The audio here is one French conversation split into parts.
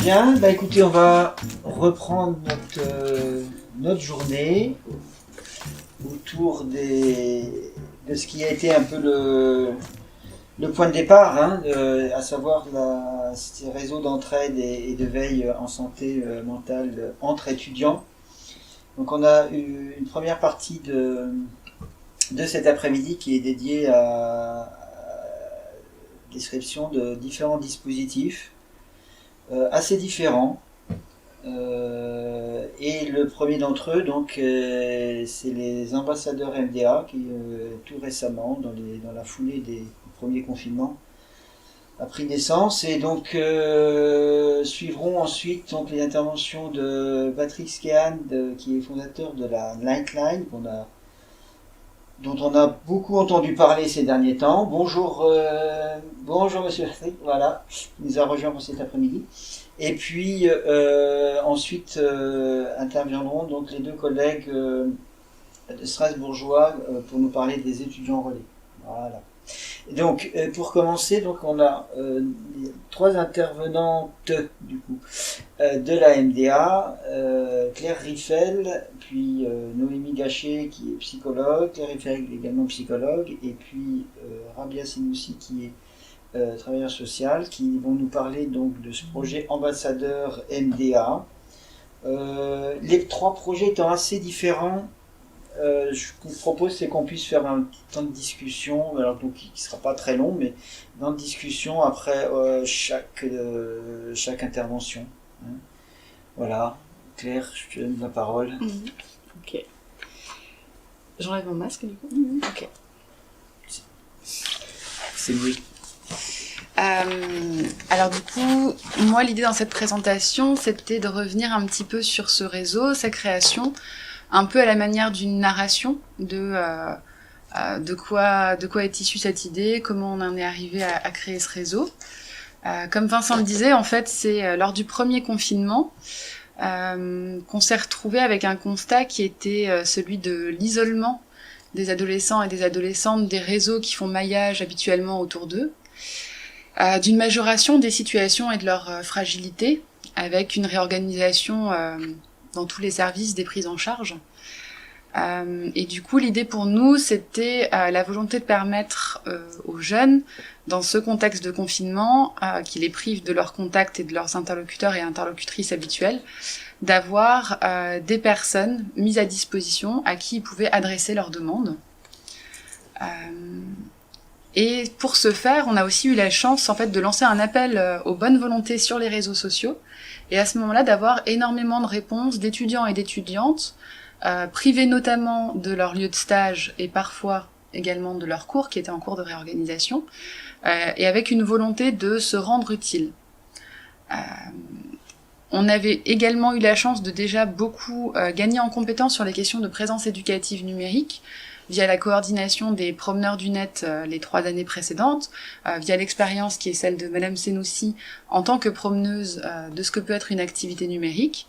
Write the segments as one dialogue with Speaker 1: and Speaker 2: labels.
Speaker 1: Bien, bah écoutez, on va reprendre notre journée autour de ce qui a été un peu le point de départ, à savoir ces réseaux d'entraide et de veille en santé mentale entre étudiants. Donc on a eu une première partie de cet après-midi qui est dédiée à la description de différents dispositifs assez différents. Et le premier d'entre eux, donc, c'est les ambassadeurs MDA qui, tout récemment, dans la foulée des premiers confinements, a pris naissance. Et donc, suivront ensuite donc, les interventions de Patrick Skehan, qui est fondateur de la Nightline, dont on a beaucoup entendu parler ces derniers temps. Bonjour Monsieur Patrick, voilà, qui nous a rejoint pour cet après-midi. Et puis ensuite interviendront donc les deux collègues de Strasbourgeois pour nous parler des étudiants relais. Voilà. Et donc pour commencer, donc on a trois intervenantes du coup de la MDA, Claire Riffel, puis Noémie Gachet qui est psychologue, Claire Riffel également psychologue, et puis Rabia Senoussi qui est travailleurs sociaux, qui vont nous parler donc de ce projet ambassadeur MDA. Les trois projets étant assez différents, je vous propose c'est qu'on puisse faire un petit temps de discussion, alors donc qui ne sera pas très long, mais dans de discussion après chaque intervention. Voilà, Claire, je te donne la parole.
Speaker 2: Ok. J'enlève mon masque du coup. Ok.
Speaker 1: C'est mieux.
Speaker 2: Alors du coup, moi l'idée dans cette présentation, c'était de revenir un petit peu sur ce réseau, sa création, un peu à la manière d'une narration de quoi est issue cette idée, comment on en est arrivé à créer ce réseau. Comme Vincent le disait, en fait, c'est lors du premier confinement qu'on s'est retrouvé avec un constat qui était celui de l'isolement des adolescents et des adolescentes des réseaux qui font maillage habituellement autour d'eux. D'une majoration des situations et de leur fragilité, avec une réorganisation dans tous les services des prises en charge. Et du coup, l'idée pour nous, c'était la volonté de permettre aux jeunes, dans ce contexte de confinement, qui les prive de leur contact et de leurs interlocuteurs et interlocutrices habituels, d'avoir des personnes mises à disposition à qui ils pouvaient adresser leurs demandes. Et pour ce faire, on a aussi eu la chance en fait de lancer un appel aux bonnes volontés sur les réseaux sociaux, et à ce moment-là d'avoir énormément de réponses d'étudiants et d'étudiantes, privés notamment de leur lieu de stage et parfois également de leurs cours qui étaient en cours de réorganisation, et avec une volonté de se rendre utile. On avait également eu la chance de déjà beaucoup gagner en compétences sur les questions de présence éducative numérique, via la coordination des promeneurs du net les 3 années précédentes, via l'expérience qui est celle de Madame Senoussi en tant que promeneuse de ce que peut être une activité numérique.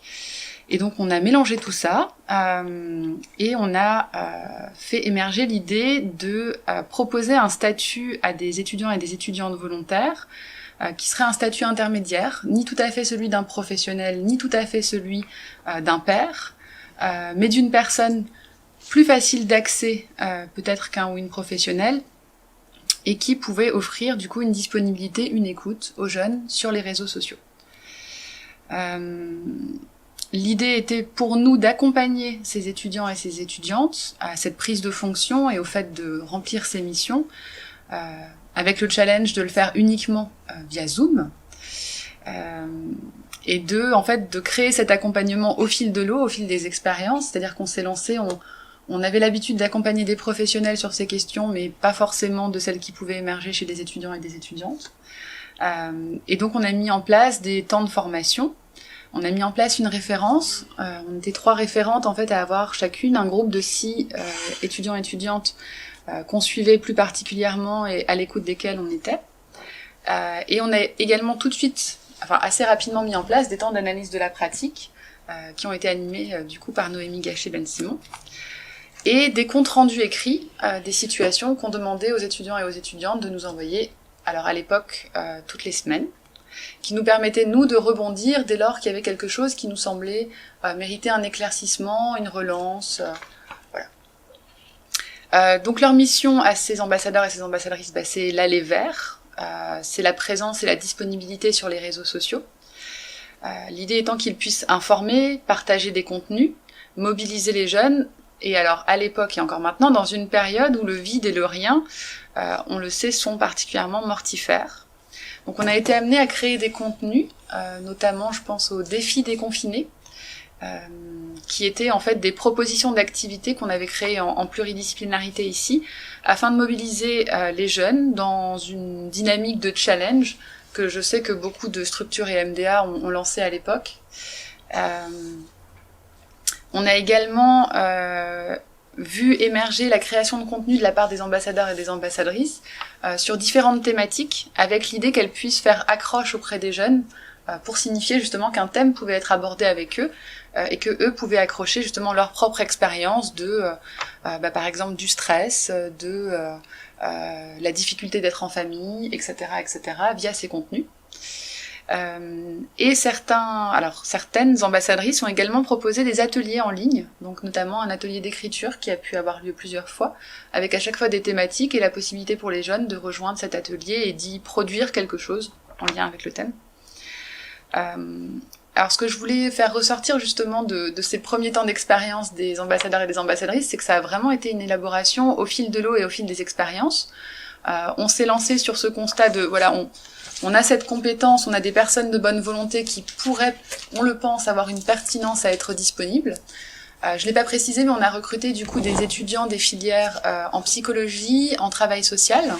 Speaker 2: Et donc on a mélangé tout ça et on a fait émerger l'idée de proposer un statut à des étudiants et des étudiantes volontaires qui serait un statut intermédiaire, ni tout à fait celui d'un professionnel, ni tout à fait celui d'un pair, mais d'une personne plus facile d'accès peut-être qu'un ou une professionnelle, et qui pouvait offrir du coup une disponibilité, une écoute aux jeunes sur les réseaux sociaux. L'idée était pour nous d'accompagner ces étudiants et ces étudiantes à cette prise de fonction et au fait de remplir ces missions, avec le challenge de le faire uniquement via Zoom, et de créer cet accompagnement au fil de l'eau, au fil des expériences, c'est-à-dire qu'on s'est lancé, on avait l'habitude d'accompagner des professionnels sur ces questions, mais pas forcément de celles qui pouvaient émerger chez des étudiants et des étudiantes. Et donc on a mis en place des temps de formation. On a mis en place une référence. On était 3 référentes en fait à avoir chacune un groupe de 6 étudiants et étudiantes qu'on suivait plus particulièrement et à l'écoute desquels on était. Et on a également tout de suite, assez rapidement mis en place des temps d'analyse de la pratique qui ont été animés du coup par Noémie Gachet-Ben Simon. Et des comptes rendus écrits des situations qu'on demandait aux étudiants et aux étudiantes de nous envoyer, alors à l'époque, toutes les semaines. qui nous permettait, nous, de rebondir dès lors qu'il y avait quelque chose qui nous semblait mériter un éclaircissement, une relance. Voilà. Donc leur mission à ces ambassadeurs et ces ambassadrices, c'est l'aller vers, c'est la présence et la disponibilité sur les réseaux sociaux. L'idée étant qu'ils puissent informer, partager des contenus, mobiliser les jeunes, et alors à l'époque et encore maintenant, dans une période où le vide et le rien, on le sait, sont particulièrement mortifères. Donc on a été amené à créer des contenus, notamment je pense au défi des confinés, qui étaient en fait des propositions d'activités qu'on avait créées en pluridisciplinarité ici, afin de mobiliser les jeunes dans une dynamique de challenge que je sais que beaucoup de structures et MDA ont lancé à l'époque. On a également vu émerger la création de contenu de la part des ambassadeurs et des ambassadrices sur différentes thématiques, avec l'idée qu'elles puissent faire accroche auprès des jeunes pour signifier justement qu'un thème pouvait être abordé avec eux et que eux pouvaient accrocher justement leur propre expérience de, par exemple, du stress, de la difficulté d'être en famille, etc., via ces contenus. Et certaines ambassadrices ont également proposé des ateliers en ligne, donc notamment un atelier d'écriture qui a pu avoir lieu plusieurs fois, avec à chaque fois des thématiques et la possibilité pour les jeunes de rejoindre cet atelier et d'y produire quelque chose en lien avec le thème. Alors ce que je voulais faire ressortir justement de ces premiers temps d'expérience des ambassadeurs et des ambassadrices, c'est que ça a vraiment été une élaboration au fil de l'eau et au fil des expériences. On s'est lancé sur ce constat de, voilà, on a cette compétence, on a des personnes de bonne volonté qui pourraient, on le pense, avoir une pertinence à être disponibles. Je l'ai pas précisé, mais on a recruté du coup des étudiants des filières en psychologie, en travail social.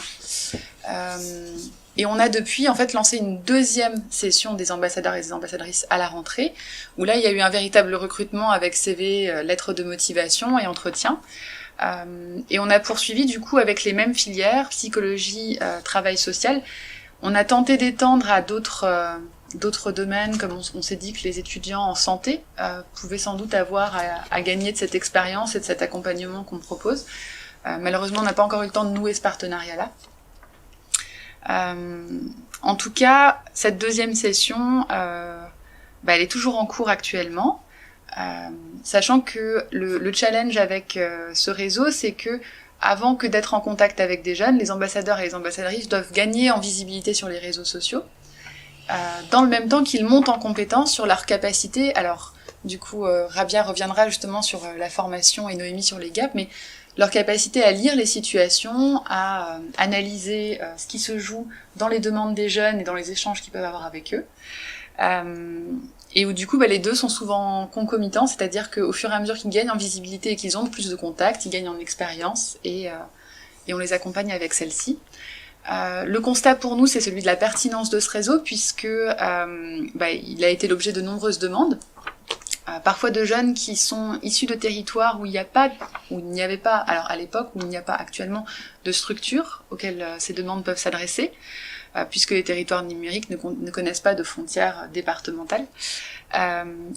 Speaker 2: Et on a depuis en fait lancé une deuxième session des ambassadeurs et des ambassadrices à la rentrée, où là il y a eu un véritable recrutement avec CV, lettres de motivation et entretien. Et on a poursuivi du coup avec les mêmes filières, psychologie, travail social. On a tenté d'étendre à d'autres domaines, comme on s'est dit que les étudiants en santé pouvaient sans doute avoir à gagner de cette expérience et de cet accompagnement qu'on propose. Malheureusement, on n'a pas encore eu le temps de nouer ce partenariat-là. En tout cas, cette deuxième session, elle est toujours en cours actuellement, sachant que le challenge avec ce réseau, c'est que avant que d'être en contact avec des jeunes, les ambassadeurs et les ambassadrices doivent gagner en visibilité sur les réseaux sociaux, dans le même temps qu'ils montent en compétence sur leur capacité. Alors, du coup, Rabia reviendra justement sur la formation et Noémie sur les gaps, mais leur capacité à lire les situations, à analyser ce qui se joue dans les demandes des jeunes et dans les échanges qu'ils peuvent avoir avec eux. Et où du coup les deux sont souvent concomitants, c'est-à-dire qu'au fur et à mesure qu'ils gagnent en visibilité et qu'ils ont plus de contacts, ils gagnent en expérience et on les accompagne avec celle-ci. Le constat pour nous, c'est celui de la pertinence de ce réseau, puisque il a été l'objet de nombreuses demandes, parfois de jeunes qui sont issus de territoires où il n'y avait pas, alors à l'époque, où il n'y a pas actuellement de structures auxquelles ces demandes peuvent s'adresser, puisque les territoires numériques ne connaissent pas de frontières départementales,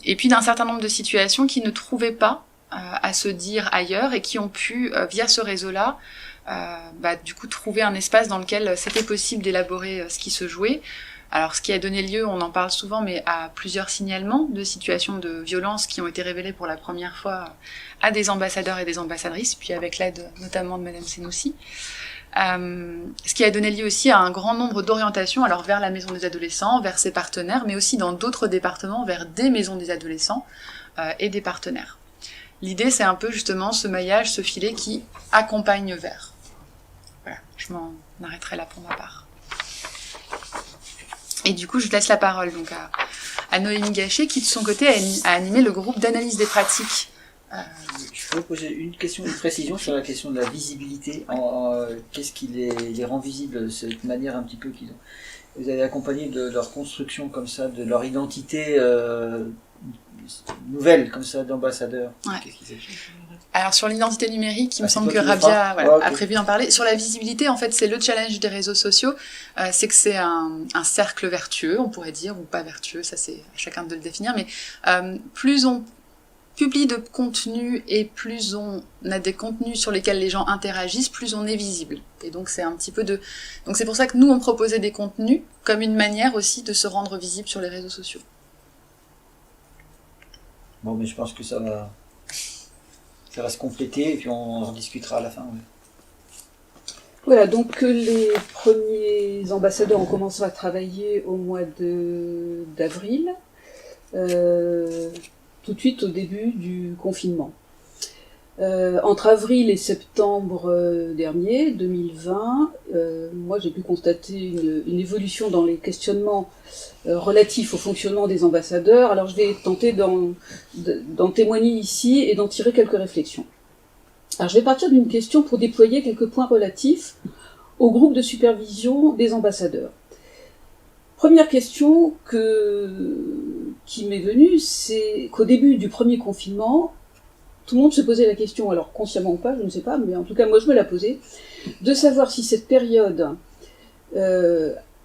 Speaker 2: et puis d'un certain nombre de situations qui ne trouvaient pas à se dire ailleurs et qui ont pu, via ce réseau-là, du coup trouver un espace dans lequel c'était possible d'élaborer ce qui se jouait. Alors ce qui a donné lieu, on en parle souvent, mais à plusieurs signalements de situations de violence qui ont été révélées pour la première fois à des ambassadeurs et des ambassadrices, puis avec l'aide notamment de Madame Senoussi. Ce qui a donné lieu aussi à un grand nombre d'orientations, alors vers la maison des adolescents, vers ses partenaires, mais aussi dans d'autres départements, vers des maisons des adolescents et des partenaires. L'idée, c'est un peu justement ce maillage, ce filet qui accompagne vers. Voilà, je m'en arrêterai là pour ma part. Et du coup, je laisse la parole donc à Noémie Gachet, qui de son côté a animé le groupe d'analyse des pratiques.
Speaker 1: Je peux poser une précision sur la question de la visibilité. Qu'est-ce qui les rend visibles de cette manière un petit peu qu'ils ont. Vous avez accompagné de leur construction comme ça, de leur identité nouvelle comme ça d'ambassadeurs.
Speaker 2: Ouais.
Speaker 1: Qu'est-ce qu'ils achètent ?
Speaker 2: Alors sur l'identité numérique, il me semble que Rabia a prévu d'en parler. Sur la visibilité, en fait, c'est le challenge des réseaux sociaux. C'est que c'est un cercle vertueux, on pourrait dire, ou pas vertueux, ça c'est à chacun de le définir. Mais plus publie de contenu et plus on a des contenus sur lesquels les gens interagissent, plus on est visible. Et donc c'est un petit peu de... Donc c'est pour ça que nous on proposait des contenus comme une manière aussi de se rendre visible sur les réseaux sociaux.
Speaker 1: Bon, mais je pense que ça va se compléter et puis on en discutera à la fin. Ouais.
Speaker 3: Voilà, donc les premiers ambassadeurs ont commencé à travailler au mois d'avril, tout de suite au début du confinement. Entre avril et septembre dernier, 2020, moi j'ai pu constater une évolution dans les questionnements relatifs au fonctionnement des ambassadeurs. Alors je vais tenter d'en témoigner ici et d'en tirer quelques réflexions. Alors je vais partir d'une question pour déployer quelques points relatifs au groupe de supervision des ambassadeurs. Première question qui m'est venue, c'est qu'au début du premier confinement, tout le monde se posait la question, alors consciemment ou pas, je ne sais pas, mais en tout cas moi je me la posais, de savoir si cette période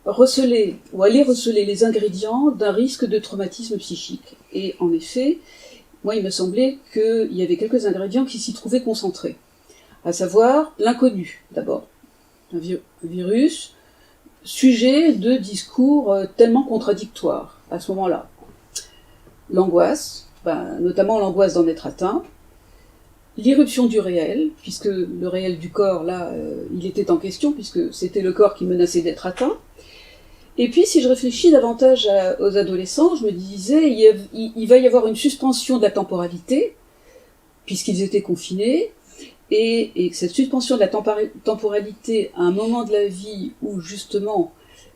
Speaker 3: recelait ou allait receler les ingrédients d'un risque de traumatisme psychique. Et en effet, moi il me semblait qu'il y avait quelques ingrédients qui s'y trouvaient concentrés, à savoir l'inconnu d'abord, un virus, sujet de discours tellement contradictoires à ce moment-là. L'angoisse, notamment l'angoisse d'en être atteint, l'irruption du réel, puisque le réel du corps, là, il était en question, puisque c'était le corps qui menaçait d'être atteint. Et puis, si je réfléchis davantage aux adolescents, je me disais, il va y avoir une suspension de la temporalité, puisqu'ils étaient confinés, et cette suspension de la temporalité à un moment de la vie où, justement,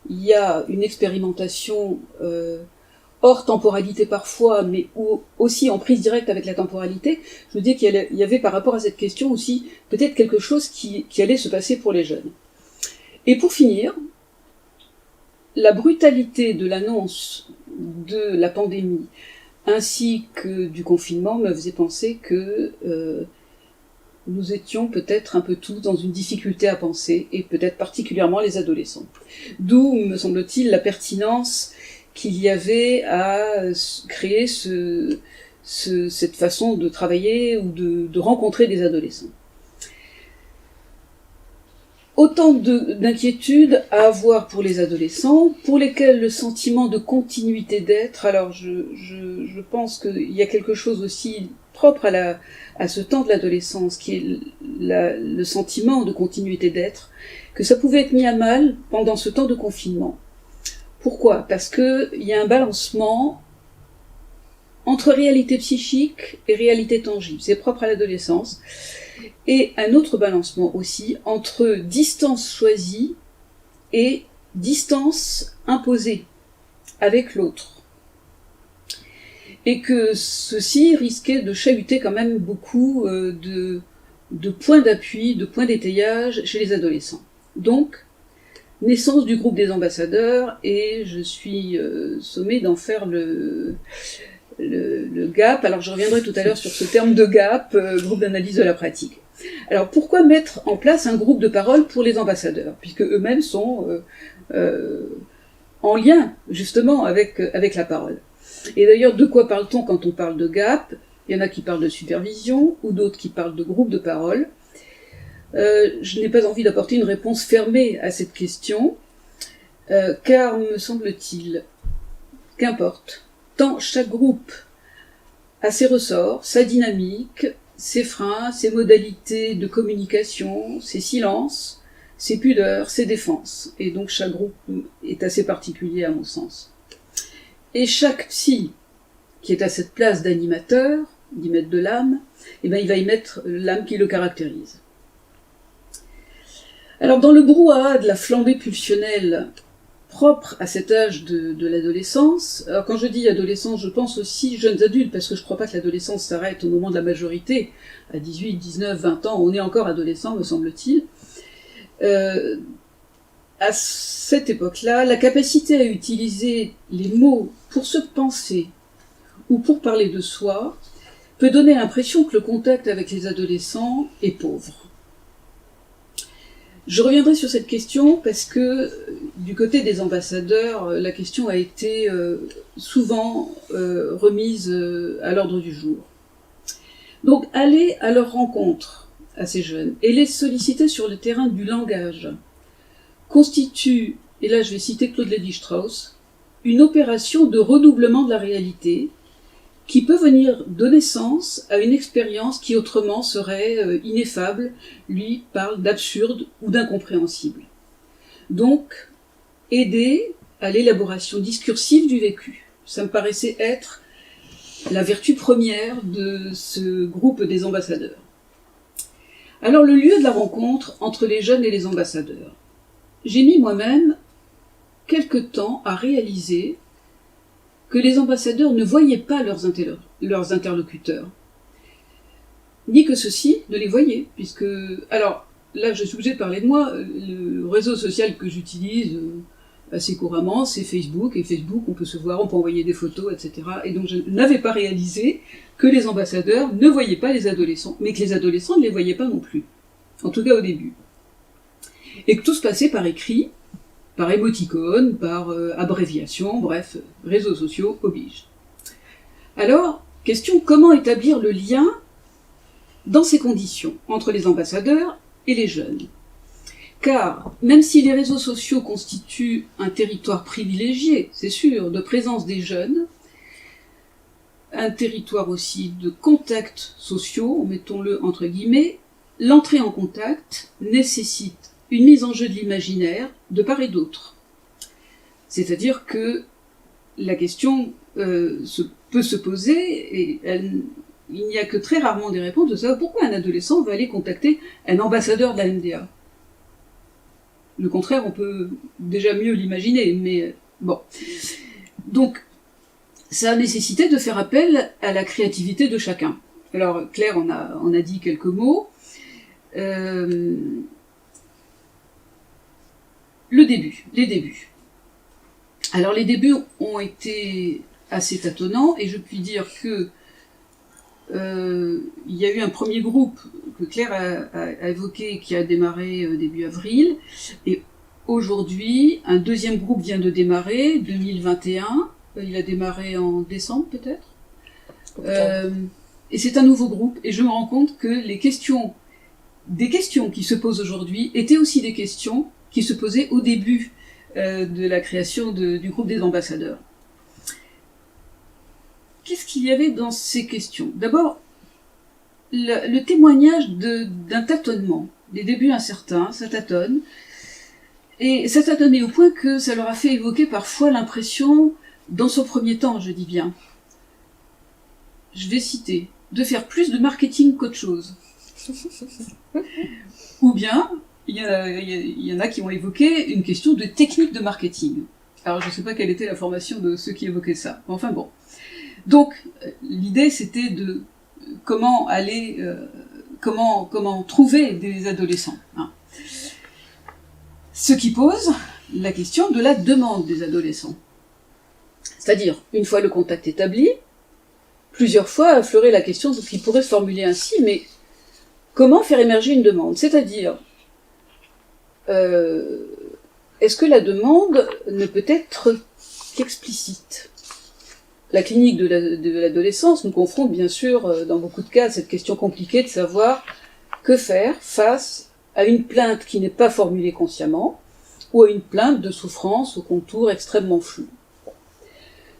Speaker 3: il y a une expérimentation hors temporalité parfois, mais aussi en prise directe avec la temporalité, je me dis qu'il y avait par rapport à cette question aussi peut-être quelque chose qui allait se passer pour les jeunes. Et pour finir, la brutalité de l'annonce de la pandémie ainsi que du confinement me faisait penser que nous étions peut-être un peu tous dans une difficulté à penser, et peut-être particulièrement les adolescents. D'où, me semble-t-il, la pertinence qu'il y avait à créer cette façon de travailler ou de rencontrer des adolescents. Autant d'inquiétudes à avoir pour les adolescents, pour lesquels le sentiment de continuité d'être, alors je pense qu'il y a quelque chose aussi propre à ce temps de l'adolescence, qui est le sentiment de continuité d'être, que ça pouvait être mis à mal pendant ce temps de confinement. Pourquoi ? Parce qu'il y a un balancement entre réalité psychique et réalité tangible. C'est propre à l'adolescence. Et un autre balancement aussi entre distance choisie et distance imposée avec l'autre. Et que ceci risquait de chahuter quand même beaucoup de points d'appui, de points d'étayage chez les adolescents. Donc, naissance du groupe des ambassadeurs, et je suis sommée d'en faire le GAP. Alors je reviendrai tout à l'heure sur ce terme de GAP, groupe d'analyse de la pratique. Alors pourquoi mettre en place un groupe de parole pour les ambassadeurs, puisque eux-mêmes sont en lien justement avec la parole. Et d'ailleurs, de quoi parle-t-on quand on parle de GAP ? Il y en a qui parlent de supervision, ou d'autres qui parlent de groupe de parole. Je n'ai pas envie d'apporter une réponse fermée à cette question, car, me semble-t-il, qu'importe, tant chaque groupe a ses ressorts, sa dynamique, ses freins, ses modalités de communication, ses silences, ses pudeurs, ses défenses. Et donc chaque groupe est assez particulier à mon sens. Et chaque psy qui est à cette place d'animateur, d'y mettre de l'âme, il va y mettre l'âme qui le caractérise. Alors dans le brouhaha de la flambée pulsionnelle propre à cet âge de l'adolescence, alors quand je dis adolescence, je pense aussi jeunes adultes, parce que je ne crois pas que l'adolescence s'arrête au moment de la majorité, à 18, 19, 20 ans, on est encore adolescent, me semble-t-il. À cette époque-là, la capacité à utiliser les mots pour se penser ou pour parler de soi peut donner l'impression que le contact avec les adolescents est pauvre. Je reviendrai sur cette question parce que du côté des ambassadeurs, la question a été souvent remise à l'ordre du jour. Donc aller à leur rencontre, à ces jeunes, et les solliciter sur le terrain du langage, constitue, et là je vais citer Claude Lévi-Strauss, une opération de redoublement de la réalité qui peut venir donner sens à une expérience qui autrement serait ineffable, lui parle d'absurde ou d'incompréhensible. Donc, aider à l'élaboration discursive du vécu. Ça me paraissait être la vertu première de ce groupe des ambassadeurs. Alors, le lieu de la rencontre entre les jeunes et les ambassadeurs. J'ai mis moi-même quelque temps à réaliser que les ambassadeurs ne voyaient pas leurs interlocuteurs, ni que ceux-ci ne les voyaient, puisque... Alors, là, je suis obligée de parler de moi. Le réseau social que j'utilise assez couramment, c'est Facebook, et Facebook, on peut se voir, on peut envoyer des photos, etc. Et donc, je n'avais pas réalisé que les ambassadeurs ne voyaient pas les adolescents, mais que les adolescents ne les voyaient pas non plus, en tout cas au début. Et que tout se passait par écrit, par émoticône, par abréviation, bref, réseaux sociaux obligent. Alors, question, comment établir le lien dans ces conditions entre les ambassadeurs et les jeunes? Car, même si les réseaux sociaux constituent un territoire privilégié, c'est sûr, de présence des jeunes, un territoire aussi de contacts sociaux, mettons-le entre guillemets, l'entrée en contact nécessite une mise en jeu de l'imaginaire de part et d'autre. C'est-à-dire que la question peut se poser, et il n'y a que très rarement des réponses de savoir pourquoi un adolescent va aller contacter un ambassadeur de la MDA. Le contraire, on peut déjà mieux l'imaginer, mais bon. Donc, ça a nécessité de faire appel à la créativité de chacun. Alors, Claire en a dit quelques mots. Les débuts. Alors les débuts ont été assez tâtonnants, et je puis dire que il y a eu un premier groupe que Claire a évoqué, qui a démarré début avril, et aujourd'hui un deuxième groupe vient de démarrer, 2021, il a démarré en décembre peut-être, et c'est un nouveau groupe, et je me rends compte que des questions qui se posent aujourd'hui étaient aussi des questions qui se posaient au début de la création du groupe des ambassadeurs. Qu'est-ce qu'il y avait dans ces questions? D'abord, le témoignage d'un tâtonnement, des débuts incertains, ça tâtonne, et ça tâtonnait au point que ça leur a fait évoquer parfois l'impression, dans son premier temps, je dis bien, je vais citer, de faire plus de marketing qu'autre chose. Ou bien, il y en a qui ont évoqué une question de technique de marketing. Alors je ne sais pas quelle était la formation de ceux qui évoquaient ça. Enfin bon. Donc l'idée c'était de comment trouver des adolescents. Hein. Ce qui pose la question de la demande des adolescents. C'est-à-dire, une fois le contact établi, plusieurs fois a affleuré la question de ce qui pourrait se formuler ainsi, mais comment faire émerger une demande? C'est-à-dire, est-ce que la demande ne peut être qu'explicite? La clinique de l'adolescence nous confronte bien sûr, dans beaucoup de cas, à cette question compliquée de savoir que faire face à une plainte qui n'est pas formulée consciemment, ou à une plainte de souffrance au contour extrêmement flou.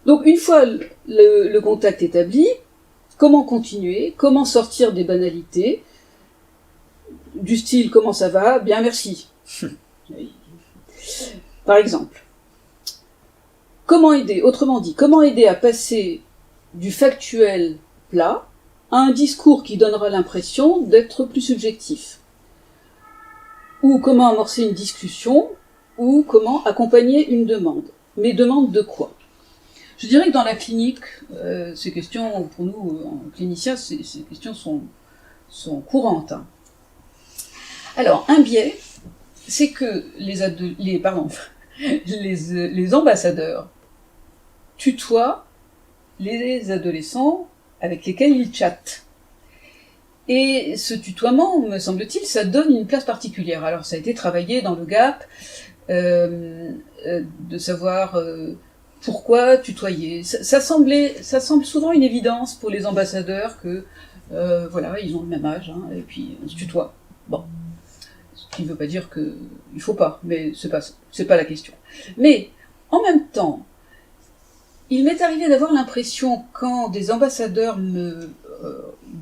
Speaker 3: Donc une fois le contact établi, comment continuer? Comment sortir des banalités? Du style « comment ça va? Bien merci ». Par exemple, comment aider, autrement dit, comment aider à passer du factuel plat à un discours qui donnera l'impression d'être plus subjectif? Ou comment amorcer une discussion, ou comment accompagner une demande. Mais demande de quoi? Je dirais que dans la clinique, ces questions, pour nous, cliniciens, ces questions sont courantes. Hein. Alors, un biais, c'est que les ambassadeurs tutoient les adolescents avec lesquels ils chattent. Et ce tutoiement, me semble-t-il, ça donne une place particulière. Alors, ça a été travaillé dans le GAP, de savoir pourquoi tutoyer. Ça semble souvent une évidence pour les ambassadeurs que Voilà, ils ont le même âge, hein, et puis on se tutoie. Bon, ce qui ne veut pas dire qu'il faut pas, mais c'est pas la question. Mais en même temps, il m'est arrivé d'avoir l'impression, quand des ambassadeurs me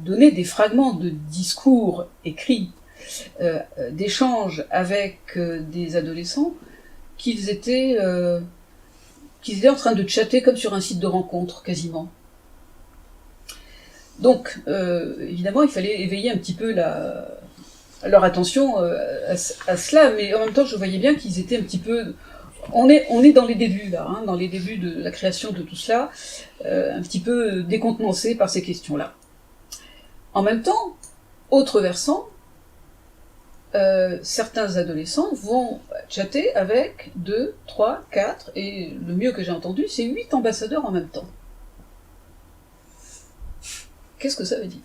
Speaker 3: donnaient des fragments de discours écrits, d'échanges avec des adolescents, qu'ils étaient en train de chatter comme sur un site de rencontre, quasiment. Donc, évidemment, il fallait éveiller un petit peu leur attention à cela, mais en même temps, je voyais bien qu'ils étaient un petit peu... On est dans les débuts, là, hein, dans les débuts de la création de tout cela, un petit peu décontenancés par ces questions-là. En même temps, autre versant, certains adolescents vont chatter avec 2, 3, 4, et le mieux que j'ai entendu, c'est 8 ambassadeurs en même temps. Qu'est-ce que ça veut dire ?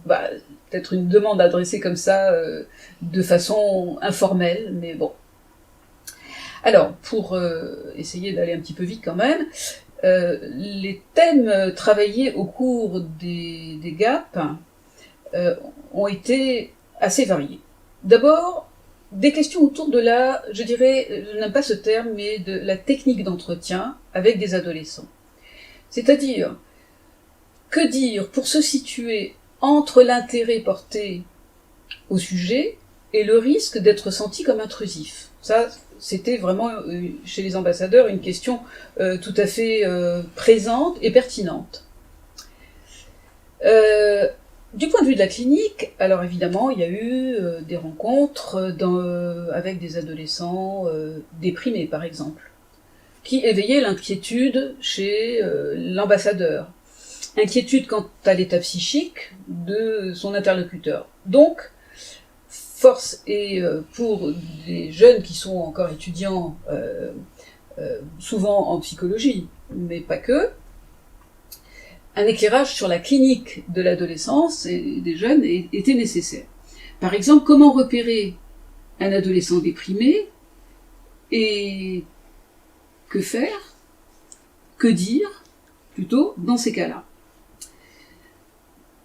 Speaker 3: Peut-être une demande adressée comme ça, de façon informelle, mais bon. Alors, pour essayer d'aller un petit peu vite quand même, les thèmes travaillés au cours des GAP ont été assez variés. D'abord, des questions autour de je dirais, je n'aime pas ce terme, mais de la technique d'entretien avec des adolescents. C'est-à-dire, que dire pour se situer entre l'intérêt porté au sujet et le risque d'être senti comme intrusif. Ça, c'était vraiment, chez les ambassadeurs, une question tout à fait présente et pertinente. Du point de vue de la clinique, alors évidemment, il y a eu des rencontres avec des adolescents déprimés, par exemple, qui éveillaient l'inquiétude chez l'ambassadeur. Inquiétude quant à l'état psychique de son interlocuteur. Donc, force est pour des jeunes qui sont encore étudiants, souvent en psychologie, mais pas que, un éclairage sur la clinique de l'adolescence et des jeunes était nécessaire. Par exemple, comment repérer un adolescent déprimé et que faire, que dire, plutôt, dans ces cas-là.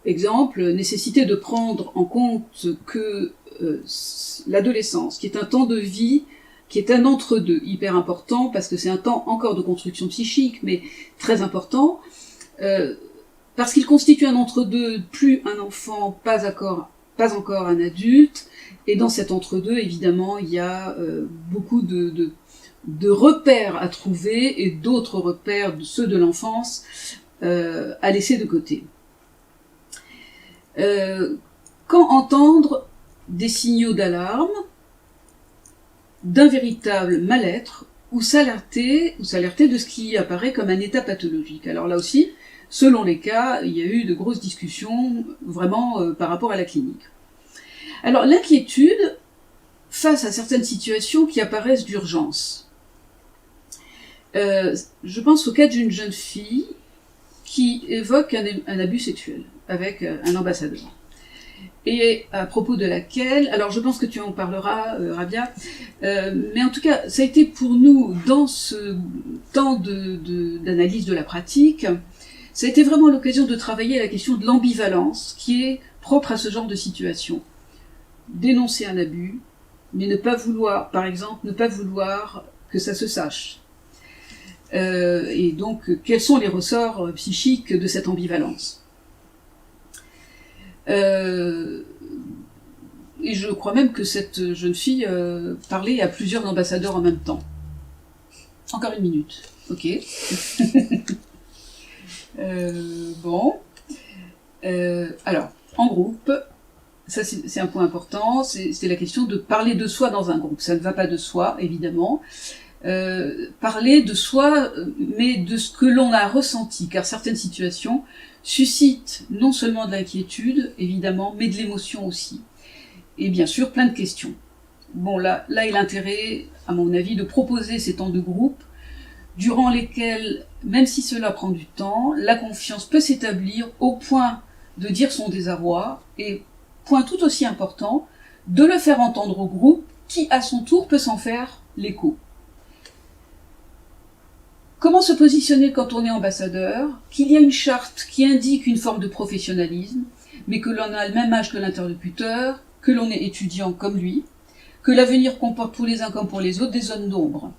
Speaker 3: Exemple, nécessité de prendre en compte que l'adolescence, qui est un temps de vie, qui est un entre-deux, hyper important, parce que c'est un temps encore de construction psychique, mais très important, parce qu'il constitue un entre-deux, plus un enfant, pas encore un adulte, et dans cet entre-deux, évidemment, il y a beaucoup de repères à trouver, et d'autres repères, ceux de l'enfance, à laisser de côté. Quand entendre des signaux d'alarme, d'un véritable mal-être, ou s'alerter de ce qui apparaît comme un état pathologique. Alors là aussi, selon les cas, il y a eu de grosses discussions vraiment par rapport à la clinique. Alors l'inquiétude face à certaines situations qui apparaissent d'urgence. Je pense au cas d'une jeune fille qui évoque un abus sexuel avec un ambassadeur. Et à propos de laquelle, alors je pense que tu en parleras, Rabia, mais en tout cas, ça a été pour nous, dans ce temps d'analyse de la pratique, ça a été vraiment l'occasion de travailler la question de l'ambivalence qui est propre à ce genre de situation. Dénoncer un abus, mais ne pas vouloir, par exemple, que ça se sache. Et donc, quels sont les ressorts psychiques de cette ambivalence ? Et je crois même que cette jeune fille parlait à plusieurs ambassadeurs en même temps. Encore une minute, ok. Bon. Alors, en groupe, ça c'est un point important, c'est la question de parler de soi dans un groupe. Ça ne va pas de soi, évidemment. Parler de soi, mais de ce que l'on a ressenti, car certaines situations suscitent non seulement de l'inquiétude, évidemment, mais de l'émotion aussi. Et bien sûr, plein de questions. Bon, là est l'intérêt, à mon avis, de proposer ces temps de groupe, durant lesquels, même si cela prend du temps, la confiance peut s'établir au point de dire son désarroi, et point tout aussi important, de le faire entendre au groupe, qui à son tour peut s'en faire l'écho. Comment se positionner quand on est ambassadeur ? Qu'il y a une charte qui indique une forme de professionnalisme, mais que l'on a le même âge que l'interlocuteur, que l'on est étudiant comme lui, que l'avenir comporte pour les uns comme pour les autres des zones d'ombre.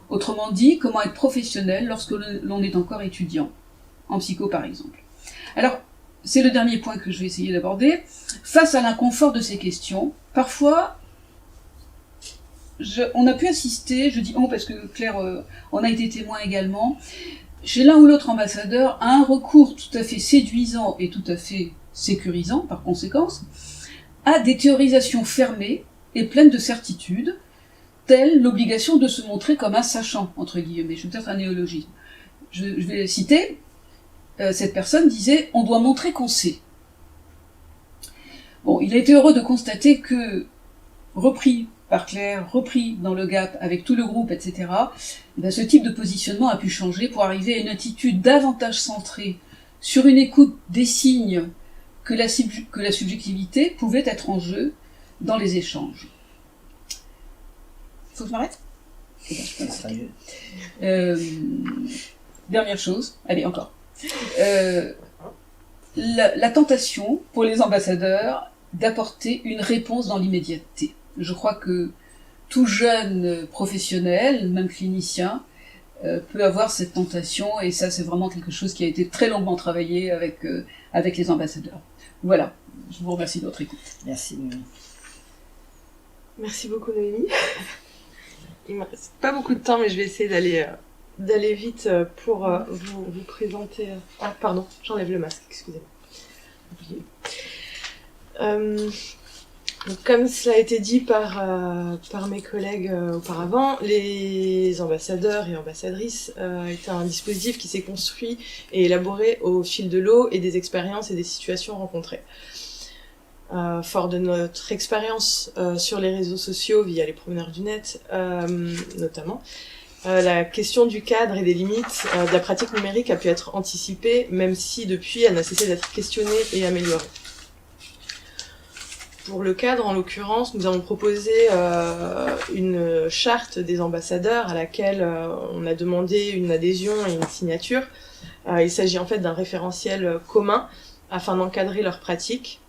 Speaker 3: Autrement dit, comment être professionnel lorsque l'on est encore étudiant, en psycho par exemple. Alors, c'est le dernier point que je vais essayer d'aborder. Face à l'inconfort de ces questions, parfois, on a pu assister, je dis on parce que Claire, on a été témoin également, chez l'un ou l'autre ambassadeur, à un recours tout à fait séduisant et tout à fait sécurisant, par conséquence, à des théorisations fermées et pleines de certitudes, telle l'obligation de se montrer comme un sachant, entre guillemets. Je vais peut-être un néologisme. Je vais citer, cette personne disait « on doit montrer qu'on sait ». Bon, il a été heureux de constater que, repris par Claire, repris dans le Gap avec tout le groupe, etc., ce type de positionnement a pu changer pour arriver à une attitude davantage centrée sur une écoute des signes que la subjectivité pouvait être en jeu dans les échanges. Faut que je m'arrête ? Dernière chose, allez, encore. La tentation pour les ambassadeurs d'apporter une réponse dans l'immédiateté. Je crois que tout jeune professionnel, même clinicien, peut avoir cette tentation, et ça c'est vraiment quelque chose qui a été très longuement travaillé avec les ambassadeurs. Voilà, je vous remercie de votre écoute.
Speaker 1: Merci Noémie.
Speaker 4: Merci beaucoup Noémie. Il me reste pas beaucoup de temps, mais je vais essayer d'aller vite pour vous présenter... Ah pardon, j'enlève le masque, excusez-moi. Donc, comme cela a été dit par mes collègues auparavant, les ambassadeurs et ambassadrices est un dispositif qui s'est construit et élaboré au fil de l'eau et des expériences et des situations rencontrées. Fort de notre expérience sur les réseaux sociaux via les promeneurs du net, notamment, la question du cadre et des limites de la pratique numérique a pu être anticipée, même si depuis elle n'a cessé d'être questionnée et améliorée. Pour le cadre, en l'occurrence, nous avons proposé une charte des ambassadeurs à laquelle on a demandé une adhésion et une signature. Il s'agit en fait d'un référentiel commun afin d'encadrer leurs pratiques.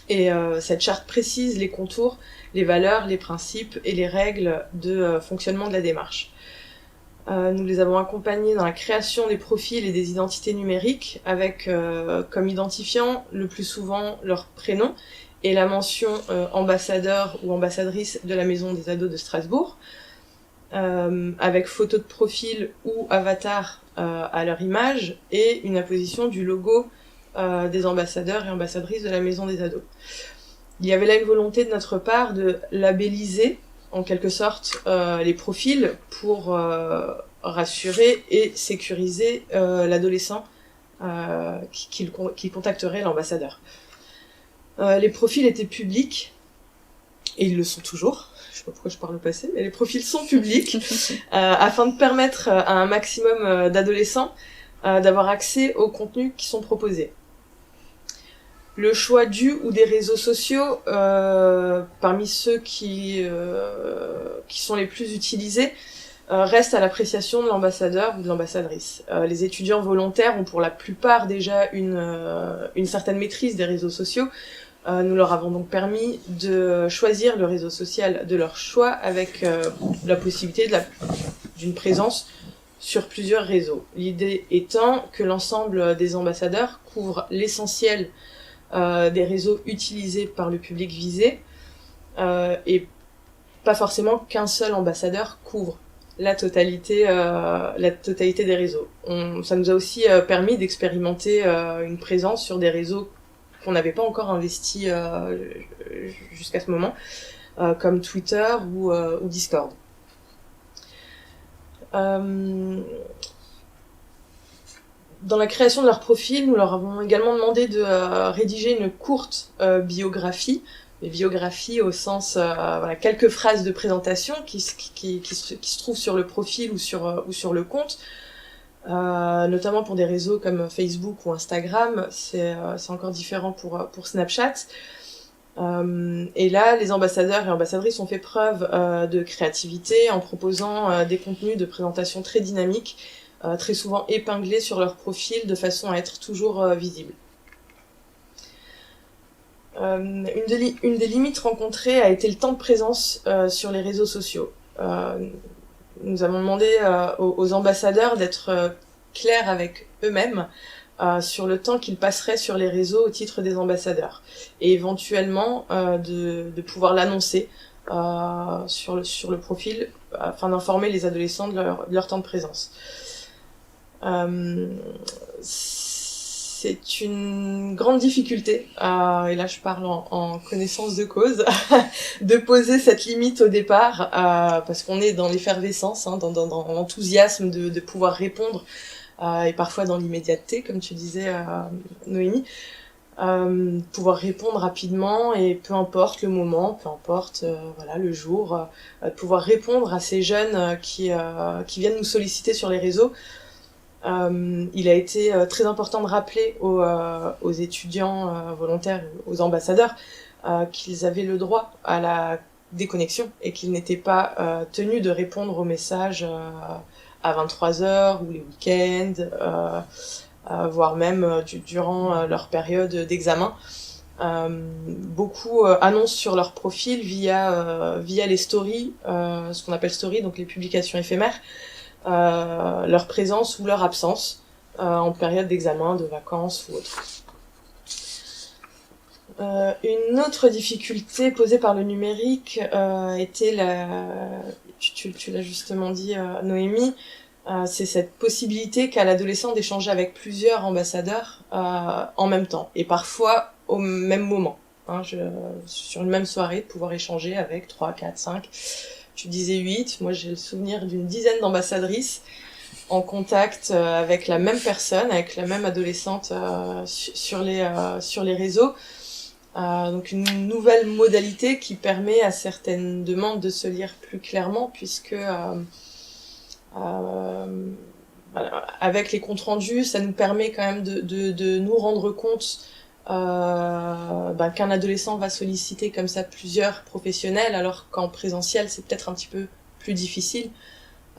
Speaker 4: Et cette charte précise les contours, les valeurs, les principes et les règles de fonctionnement de la démarche. Nous les avons accompagnés dans la création des profils et des identités numériques avec comme identifiant le plus souvent leur prénom et la mention ambassadeur ou ambassadrice de la Maison des Ados de Strasbourg, avec photo de profil ou avatar à leur image et une apposition du logo des ambassadeurs et ambassadrices de la Maison des Ados. Il y avait là une volonté de notre part de labelliser en quelque sorte les profils pour rassurer et sécuriser l'adolescent qui contacterait l'ambassadeur. Les profils étaient publics, et ils le sont toujours, je sais pas pourquoi je parle au passé, mais les profils sont publics, afin de permettre à un maximum d'adolescents d'avoir accès aux contenus qui sont proposés. Le choix du ou des réseaux sociaux, parmi ceux qui sont les plus utilisés, reste à l'appréciation de l'ambassadeur ou de l'ambassadrice. Les étudiants volontaires ont pour la plupart déjà une certaine maîtrise des réseaux sociaux. Nous leur avons donc permis de choisir le réseau social de leur choix avec la possibilité d'une présence sur plusieurs réseaux. L'idée étant que l'ensemble des ambassadeurs couvre l'essentiel des réseaux utilisés par le public visé et pas forcément qu'un seul ambassadeur couvre la totalité des réseaux. Ça nous a aussi permis d'expérimenter une présence sur des réseaux qu'on n'avait pas encore investis jusqu'à ce moment, comme Twitter ou Discord. Dans la création de leur profil, nous leur avons également demandé de rédiger une courte biographie, mais biographie au sens quelques phrases de présentation qui se trouvent sur le profil ou sur le compte, notamment pour des réseaux comme Facebook ou Instagram. C'est encore différent pour Snapchat. Et là, les ambassadeurs et ambassadrices ont fait preuve de créativité en proposant des contenus de présentation très dynamiques, très souvent épinglés sur leur profil de façon à être toujours visibles. Une des limites rencontrées a été le temps de présence sur les réseaux sociaux. Nous avons demandé aux ambassadeurs d'être clairs avec eux-mêmes sur le temps qu'ils passeraient sur les réseaux au titre des ambassadeurs, et éventuellement de pouvoir l'annoncer sur le profil afin d'informer les adolescents de leur temps de présence. C'est une grande difficulté, et là je parle en connaissance de cause, de poser cette limite au départ, parce qu'on est dans l'effervescence, dans l'enthousiasme de pouvoir répondre, et parfois dans l'immédiateté, comme tu disais, Noémie, pouvoir répondre rapidement, et peu importe le moment, peu importe le jour, pouvoir répondre à ces jeunes qui viennent nous solliciter sur les réseaux. Il a été très important de rappeler aux étudiants volontaires, aux ambassadeurs, qu'ils avaient le droit à la déconnexion et qu'ils n'étaient pas tenus de répondre aux messages à 23h ou les week-ends, voire même durant leur période d'examen. Beaucoup annoncent sur leur profil via les stories, ce qu'on appelle stories, donc les publications éphémères, leur présence ou leur absence en période d'examen, de vacances ou autre. Une autre difficulté posée par le numérique était tu l'as justement dit, Noémie, c'est cette possibilité qu'a l'adolescent d'échanger avec plusieurs ambassadeurs en même temps, et parfois au même moment, sur une même soirée, de pouvoir échanger avec 3, 4, 5... Tu disais 8, moi j'ai le souvenir d'une dizaine d'ambassadrices en contact avec la même personne, avec la même adolescente sur les réseaux. Donc une nouvelle modalité qui permet à certaines demandes de se lire plus clairement, puisque avec les comptes rendus, ça nous permet quand même de nous rendre compte qu'un adolescent va solliciter comme ça plusieurs professionnels, alors qu'en présentiel c'est peut-être un petit peu plus difficile.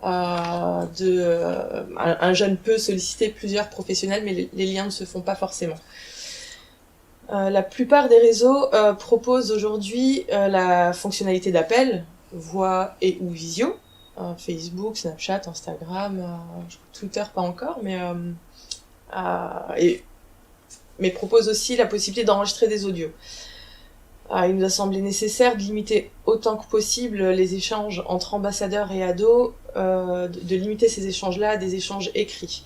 Speaker 4: Un jeune peut solliciter plusieurs professionnels, mais les liens ne se font pas forcément. La plupart des réseaux proposent aujourd'hui la fonctionnalité d'appel, voix et ou visio. Facebook, Snapchat, Instagram, Twitter pas encore, mais propose aussi la possibilité d'enregistrer des audios. Il nous a semblé nécessaire de limiter autant que possible les échanges entre ambassadeurs et ados, de limiter ces échanges-là à des échanges écrits.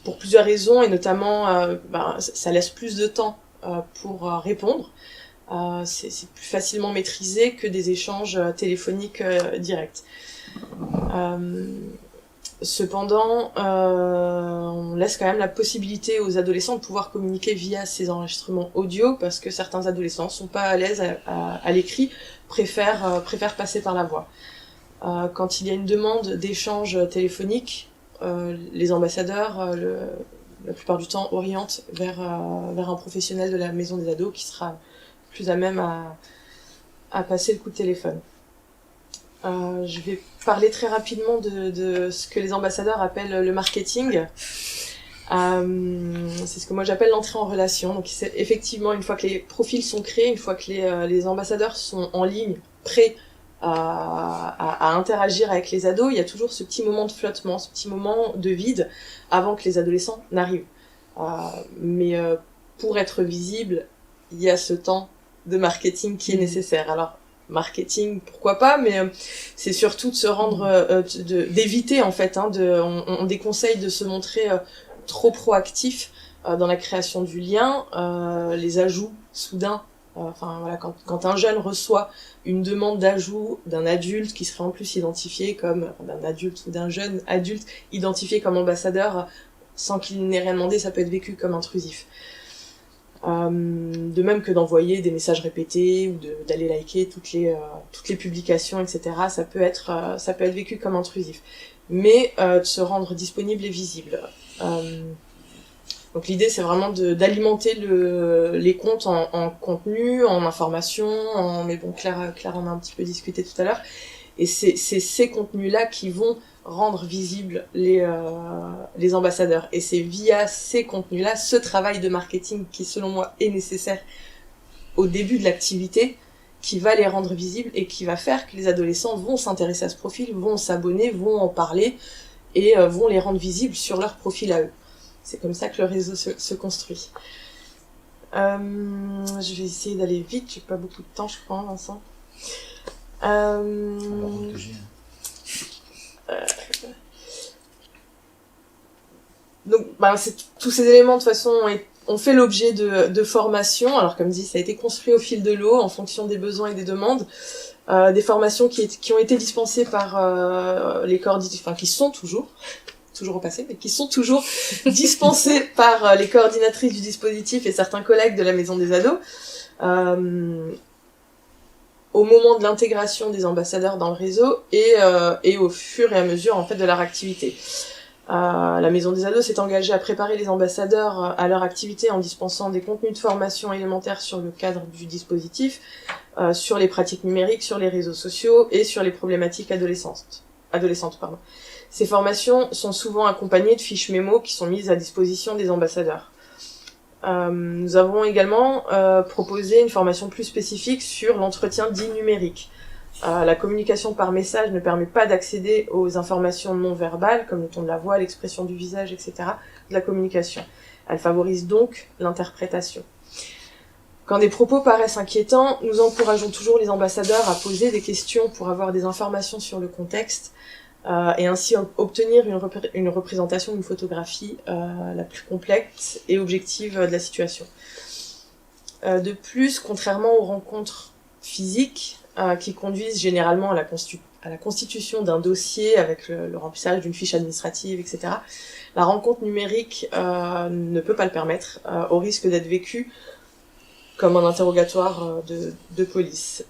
Speaker 4: Pour plusieurs raisons, et notamment ça laisse plus de temps pour répondre. C'est plus facilement maîtrisé que des échanges téléphoniques directs. Cependant, on laisse quand même la possibilité aux adolescents de pouvoir communiquer via ces enregistrements audio, parce que certains adolescents sont pas à l'aise à l'écrit, préfèrent passer par la voix. Quand il y a une demande d'échange téléphonique, les ambassadeurs, la plupart du temps, orientent vers un professionnel de la maison des ados qui sera plus à même à passer le coup de téléphone. Je vais parler très rapidement de ce que les ambassadeurs appellent le marketing. C'est ce que moi j'appelle l'entrée en relation. Donc c'est effectivement, une fois que les profils sont créés, une fois que les ambassadeurs sont en ligne, prêts à interagir avec les ados, il y a toujours ce petit moment de flottement, ce petit moment de vide avant que les adolescents n'arrivent. Mais pour être visible, il y a ce temps de marketing qui est nécessaire. Alors, marketing, pourquoi pas, mais c'est surtout de se rendre, d'éviter en fait, on déconseille de se montrer trop proactif dans la création du lien, les ajouts soudains. Quand un jeune reçoit une demande d'ajout d'un adulte qui serait en plus identifié comme d'un adulte ou d'un jeune adulte identifié comme ambassadeur sans qu'il n'ait rien demandé, ça peut être vécu comme intrusif. De même que d'envoyer des messages répétés ou d'aller liker toutes les publications, etc. Ça peut être vécu comme intrusif. Mais de se rendre disponible et visible. Donc l'idée c'est vraiment d'alimenter les comptes en contenu, en information, mais bon Claire en a un petit peu discuté tout à l'heure, Et c'est ces contenus-là qui vont rendre visibles les ambassadeurs. Et c'est via ces contenus-là, ce travail de marketing qui, selon moi, est nécessaire au début de l'activité, qui va les rendre visibles et qui va faire que les adolescents vont s'intéresser à ce profil, vont s'abonner, vont en parler et vont les rendre visibles sur leur profil à eux. C'est comme ça que le réseau se construit. Je vais essayer d'aller vite, j'ai pas beaucoup de temps, je crois, Vincent. Donc, tous ces éléments, de toute façon, ont fait l'objet de formations. Alors, comme dit, ça a été construit au fil de l'eau, en fonction des besoins et des demandes. Des formations qui ont été dispensées par les coordinateurs, enfin, qui sont toujours au passé, mais qui sont toujours dispensées par les coordinatrices du dispositif et certains collègues de la Maison des Ados. Au moment de l'intégration des ambassadeurs dans le réseau et au fur et à mesure, en fait, de leur activité. La Maison des Ados s'est engagée à préparer les ambassadeurs à leur activité en dispensant des contenus de formation élémentaires sur le cadre du dispositif, sur les pratiques numériques, sur les réseaux sociaux et sur les problématiques adolescentes. Ces formations sont souvent accompagnées de fiches mémo qui sont mises à disposition des ambassadeurs. Nous avons également proposé une formation plus spécifique sur l'entretien dit numérique. La communication par message ne permet pas d'accéder aux informations non verbales, comme le ton de la voix, l'expression du visage, etc., de la communication. Elle favorise donc l'interprétation. Quand des propos paraissent inquiétants, nous encourageons toujours les ambassadeurs à poser des questions pour avoir des informations sur le contexte, et ainsi obtenir une représentation d'une photographie la plus complète et objective de la situation. De plus, contrairement aux rencontres physiques, qui conduisent généralement à la constitution d'un dossier avec le remplissage d'une fiche administrative, etc., la rencontre numérique ne peut pas le permettre, au risque d'être vécue comme un interrogatoire de police.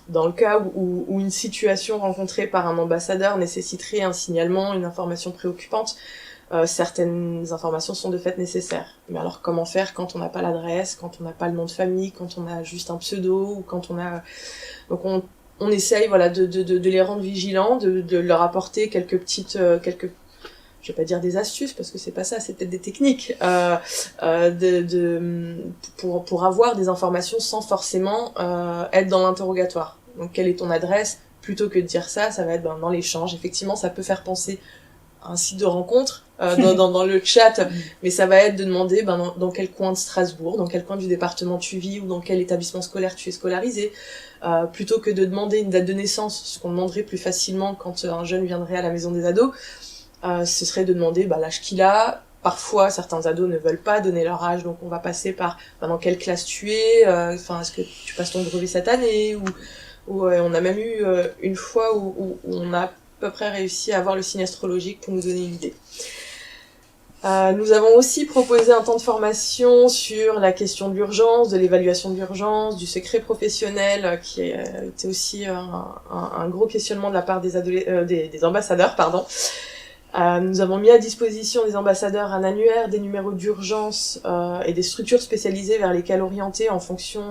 Speaker 4: Dans le cas où une situation rencontrée par un ambassadeur nécessiterait un signalement, une information préoccupante, certaines informations sont de fait nécessaires. Mais alors comment faire quand on n'a pas l'adresse, quand on n'a pas le nom de famille, quand on a juste un pseudo, ou quand on a... Donc on essaye, voilà, de les rendre vigilants, de leur apporter quelques petites... je vais pas dire des astuces, parce que c'est pas ça, c'est peut-être des techniques, pour avoir des informations sans forcément être dans l'interrogatoire. Donc quelle est ton adresse? Plutôt que de dire ça, ça va être dans l'échange. Effectivement, ça peut faire penser à un site de rencontre dans le chat, mais ça va être de demander dans quel coin de Strasbourg, dans quel coin du département tu vis, ou dans quel établissement scolaire tu es scolarisé, plutôt que de demander une date de naissance, ce qu'on demanderait plus facilement quand un jeune viendrait à la Maison des Ados. Ce serait de demander l'âge qu'il a. Parfois, certains ados ne veulent pas donner leur âge, donc on va passer par dans quelle classe tu es, est-ce que tu passes ton brevet cette année, ou on a même eu une fois où on a à peu près réussi à avoir le signe astrologique pour nous donner une idée. Nous avons aussi proposé un temps de formation sur la question de l'urgence, de l'évaluation de l'urgence, du secret professionnel, qui était aussi un gros questionnement de la part des ambassadeurs, pardon. Nous avons mis à disposition des ambassadeurs un annuaire des numéros d'urgence et des structures spécialisées vers lesquelles orienter en fonction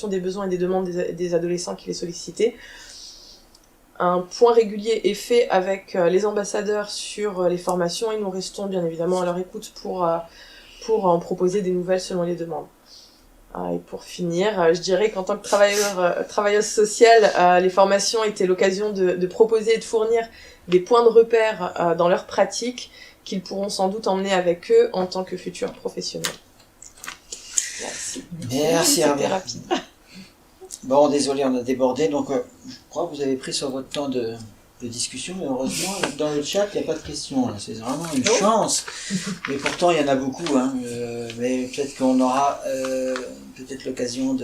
Speaker 4: des besoins et des demandes des adolescents qui les sollicitaient. Un point régulier est fait avec les ambassadeurs sur les formations et nous restons bien évidemment à leur écoute pour en proposer des nouvelles selon les demandes. Et pour finir, je dirais qu'en tant que travailleuse sociale, les formations étaient l'occasion de proposer et de fournir des points de repère dans leur pratique qu'ils pourront sans doute emmener avec eux en tant que futurs professionnels. Merci.
Speaker 1: Merci,
Speaker 4: C'était rapide.
Speaker 1: Bon, désolé, on a débordé, donc je crois que vous avez pris sur votre temps de discussion, mais heureusement, dans le chat, il n'y a pas de questions. C'est vraiment une chance. Et pourtant, il y en a beaucoup. Mais peut-être qu'on aura peut-être l'occasion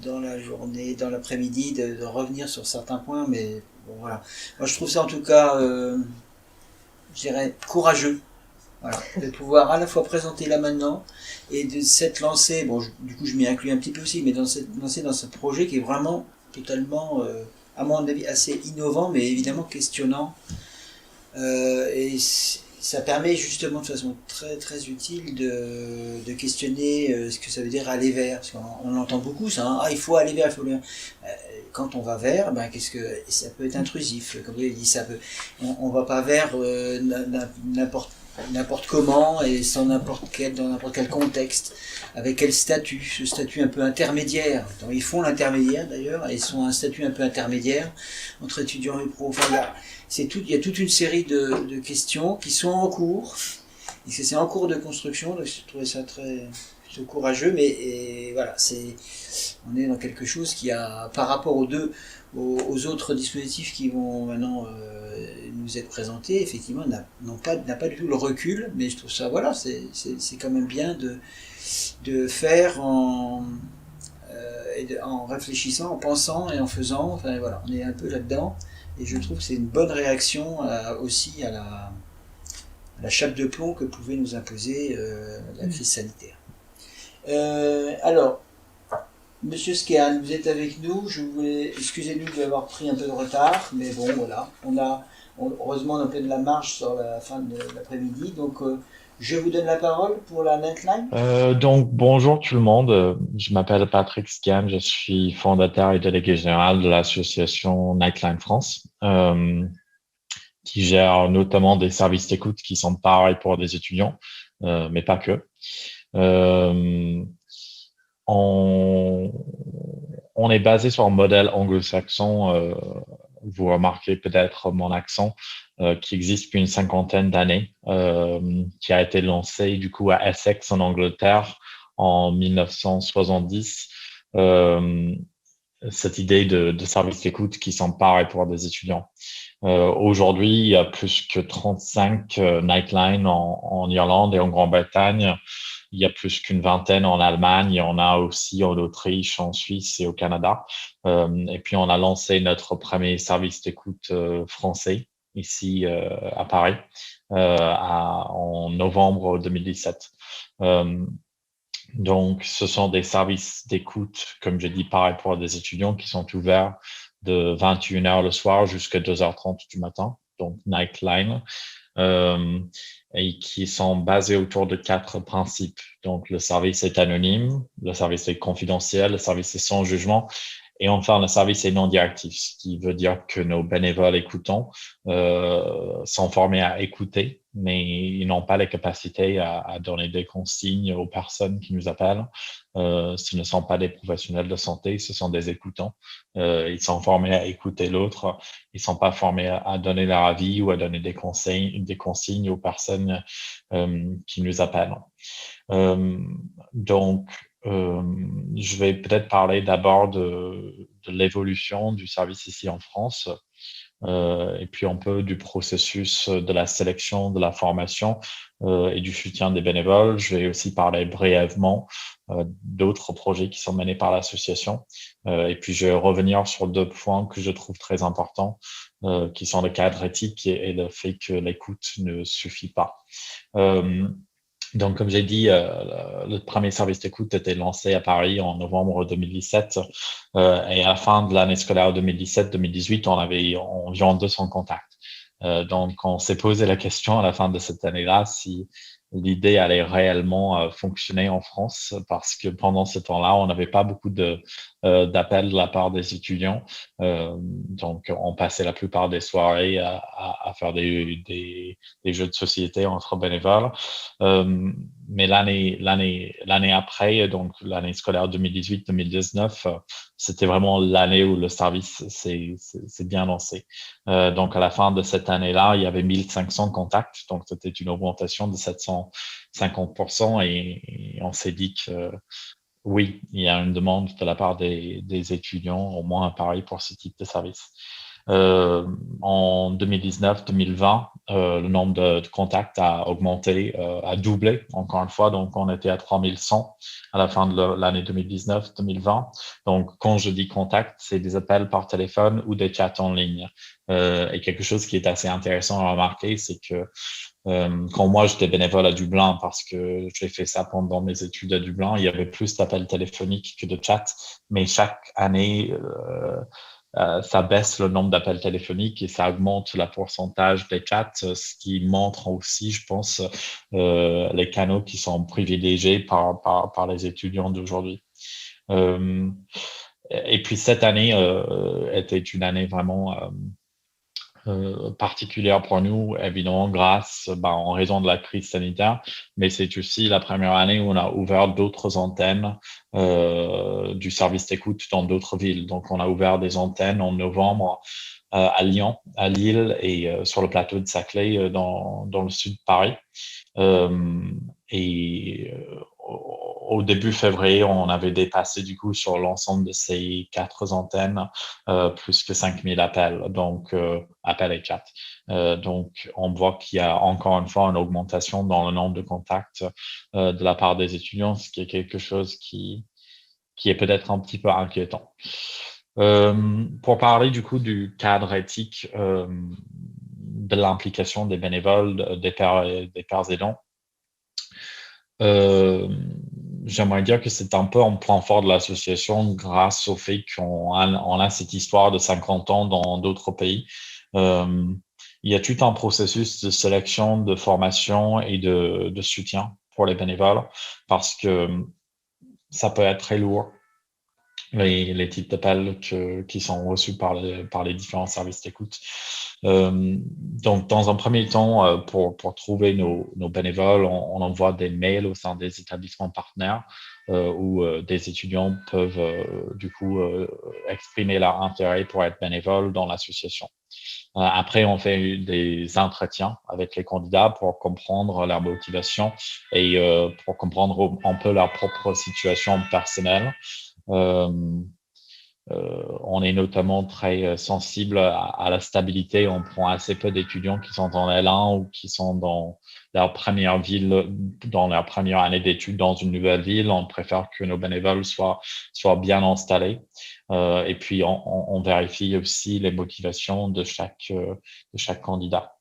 Speaker 1: dans la journée, dans l'après-midi, de revenir sur certains points. Mais bon, voilà. Moi, je trouve ça en tout cas, je dirais, courageux. Voilà, de pouvoir à la fois présenter là maintenant et de s'être lancé, du coup je m'y inclus un petit peu aussi, mais lancé dans ce projet qui est vraiment totalement, à mon avis, assez innovant, mais évidemment questionnant. Et ça permet justement de façon très très utile de questionner ce que ça veut dire aller vers, parce qu'on entend beaucoup ça, il faut aller vers, quand on va vers, ben, ça peut être intrusif, comme vous l'avez dit, on va pas vers n'importe comment et dans n'importe quel contexte, avec quel statut, ce statut un peu intermédiaire. Donc, ils font l'intermédiaire d'ailleurs, et ils sont un statut un peu intermédiaire entre étudiants et pros. Enfin, il y a toute une série de questions qui sont en cours, et c'est en cours de construction, donc je trouvais ça très courageux, mais voilà, on est dans quelque chose qui a, par rapport aux autres dispositifs qui vont maintenant nous être présentés, effectivement, n'a pas du tout le recul, mais je trouve ça, voilà, c'est quand même bien de faire en réfléchissant, en pensant et en faisant, enfin voilà, on est un peu là-dedans, et je trouve que c'est une bonne réaction aussi à la chape de plomb que pouvait nous imposer la crise sanitaire. Alors, Monsieur Skehan, vous êtes avec nous. Excusez-nous d'avoir pris un peu de retard, mais bon, voilà. Heureusement, on a plein de la marche sur la fin de l'après-midi. Donc, je vous donne la parole pour la Nightline.
Speaker 5: Donc, bonjour tout le monde. Je m'appelle Patrick Skehan. Je suis fondateur et délégué général de l'association Nightline France, qui gère notamment des services d'écoute qui sont pareils pour des étudiants, mais pas que. On est basé sur un modèle anglo-saxon. Vous remarquez peut-être mon accent, qui existe depuis une 50aine d'années, qui a été lancé du coup à Essex en Angleterre en 1970. Cette idée de service d'écoute qui sont pareils pour des étudiants. Aujourd'hui, il y a plus que 35 Nightline en Irlande et en Grande-Bretagne. Il y a plus qu'une vingtaine en Allemagne. Il y en a aussi en Autriche, en Suisse et au Canada. Et puis, on a lancé notre premier service d'écoute français ici à Paris en novembre 2017. Donc, ce sont des services d'écoute, comme je dis, pareil pour des étudiants qui sont ouverts de 21h le soir jusqu'à 2h30 du matin, donc Nightline, et qui sont basés autour de 4 principes. Donc, le service est anonyme, le service est confidentiel, le service est sans jugement, et enfin, le service est non directif, ce qui veut dire que nos bénévoles écoutants sont formés à écouter, mais ils n'ont pas les capacités à donner des consignes aux personnes qui nous appellent. Ce ne sont pas des professionnels de santé, ce sont des écoutants. Ils sont formés à écouter l'autre. Ils ne sont pas formés à donner leur avis ou à donner des consignes aux personnes qui nous appellent. Donc, je vais peut-être parler d'abord de l'évolution du service ici en France, et puis un peu du processus de la sélection, de la formation et du soutien des bénévoles. Je vais aussi parler brièvement d'autres projets qui sont menés par l'association, et puis je vais revenir sur 2 points que je trouve très importants, qui sont le cadre éthique et le fait que l'écoute ne suffit pas. Donc, comme j'ai dit, le premier service d'écoute était lancé à Paris en novembre 2017, et à la fin de l'année scolaire 2017-2018, on avait environ 200 contacts. Donc, on s'est posé la question à la fin de cette année-là si l'idée allait réellement fonctionner en France, parce que pendant ce temps-là, on n'avait pas beaucoup d'appels de la part des étudiants. Donc, on passait la plupart des soirées à faire des jeux de société entre bénévoles. Mais l'année après, donc l'année scolaire 2018-2019, c'était vraiment l'année où le service s'est bien lancé. Donc, à la fin de cette année-là, il y avait 1500 contacts. Donc, c'était une augmentation de 750%, et on s'est dit que oui, il y a une demande de la part des étudiants, au moins à Paris, pour ce type de service. En 2019-2020, le nombre de contacts a augmenté, a doublé, encore une fois. Donc, on était à 3100 à la fin de l'année 2019-2020. Donc, quand je dis contact, c'est des appels par téléphone ou des chats en ligne. Et quelque chose qui est assez intéressant à remarquer, c'est que quand moi j'étais bénévole à Dublin, parce que j'ai fait ça pendant mes études à Dublin, il y avait plus d'appels téléphoniques que de chats, mais chaque année, ça baisse le nombre d'appels téléphoniques et ça augmente le pourcentage des chats, ce qui montre aussi, je pense, les canaux qui sont privilégiés par les étudiants d'aujourd'hui. Et puis cette année était une année vraiment particulière pour nous, évidemment, en raison de la crise sanitaire, mais c'est aussi la première année où on a ouvert d'autres antennes du service d'écoute dans d'autres villes. Donc, on a ouvert des antennes en novembre à Lyon, à Lille et sur le plateau de Saclay dans le sud de Paris. Au début février, on avait dépassé du coup sur l'ensemble de ces 4 antennes plus que 5000 appels, donc appels et chats. Donc, on voit qu'il y a encore une fois une augmentation dans le nombre de contacts de la part des étudiants, ce qui est quelque chose qui est peut-être un petit peu inquiétant. Pour parler du coup du cadre éthique de l'implication des bénévoles, des pairs aidants, j'aimerais dire que c'est un peu un point fort de l'association grâce au fait qu'on a cette histoire de 50 ans dans d'autres pays. Il y a tout un processus de sélection, de formation et de soutien pour les bénévoles parce que ça peut être très lourd. Les types d'appels qui sont reçus par les différents services d'écoute. Donc, dans un premier temps, pour trouver nos bénévoles, on envoie des mails au sein des établissements partenaires où des étudiants peuvent du coup exprimer leur intérêt pour être bénévoles dans l'association. Après, on fait des entretiens avec les candidats pour comprendre leur motivation et pour comprendre un peu leur propre situation personnelle. On est notamment très sensible à la stabilité. On prend assez peu d'étudiants qui sont en L1 ou qui sont dans leur première ville, dans leur première année d'études dans une nouvelle ville. On préfère que nos bénévoles soient bien installés. Et puis, on vérifie aussi les motivations de chaque candidat.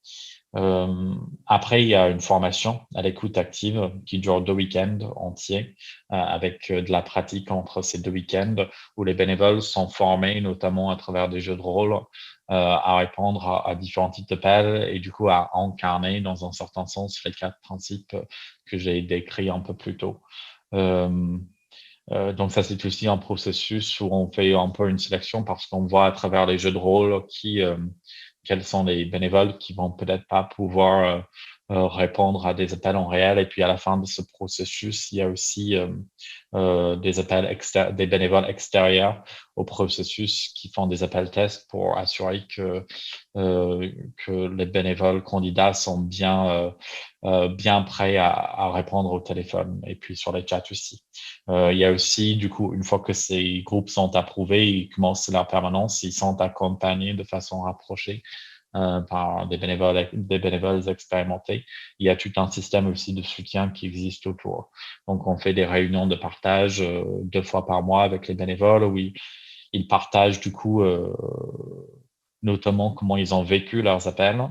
Speaker 5: Après, il y a une formation à l'écoute active qui dure 2 week-ends entiers avec de la pratique entre ces 2 week-ends où les bénévoles sont formés, notamment à travers des jeux de rôle, à répondre à différents types d'appels et du coup à incarner dans un certain sens les 4 principes que j'ai décrits un peu plus tôt. Donc ça, c'est aussi un processus où on fait un peu une sélection parce qu'on voit à travers les jeux de rôle quels sont les bénévoles qui vont peut-être pas pouvoir répondre à des appels en réel. Et puis à la fin de ce processus, il y a aussi des bénévoles extérieurs au processus qui font des appels tests pour assurer que les bénévoles candidats sont bien prêts à répondre au téléphone et puis sur les chats aussi. Il y a aussi, du coup, une fois que ces groupes sont approuvés, ils commencent leur permanence, ils sont accompagnés de façon rapprochée par des bénévoles expérimentés. Il y a tout un système aussi de soutien qui existe autour. Donc, on fait des réunions de partage 2 fois par mois avec les bénévoles où ils partagent, du coup, notamment comment ils ont vécu leurs appels.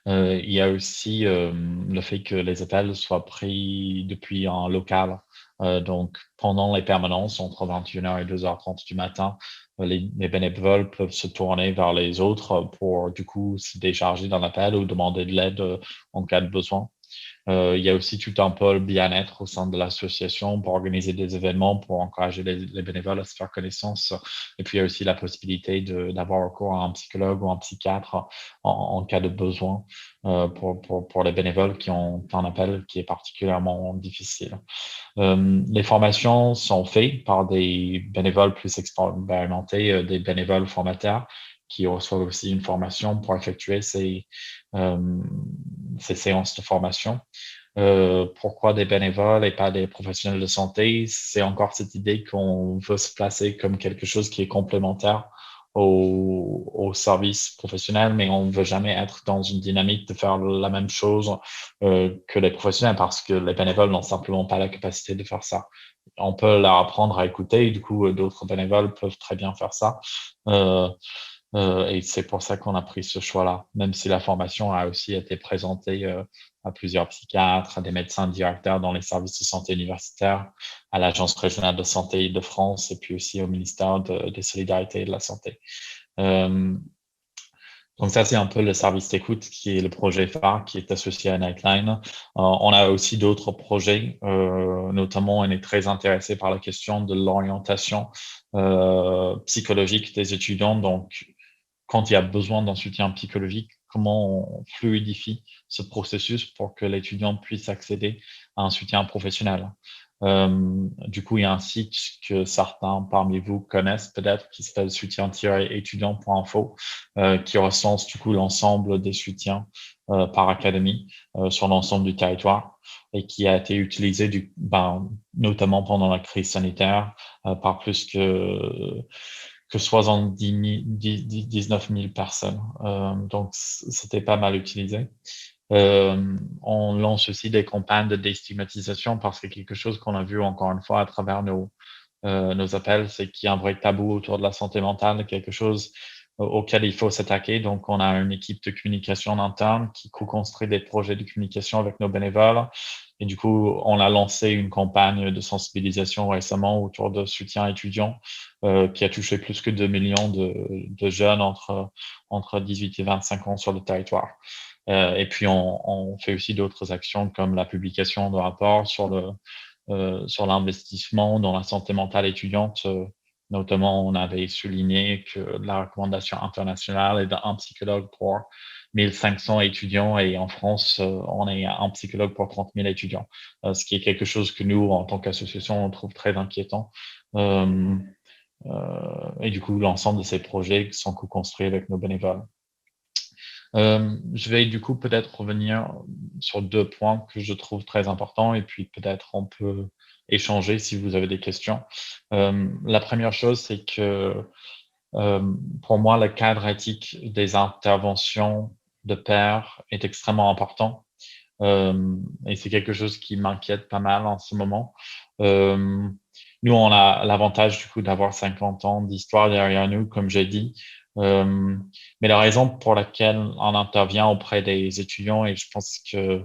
Speaker 5: Il y a aussi le fait que les appels soient pris depuis un local. Donc, pendant les permanences, entre 21h et 2h30 du matin, les bénévoles peuvent se tourner vers les autres pour, du coup, se décharger d'un appel ou demander de l'aide en cas de besoin. Il y a aussi tout un pôle bien-être au sein de l'association pour organiser des événements, pour encourager les bénévoles à se faire connaissance. Et puis, il y a aussi la possibilité d'avoir recours à un psychologue ou un psychiatre en cas de besoin pour les bénévoles qui ont un appel qui est particulièrement difficile. Les formations sont faites par des bénévoles plus expérimentés, des bénévoles formateurs qui reçoivent aussi une formation pour effectuer ces séances de formation. Pourquoi des bénévoles et pas des professionnels de santé? C'est encore cette idée qu'on veut se placer comme quelque chose qui est complémentaire au service professionnel, mais on ne veut jamais être dans une dynamique de faire la même chose que les professionnels parce que les bénévoles n'ont simplement pas la capacité de faire ça. On peut leur apprendre à écouter et du coup, d'autres bénévoles peuvent très bien faire ça. Et c'est pour ça qu'on a pris ce choix-là, même si la formation a aussi été présentée à plusieurs psychiatres, à des médecins directeurs dans les services de santé universitaires, à l'Agence régionale de santé de France et puis aussi au ministère des Solidarités et de la Santé. Donc ça, c'est un peu le service d'écoute qui est le projet phare qui est associé à Nightline. On a aussi d'autres projets, notamment on est très intéressé par la question de l'orientation psychologique des étudiants. Donc, quand il y a besoin d'un soutien psychologique, comment on fluidifie ce processus pour que l'étudiant puisse accéder à un soutien professionnel. Du coup, il y a un site que certains parmi vous connaissent peut-être qui s'appelle soutien-étudiant.info qui recense du coup l'ensemble des soutiens par académie sur l'ensemble du territoire et qui a été utilisé notamment pendant la crise sanitaire par plus que 19 000 personnes. Donc, c'était pas mal utilisé. On lance aussi des campagnes de déstigmatisation parce que quelque chose qu'on a vu encore une fois à travers nos appels, c'est qu'il y a un vrai tabou autour de la santé mentale, quelque chose auquel il faut s'attaquer. Donc, on a une équipe de communication interne qui co-construit des projets de communication avec nos bénévoles. Et du coup, on a lancé une campagne de sensibilisation récemment autour de soutien étudiant qui a touché plus que 2 millions de jeunes entre 18 et 25 ans sur le territoire. Et puis, on fait aussi d'autres actions comme la publication de rapports sur l'investissement dans la santé mentale étudiante. Notamment, on avait souligné que la recommandation internationale est d'un psychologue pour 1500 étudiants et en France, on est à un psychologue pour 30 000 étudiants, ce qui est quelque chose que nous, en tant qu'association, on trouve très inquiétant. Et du coup, l'ensemble de ces projets sont co-construits avec nos bénévoles. Je vais du coup peut-être revenir sur 2 points que je trouve très importants et puis peut-être on peut échanger si vous avez des questions. La première chose, c'est que pour moi, le cadre éthique des interventions de pairs est extrêmement important. Et c'est quelque chose qui m'inquiète pas mal en ce moment. Nous, on a l'avantage du coup d'avoir 50 ans d'histoire derrière nous, comme j'ai dit. Mais la raison pour laquelle on intervient auprès des étudiants, et je pense que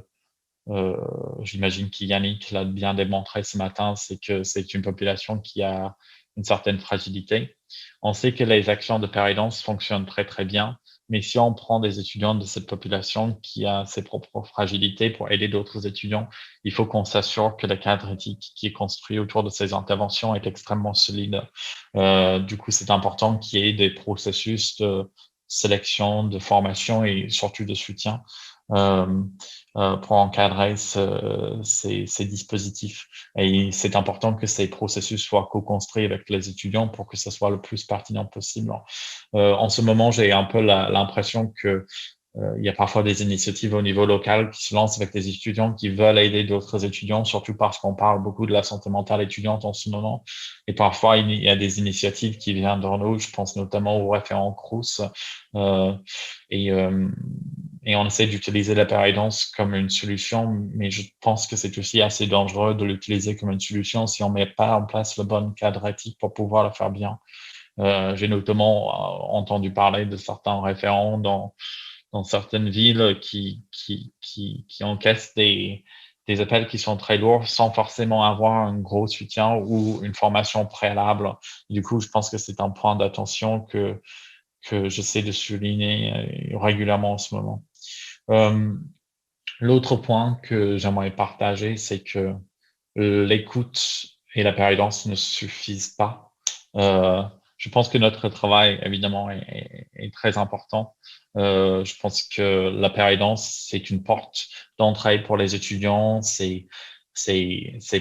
Speaker 5: j'imagine qu'Yannick l'a bien démontré ce matin, c'est que c'est une population qui a une certaine fragilité. On sait que les actions de péridance fonctionnent très très bien, mais si on prend des étudiants de cette population qui a ses propres fragilités pour aider d'autres étudiants, il faut qu'on s'assure que le cadre éthique qui est construit autour de ces interventions est extrêmement solide. Du coup, c'est important qu'il y ait des processus de sélection, de formation et surtout de soutien pour encadrer ces dispositifs. Et c'est important que ces processus soient co-construits avec les étudiants pour que ce soit le plus pertinent possible. En ce moment, j'ai un peu l'impression que il y a parfois des initiatives au niveau local qui se lancent avec des étudiants qui veulent aider d'autres étudiants, surtout parce qu'on parle beaucoup de la santé mentale étudiante en ce moment. Et parfois, il y a des initiatives qui viennent de nous, je pense notamment au référent Crous. Et on essaie d'utiliser la péridance comme une solution, mais je pense que c'est aussi assez dangereux de l'utiliser comme une solution si on met pas en place le bon cadre éthique pour pouvoir le faire bien. J'ai notamment entendu parler de certains référents dans certaines villes qui encaissent des appels qui sont très lourds sans forcément avoir un gros soutien ou une formation préalable. Du coup, je pense que c'est un point d'attention que j'essaie de souligner régulièrement en ce moment. L'autre point que j'aimerais partager, c'est que l'écoute et la péridance ne suffisent pas. Je pense que notre travail, évidemment, est très important. Je pense que la péridance, c'est une porte d'entrée pour les étudiants. C'est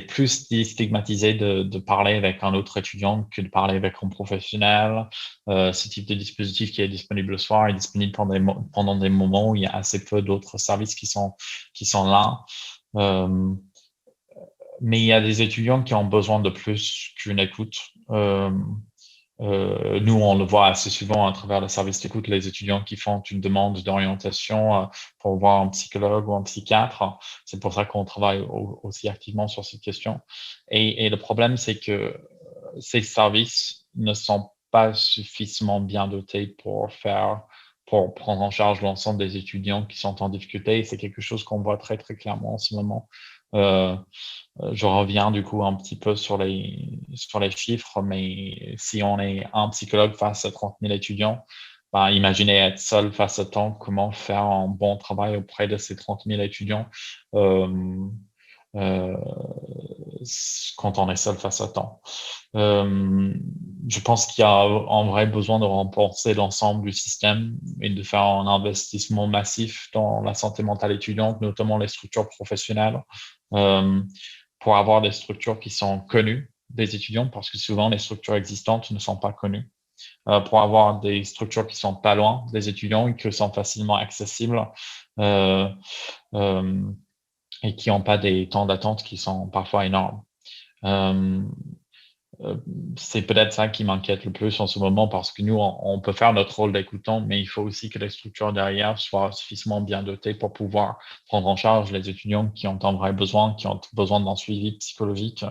Speaker 5: plus déstigmatisé de parler avec un autre étudiant que de parler avec un professionnel. Ce type de dispositif qui est disponible le soir est disponible pendant des moments où il y a assez peu d'autres services qui sont là. Mais il y a des étudiants qui ont besoin de plus qu'une écoute. Nous, on le voit assez souvent à travers le service d'écoute, les étudiants qui font une demande d'orientation pour voir un psychologue ou un psychiatre. C'est pour ça qu'on travaille aussi activement sur cette question. Et le problème, c'est que ces services ne sont pas suffisamment bien dotés pour prendre en charge l'ensemble des étudiants qui sont en difficulté. C'est quelque chose qu'on voit très, très clairement en ce moment. Je reviens du coup un petit peu sur les chiffres, mais si on est un psychologue face à 30 000 étudiants, imaginez être seul face au temps, comment faire un bon travail auprès de ces 30 000 étudiants quand on est seul face au temps. Je pense qu'il y a un vrai besoin de renforcer l'ensemble du système et de faire un investissement massif dans la santé mentale étudiante, notamment les structures professionnelles, pour avoir des structures qui sont connues des étudiants, parce que souvent les structures existantes ne sont pas connues, pour avoir des structures qui sont pas loin des étudiants et qui sont facilement accessibles, et qui n'ont pas des temps d'attente qui sont parfois énormes. C'est peut-être ça qui m'inquiète le plus en ce moment, parce que nous, on peut faire notre rôle d'écoutant, mais il faut aussi que les structures derrière soient suffisamment bien dotées pour pouvoir prendre en charge les étudiants qui ont un vrai besoin, qui ont besoin d'un suivi psychologique.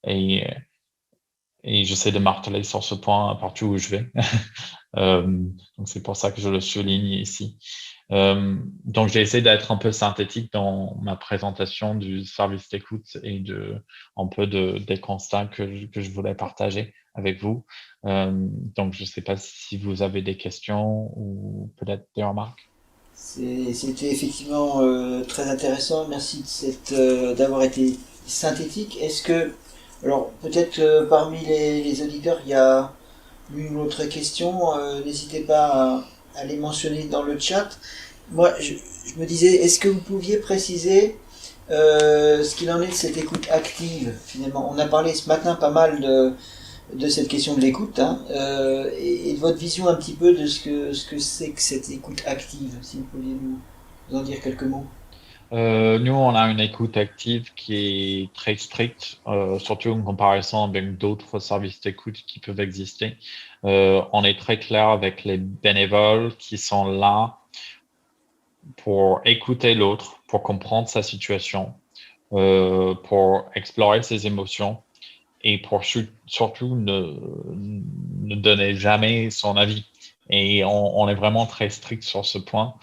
Speaker 5: Et j'essaie de marteler sur ce point partout où je vais. Donc c'est pour ça que je le souligne ici. Donc j'ai essayé d'être un peu synthétique dans ma présentation du service d'écoute et un peu des constats que je voulais partager avec vous. Donc je ne sais pas si vous avez des questions ou peut-être des remarques.
Speaker 1: C'était effectivement très intéressant. Merci d'avoir été synthétique. Est-ce que, alors peut-être parmi les auditeurs, il y a une autre question, n'hésitez pas à les mentionner dans le chat. Moi, je me disais, est-ce que vous pouviez préciser ce qu'il en est de cette écoute active, finalement? On a parlé ce matin pas mal de cette question de l'écoute, hein, et de votre vision un petit peu de ce que c'est que cette écoute active, si vous pouviez nous en dire quelques mots.
Speaker 5: Nous, on a une écoute active qui est très stricte, surtout en comparaison avec d'autres services d'écoute qui peuvent exister. On est très clair avec les bénévoles qui sont là pour écouter l'autre, pour comprendre sa situation, pour explorer ses émotions et pour surtout ne donner jamais son avis. Et on est vraiment très strict sur ce point.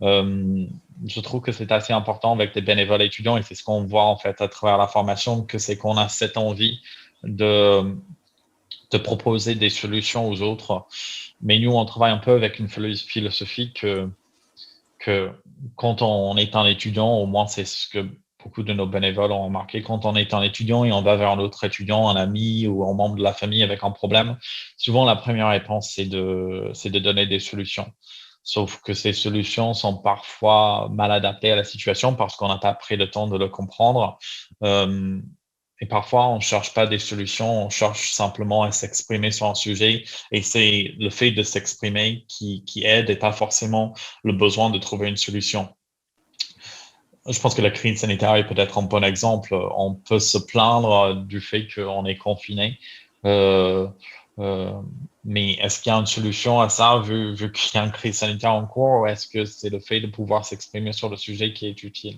Speaker 5: Je trouve que c'est assez important avec les bénévoles étudiants, et c'est ce qu'on voit en fait à travers la formation, que c'est qu'on a cette envie de proposer des solutions aux autres. Mais nous, on travaille un peu avec une philosophie que quand on est un étudiant, au moins c'est ce que beaucoup de nos bénévoles ont remarqué, quand on est un étudiant et on va vers un autre étudiant, un ami ou un membre de la famille avec un problème, souvent la première réponse, c'est de donner des solutions. Sauf que ces solutions sont parfois mal adaptées à la situation parce qu'on n'a pas pris le temps de le comprendre. Et parfois, on ne cherche pas des solutions, on cherche simplement à s'exprimer sur un sujet. Et c'est le fait de s'exprimer qui aide, et pas forcément le besoin de trouver une solution. Je pense que la crise sanitaire est peut-être un bon exemple. On peut se plaindre du fait qu'on est confiné. Mais est-ce qu'il y a une solution à ça, vu qu'il y a une crise sanitaire en cours, ou est-ce que c'est le fait de pouvoir s'exprimer sur le sujet qui est utile?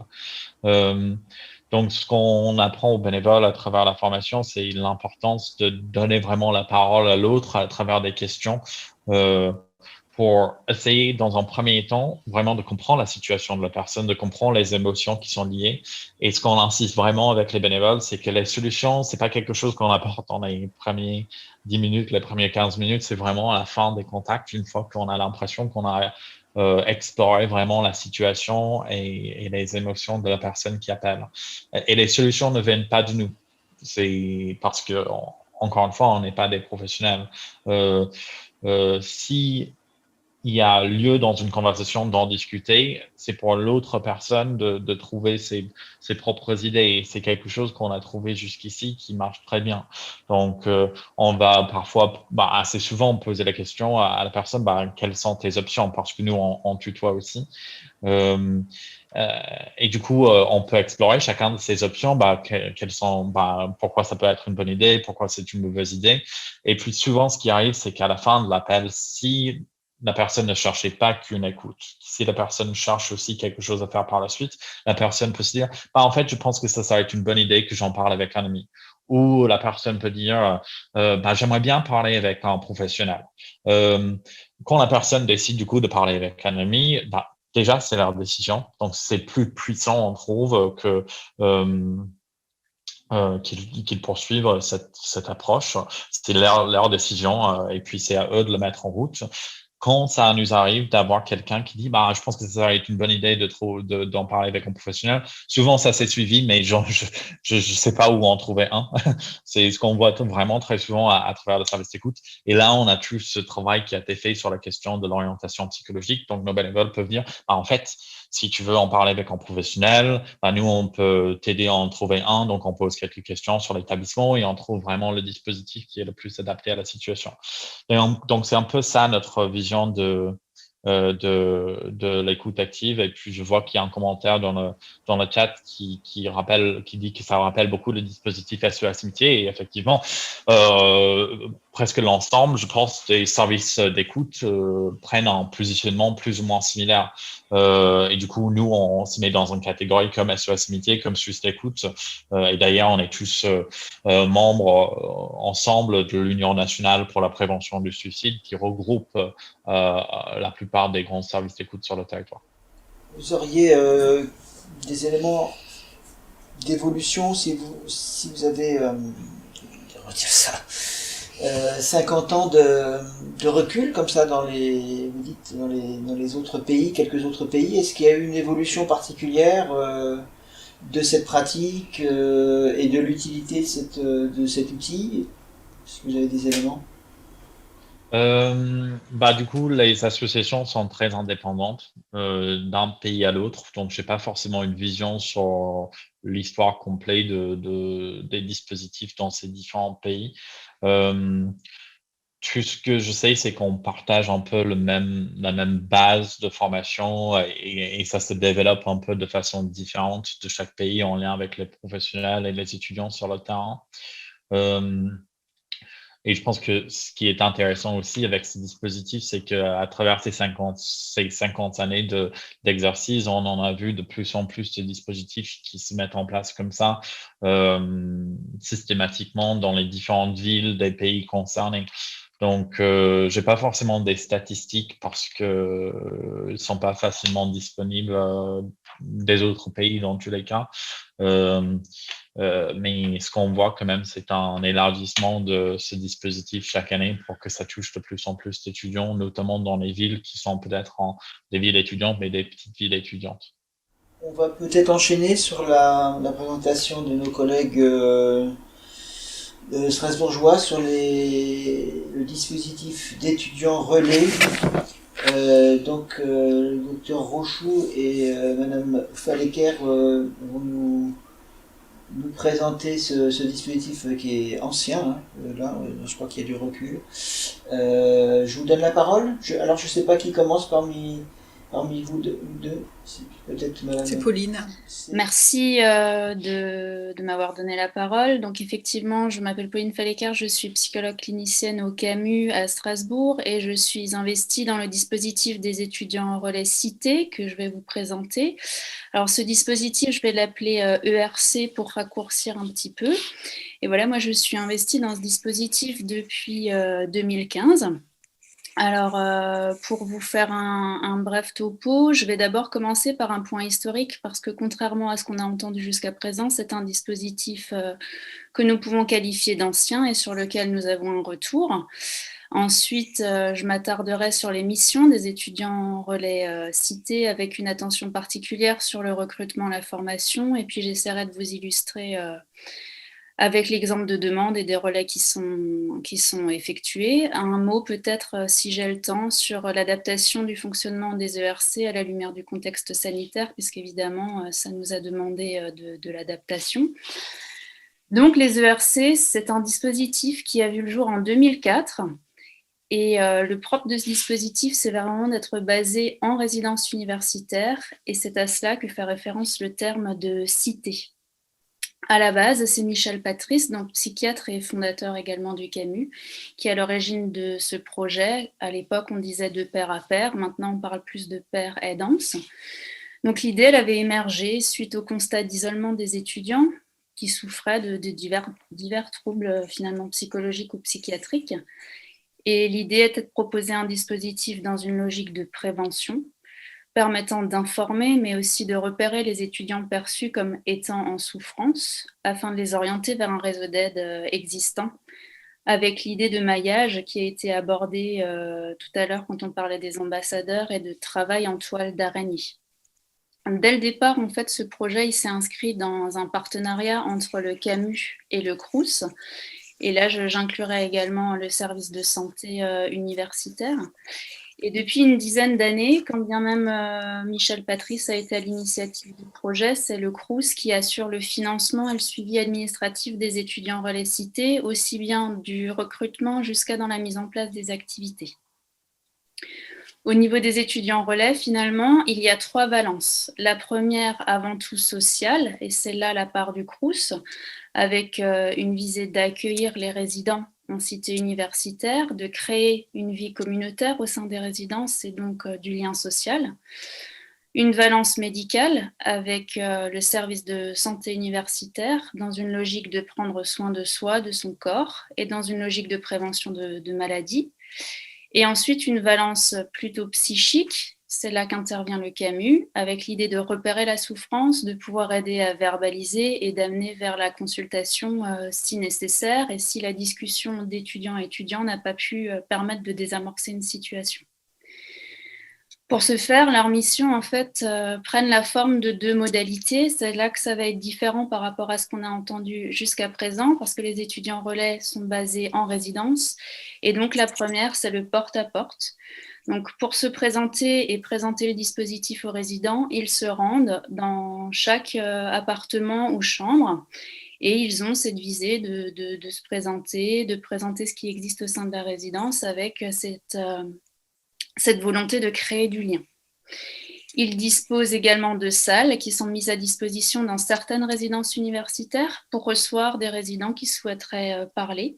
Speaker 5: Donc, ce qu'on apprend aux bénévoles à travers la formation, c'est l'importance de donner vraiment la parole à l'autre à travers des questions, pour essayer, dans un premier temps, vraiment de comprendre la situation de la personne, de comprendre les émotions qui sont liées. Et ce qu'on insiste vraiment avec les bénévoles, c'est que les solutions, c'est pas quelque chose qu'on apporte dans les premiers 10 minutes, les premières 15 minutes, c'est vraiment à la fin des contacts, une fois qu'on a l'impression qu'on a exploré vraiment la situation et les émotions de la personne qui appelle. Et les solutions ne viennent pas de nous. C'est parce que, encore une fois, on n'est pas des professionnels. Si il y a lieu dans une conversation d'en discuter, c'est pour l'autre personne de trouver ses propres idées. Et c'est quelque chose qu'on a trouvé jusqu'ici qui marche très bien. Donc, on va parfois, assez souvent, poser la question à la personne, quelles sont tes options? Parce que nous, on tutoie aussi. Et du coup, on peut explorer chacun de ces options, quelles sont, pourquoi ça peut être une bonne idée, pourquoi c'est une mauvaise idée. Et puis souvent, ce qui arrive, c'est qu'à la fin de l'appel, si la personne ne cherchait pas qu'une écoute, si la personne cherche aussi quelque chose à faire par la suite, la personne peut se dire, en fait, je pense que ça va être une bonne idée que j'en parle avec un ami. Ou la personne peut dire, j'aimerais bien parler avec un professionnel. Quand la personne décide du coup de parler avec un ami, déjà, c'est leur décision. Donc, c'est plus puissant, on trouve, qu'ils poursuivent cette approche. C'est leur décision, et puis c'est à eux de le mettre en route. quand ça nous arrive d'avoir quelqu'un qui dit, bah, je pense que ça va être une bonne idée d'en parler avec un professionnel. Souvent, ça s'est suivi, mais genre, je sais pas où en trouver un. C'est ce qu'on voit vraiment très souvent à travers le service d'écoute. Et là, on a tout ce travail qui a été fait sur la question de l'orientation psychologique. Donc, nos bénévoles peuvent dire, bah, en fait, si tu veux en parler avec un professionnel, bah, nous, on peut t'aider à en trouver un. Donc, on pose quelques questions sur l'établissement et on trouve vraiment le dispositif qui est le plus adapté à la situation. Donc, c'est un peu ça notre vision de l'écoute active. Et puis, je vois qu'il y a un commentaire dans le chat qui dit que ça rappelle beaucoup le dispositif SES Amitié. Et effectivement, presque l'ensemble, je pense, des services d'écoute prennent un positionnement plus ou moins similaire. Et du coup, nous, on se met dans une catégorie comme SES Amitié, comme Suisse d'écoute. Et d'ailleurs, on est tous membres ensemble de l'Union nationale pour la prévention du suicide qui regroupe la plupart des grands services d'écoute sur le territoire.
Speaker 1: Vous auriez des éléments d'évolution si vous avez on va dire ça, 50 ans de recul comme ça dans les autres pays, quelques autres pays. Est-ce qu'il y a eu une évolution particulière de cette pratique et de l'utilité de cet outil? Est-ce que vous avez des éléments?
Speaker 5: Du coup, les associations sont très indépendantes d'un pays à l'autre, donc j'ai pas forcément une vision sur l'histoire complète des dispositifs dans ces différents pays. Tout ce que je sais, c'est qu'on partage un peu la même base de formation et ça se développe un peu de façon différente de chaque pays en lien avec les professionnels et les étudiants sur le terrain. Et je pense que ce qui est intéressant aussi avec ces dispositifs, c'est qu'à travers ces 50 années d'exercice, on en a vu de plus en plus de dispositifs qui se mettent en place comme ça, systématiquement dans les différentes villes des pays concernés. Donc, j'ai pas forcément des statistiques parce que ils sont pas facilement disponibles des autres pays dans tous les cas. Mais ce qu'on voit quand même, c'est un élargissement de ce dispositif chaque année pour que ça touche de plus en plus d'étudiants, notamment dans les villes qui sont peut-être des villes étudiantes, mais des petites villes étudiantes.
Speaker 1: On va peut-être enchaîner sur la présentation de nos collègues strasbourgeois sur le dispositif d'étudiants relais. Donc le docteur Rochou et madame Fallecker vont nous présenter ce dispositif qui est ancien. Hein. Là, je crois qu'il y a du recul. Je vous donne la parole. Alors, je ne sais pas qui commence parmi vous deux. C'est peut-être madame.
Speaker 6: C'est Pauline.
Speaker 7: Merci de m'avoir donné la parole. Donc effectivement, je m'appelle Pauline Fallecker, je suis psychologue clinicienne au CAMU à Strasbourg et je suis investie dans le dispositif des étudiants en relais Cité que je vais vous présenter. Alors ce dispositif, je vais l'appeler ERC pour raccourcir un petit peu. Et voilà, moi je suis investie dans ce dispositif depuis 2015. Alors, pour vous faire un bref topo, je vais d'abord commencer par un point historique parce que contrairement à ce qu'on a entendu jusqu'à présent, c'est un dispositif que nous pouvons qualifier d'ancien et sur lequel nous avons un retour. Ensuite, je m'attarderai sur les missions des étudiants relais cités avec une attention particulière sur le recrutement, la formation et puis j'essaierai de vous illustrer avec l'exemple de demande et des relais qui sont effectués. Un mot peut-être, si j'ai le temps, sur l'adaptation du fonctionnement des ERC à la lumière du contexte sanitaire, puisqu'évidemment, ça nous a demandé de l'adaptation. Donc, les ERC, c'est un dispositif qui a vu le jour en 2004. Et le propre de ce dispositif, c'est vraiment d'être basé en résidence universitaire. Et c'est à cela que fait référence le terme de cité. À la base, c'est Michel Patrice, donc psychiatre et fondateur également du CAMU, qui est à l'origine de ce projet. À l'époque, on disait de pair à pair. Maintenant, on parle plus de pair aidants. Donc, l'idée, elle avait émergé suite au constat d'isolement des étudiants qui souffraient de divers troubles finalement psychologiques ou psychiatriques. Et l'idée était de proposer un dispositif dans une logique de prévention, permettant d'informer, mais aussi de repérer les étudiants perçus comme étant en souffrance, afin de les orienter vers un réseau d'aide existant, avec l'idée de maillage qui a été abordée tout à l'heure quand on parlait des ambassadeurs et de travail en toile d'araignée. Dès le départ, en fait, ce projet il s'est inscrit dans un partenariat entre le Camus et le Crous. Et là, j'inclurai également le service de santé universitaire. Et depuis une dizaine d'années, quand bien même Michel Patrice a été à l'initiative du projet, c'est le Crous qui assure le financement et le suivi administratif des étudiants relais cités, aussi bien du recrutement jusqu'à dans la mise en place des activités. Au niveau des étudiants relais, finalement, il y a 3 valences. La première, avant tout sociale, et c'est là la part du Crous, avec une visée d'accueillir les résidents en cité universitaire, de créer une vie communautaire au sein des résidences et donc du lien social. Une valence médicale avec le service de santé universitaire dans une logique de prendre soin de soi, de son corps et dans une logique de prévention de maladies. Et ensuite une valence plutôt psychique, c'est là qu'intervient le Camus, avec l'idée de repérer la souffrance, de pouvoir aider à verbaliser et d'amener vers la consultation si nécessaire et si la discussion d'étudiants et étudiants n'a pas pu permettre de désamorcer une situation. Pour ce faire, leurs missions en fait prennent la forme de 2 modalités. C'est là que ça va être différent par rapport à ce qu'on a entendu jusqu'à présent, parce que les étudiants relais sont basés en résidence. Et donc la première, c'est le porte-à-porte. Donc pour se présenter et présenter le dispositif aux résidents, ils se rendent dans chaque appartement ou chambre. Et ils ont cette visée de se présenter, de présenter ce qui existe au sein de la résidence avec cette volonté de créer du lien. Ils disposent également de salles qui sont mises à disposition dans certaines résidences universitaires pour recevoir des résidents qui souhaiteraient parler.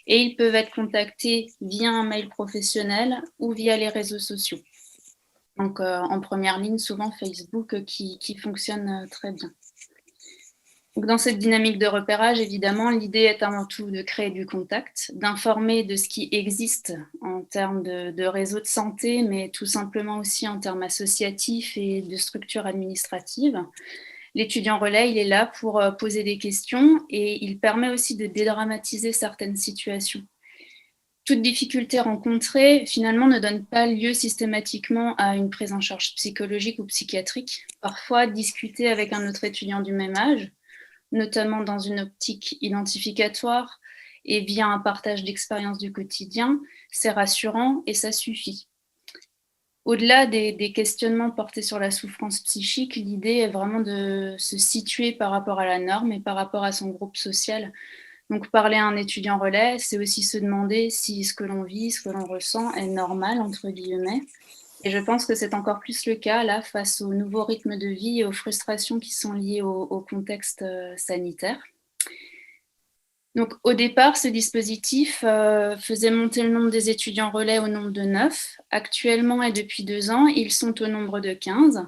Speaker 7: Et ils peuvent être contactés via un mail professionnel ou via les réseaux sociaux. Donc en première ligne, souvent Facebook qui fonctionne très bien. Donc, dans cette dynamique de repérage, évidemment, l'idée est avant tout de créer du contact, d'informer de ce qui existe en termes de réseau de santé, mais tout simplement aussi en termes associatifs et de structures administratives. L'étudiant relais, il est là pour poser des questions et il permet aussi de dédramatiser certaines situations. Toute difficulté rencontrée, finalement, ne donne pas lieu systématiquement à une prise en charge psychologique ou psychiatrique. Parfois, discuter avec un autre étudiant du même âge, notamment dans une optique identificatoire et via un partage d'expériences du quotidien, c'est rassurant et ça suffit. Au-delà des questionnements portés sur la souffrance psychique, l'idée est vraiment de se situer par rapport à la norme et par rapport à son groupe social. Donc parler à un étudiant relais, c'est aussi se demander si ce que l'on vit, ce que l'on ressent est normal, entre guillemets. Et je pense que c'est encore plus le cas là face aux nouveaux rythmes de vie et aux frustrations qui sont liées au contexte sanitaire. Donc au départ, ce dispositif faisait monter le nombre des étudiants relais au nombre de 9. Actuellement et depuis 2 ans, ils sont au nombre de 15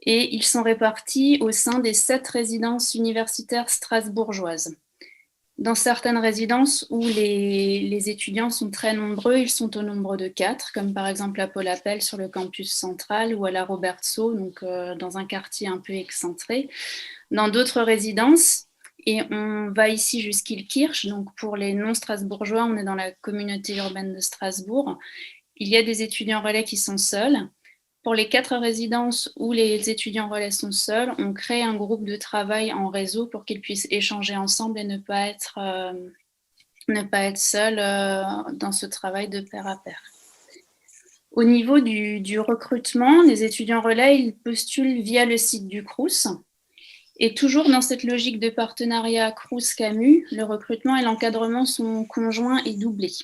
Speaker 7: et ils sont répartis au sein des 7 résidences universitaires strasbourgeoises. Dans certaines résidences où les étudiants sont très nombreux, ils sont au nombre de 4, comme par exemple à Paul-Appel sur le campus central ou à la Robertso, donc dans un quartier un peu excentré. Dans d'autres résidences, et on va ici jusqu'Ilkirch, donc pour les non-strasbourgeois, on est dans la communauté urbaine de Strasbourg, il y a des étudiants relais qui sont seuls. Pour les 4 résidences où les étudiants relais sont seuls, on crée un groupe de travail en réseau pour qu'ils puissent échanger ensemble et ne pas être seuls dans ce travail de pair à pair. Au niveau du recrutement, les étudiants relais, ils postulent via le site du Crous. Et toujours dans cette logique de partenariat Crous-Camus, le recrutement et l'encadrement sont conjoints et doublés.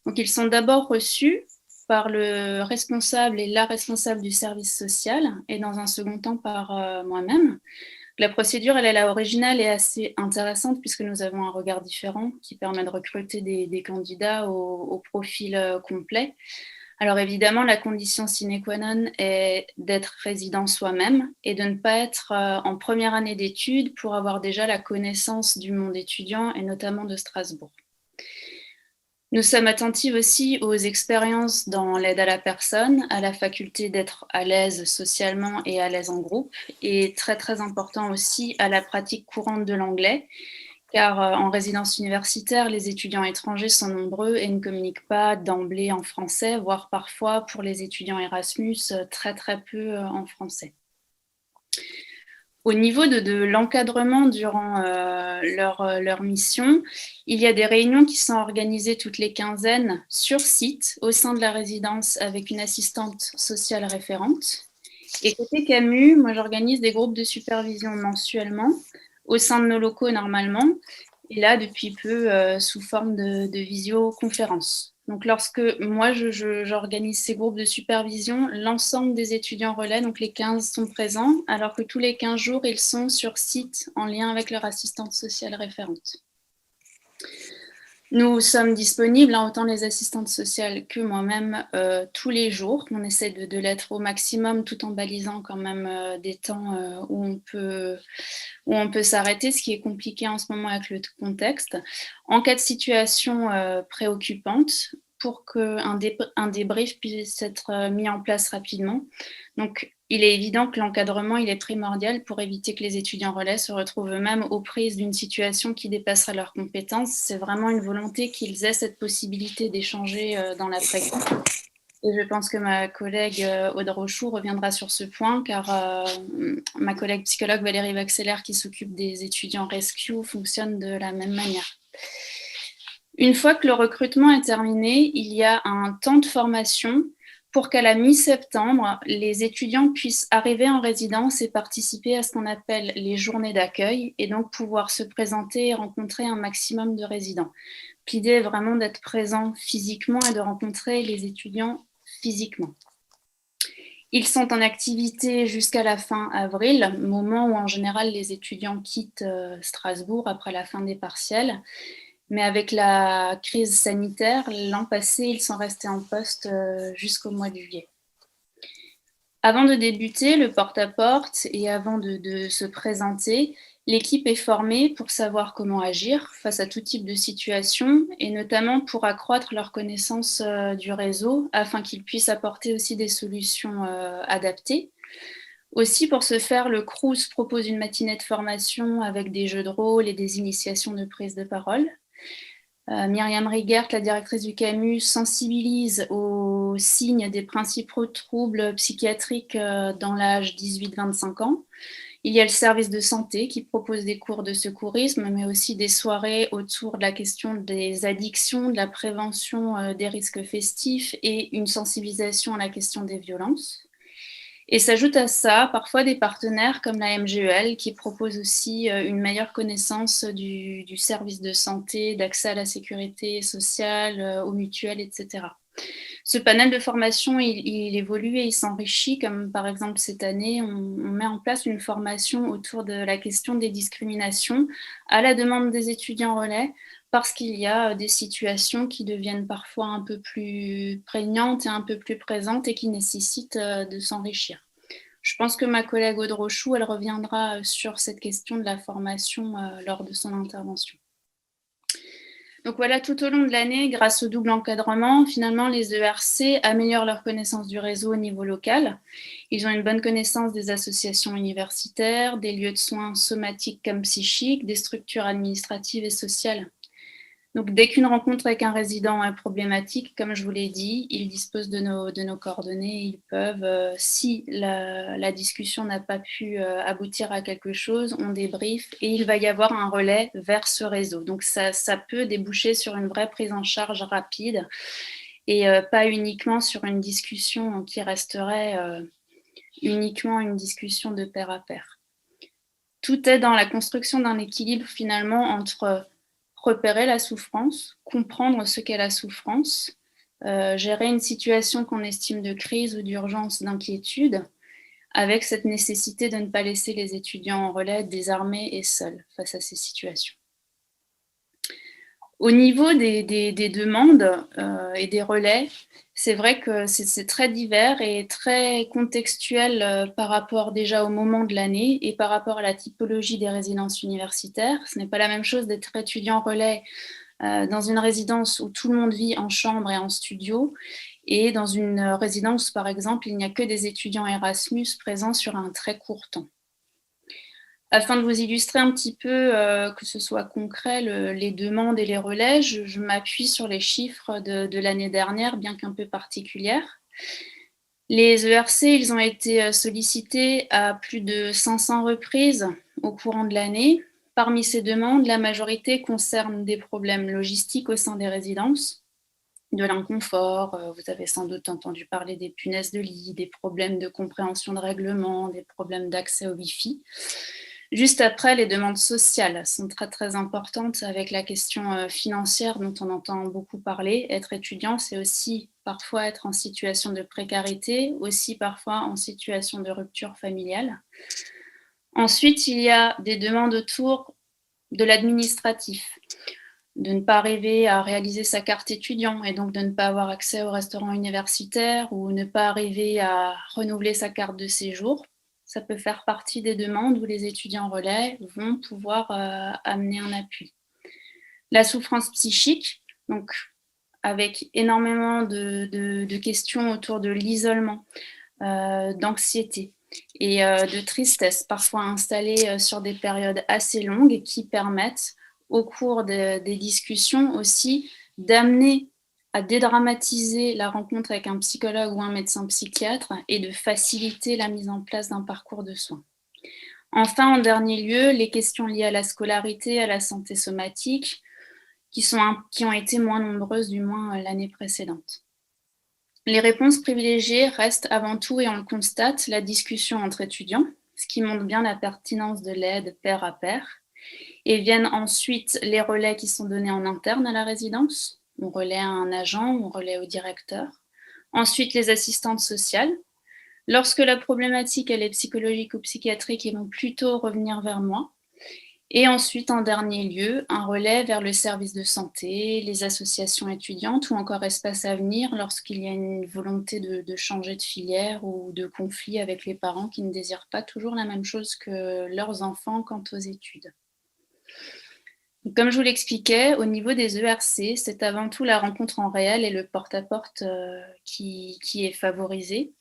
Speaker 7: Donc ils sont d'abord reçus par le responsable et la responsable du service social et dans un second temps par moi-même. La procédure, elle est là originale et assez intéressante puisque nous avons un regard différent qui permet de recruter des candidats au profil complet. Alors évidemment, la condition sine qua non est d'être résident soi-même et de ne pas être en première année d'études pour avoir déjà la connaissance du monde étudiant et notamment de Strasbourg. Nous sommes attentifs aussi aux expériences dans l'aide à la personne, à la faculté d'être à l'aise socialement et à l'aise en groupe, et très très important aussi à la pratique courante de l'anglais, car en résidence universitaire, les étudiants étrangers sont nombreux et ne communiquent pas d'emblée en français, voire parfois pour les étudiants Erasmus, très très peu en français. Au niveau de l'encadrement durant leur mission, il y a des réunions qui sont organisées toutes les quinzaines sur site au sein de la résidence avec une assistante sociale référente. Et côté Camus, moi j'organise des groupes de supervision mensuellement au sein de nos locaux normalement, et là depuis peu sous forme de visioconférence. Donc lorsque moi j'organise ces groupes de supervision, l'ensemble des étudiants relais, donc les 15 sont présents, alors que tous les 15 jours, ils sont sur site en lien avec leur assistante sociale référente. Nous sommes disponibles, autant les assistantes sociales que moi-même, tous les jours. On essaie de l'être au maximum tout en balisant quand même des temps où on peut s'arrêter, ce qui est compliqué en ce moment avec le contexte. En cas de situation préoccupante, pour qu'un débrief puisse être mis en place rapidement. Donc, il est évident que l'encadrement il est primordial pour éviter que les étudiants relais se retrouvent eux-mêmes aux prises d'une situation qui dépasserait leurs compétences. C'est vraiment une volonté qu'ils aient cette possibilité d'échanger dans l'après-coup. Et je pense que ma collègue Aude Rochoux reviendra sur ce point, car ma collègue psychologue Valérie Vaxeller, qui s'occupe des étudiants Rescue, fonctionne de la même manière. Une fois que le recrutement est terminé, il y a un temps de formation pour qu'à la mi-septembre, les étudiants puissent arriver en résidence et participer à ce qu'on appelle les journées d'accueil, et donc pouvoir se présenter et rencontrer un maximum de résidents. L'idée est vraiment d'être présent physiquement et de rencontrer les étudiants physiquement. Ils sont en activité jusqu'à la fin avril, moment où en général les étudiants quittent Strasbourg après la fin des partiels. Mais avec la crise sanitaire, l'an passé, ils sont restés en poste jusqu'au mois de juillet. Avant de débuter le porte-à-porte et avant de se présenter, l'équipe est formée pour savoir comment agir face à tout type de situation et notamment pour accroître leur connaissance du réseau afin qu'ils puissent apporter aussi des solutions adaptées. Aussi, pour ce faire, le Crous propose une matinée de formation avec des jeux de rôle et des initiations de prise de parole. Myriam Rigert, la directrice du Camus, sensibilise aux signes des principaux troubles psychiatriques dans l'âge 18-25 ans. Il y a le service de santé qui propose des cours de secourisme, mais aussi des soirées autour de la question des addictions, de la prévention des risques festifs et une sensibilisation à la question des violences. Et s'ajoute à ça parfois des partenaires comme la MGEL qui propose aussi une meilleure connaissance du service de santé, d'accès à la sécurité sociale, aux mutuelles, etc. Ce panel de formation, il évolue et il s'enrichit, comme par exemple cette année, on met en place une formation autour de la question des discriminations à la demande des étudiants relais, parce qu'il y a des situations qui deviennent parfois un peu plus prégnantes et un peu plus présentes et qui nécessitent de s'enrichir. Je pense que ma collègue Aude Rochoux, elle reviendra sur cette question de la formation lors de son intervention. Donc voilà, tout au long de l'année, grâce au double encadrement, finalement, les ERC améliorent leur connaissance du réseau au niveau local. Ils ont une bonne connaissance des associations universitaires, des lieux de soins somatiques comme psychiques, des structures administratives et sociales. Donc, dès qu'une rencontre avec un résident est problématique, comme je vous l'ai dit, ils disposent de nos coordonnées. Ils peuvent, si la discussion n'a pas pu aboutir à quelque chose, on débrief et il va y avoir un relais vers ce réseau. Donc, ça peut déboucher sur une vraie prise en charge rapide et pas uniquement sur une discussion qui resterait uniquement une discussion de pair à pair. Tout est dans la construction d'un équilibre finalement entre repérer la souffrance, comprendre ce qu'est la souffrance, gérer une situation qu'on estime de crise ou d'urgence, d'inquiétude, avec cette nécessité de ne pas laisser les étudiants en relais désarmés et seuls face à ces situations. Au niveau des demandes et des relais, c'est vrai que c'est très divers et très contextuel par rapport déjà au moment de l'année et par rapport à la typologie des résidences universitaires. Ce n'est pas la même chose d'être étudiant relais dans une résidence où tout le monde vit en chambre et en studio et dans une résidence, par exemple, il n'y a que des étudiants Erasmus présents sur un très court temps. Afin de vous illustrer un petit peu, que ce soit concret, les demandes et les relais, je m'appuie sur les chiffres de l'année dernière, bien qu'un peu particulières. Les ERC, ils ont été sollicités à plus de 500 reprises au courant de l'année. Parmi ces demandes, la majorité concerne des problèmes logistiques au sein des résidences, de l'inconfort, vous avez sans doute entendu parler des punaises de lit, des problèmes de compréhension de règlement, des problèmes d'accès au Wi-Fi. Juste après, les demandes sociales sont très très importantes avec la question financière dont on entend beaucoup parler. Être étudiant, c'est aussi parfois être en situation de précarité, aussi parfois en situation de rupture familiale. Ensuite, il y a des demandes autour de l'administratif, de ne pas arriver à réaliser sa carte étudiant et donc de ne pas avoir accès au restaurant universitaire ou ne pas arriver à renouveler sa carte de séjour. Ça peut faire partie des demandes où les étudiants relais vont pouvoir amener un appui. La souffrance psychique, donc avec énormément de questions autour de l'isolement, d'anxiété et de tristesse, parfois installées sur des périodes assez longues qui permettent au cours des discussions aussi d'amener à dédramatiser la rencontre avec un psychologue ou un médecin psychiatre et de faciliter la mise en place d'un parcours de soins. Enfin, en dernier lieu, les questions liées à la scolarité, à la santé somatique, qui ont été moins nombreuses, du moins l'année précédente. Les réponses privilégiées restent avant tout, et on le constate, la discussion entre étudiants, ce qui montre bien la pertinence de l'aide pair à pair. Et viennent ensuite les relais qui sont donnés en interne à la résidence. On relaie à un agent, on relaie au directeur. Ensuite, les assistantes sociales. Lorsque la problématique elle est psychologique ou psychiatrique, ils vont plutôt revenir vers moi. Et ensuite, en dernier lieu, un relais vers le service de santé, les associations étudiantes ou encore Espace Avenir lorsqu'il y a une volonté de changer de filière ou de conflit avec les parents qui ne désirent pas toujours la même chose que leurs enfants quant aux études. Comme je vous l'expliquais, au niveau des ERC, c'est avant tout la rencontre en réel et le porte-à-porte qui est favorisé.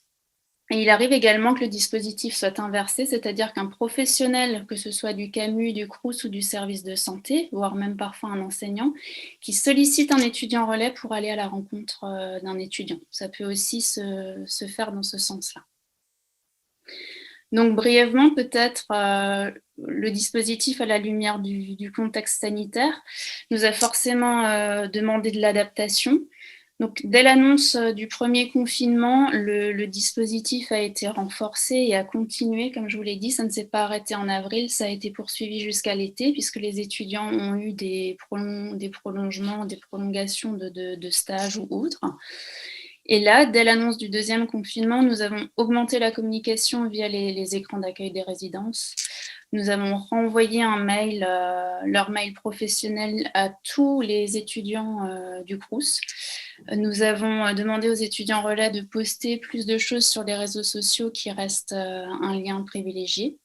Speaker 7: Et il arrive également que le dispositif soit inversé, c'est-à-dire qu'un professionnel, que ce soit du CAMU, du CRUS ou du service de santé, voire même parfois un enseignant, qui sollicite un étudiant relais pour aller à la rencontre d'un étudiant. Ça peut aussi se faire dans ce sens-là. Donc brièvement, peut-être, le dispositif à la lumière du contexte sanitaire nous a forcément demandé de l'adaptation. Donc, dès l'annonce du premier confinement, le dispositif a été renforcé et a continué, comme je vous l'ai dit, ça ne s'est pas arrêté en avril, ça a été poursuivi jusqu'à l'été, puisque les étudiants ont eu des prolongements, des prolongations de stages ou autres. Et là, dès l'annonce du deuxième confinement, nous avons augmenté la communication via les écrans d'accueil des résidences. Nous avons renvoyé un mail, leur mail professionnel à tous les étudiants du CRUS. Nous avons demandé aux étudiants relais de poster plus de choses sur les réseaux sociaux qui restent un lien privilégié.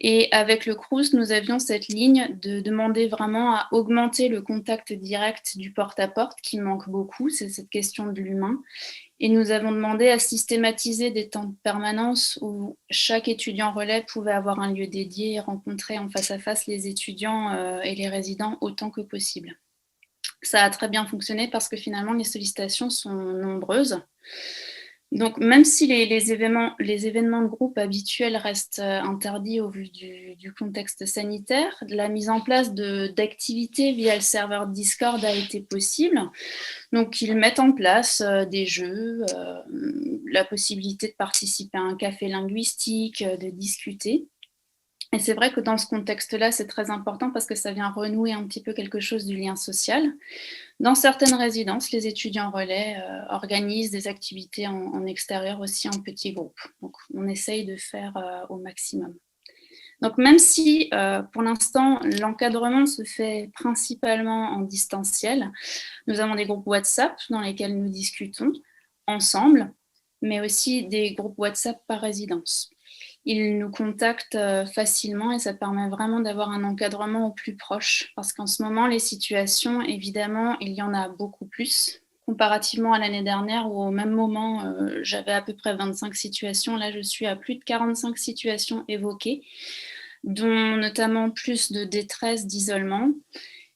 Speaker 7: Et avec le CRUS, nous avions cette ligne de demander vraiment à augmenter le contact direct du porte-à-porte qui manque beaucoup, c'est cette question de l'humain. Et nous avons demandé à systématiser des temps de permanence où chaque étudiant relais pouvait avoir un lieu dédié et rencontrer en face à face les étudiants et les résidents autant que possible. Ça a très bien fonctionné parce que finalement les sollicitations sont nombreuses. Donc, même si les événements de groupe habituels restent interdits au vu du contexte sanitaire, la mise en place d'activités via le serveur Discord a été possible. Donc, ils mettent en place des jeux, la possibilité de participer à un café linguistique, de discuter. Et c'est vrai que dans ce contexte-là, c'est très important parce que ça vient renouer un petit peu quelque chose du lien social. Dans certaines résidences, les étudiants relais organisent des activités en extérieur aussi en petits groupes. Donc, on essaye de faire au maximum. Donc, même si pour l'instant, l'encadrement se fait principalement en distanciel, nous avons des groupes WhatsApp dans lesquels nous discutons ensemble, mais aussi des groupes WhatsApp par résidence. Ils nous contactent facilement et ça permet vraiment d'avoir un encadrement au plus proche parce qu'en ce moment, les situations, évidemment, il y en a beaucoup plus comparativement à l'année dernière où au même moment, j'avais à peu près 25 situations. Là, je suis à plus de 45 situations évoquées dont notamment plus de détresse, d'isolement,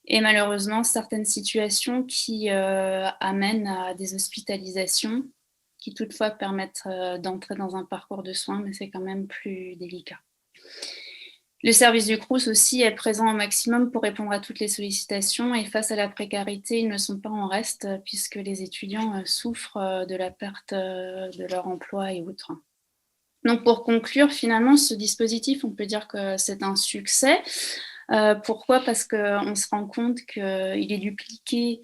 Speaker 7: et malheureusement certaines situations qui amènent à des hospitalisations, qui toutefois permettent d'entrer dans un parcours de soins, mais c'est quand même plus délicat. Le service du Crous aussi est présent au maximum pour répondre à toutes les sollicitations, et face à la précarité, ils ne sont pas en reste puisque les étudiants souffrent de la perte de leur emploi et autres. Donc pour conclure, finalement, ce dispositif, on peut dire que c'est un succès. Pourquoi ? Parce qu'on se rend compte qu'il est dupliqué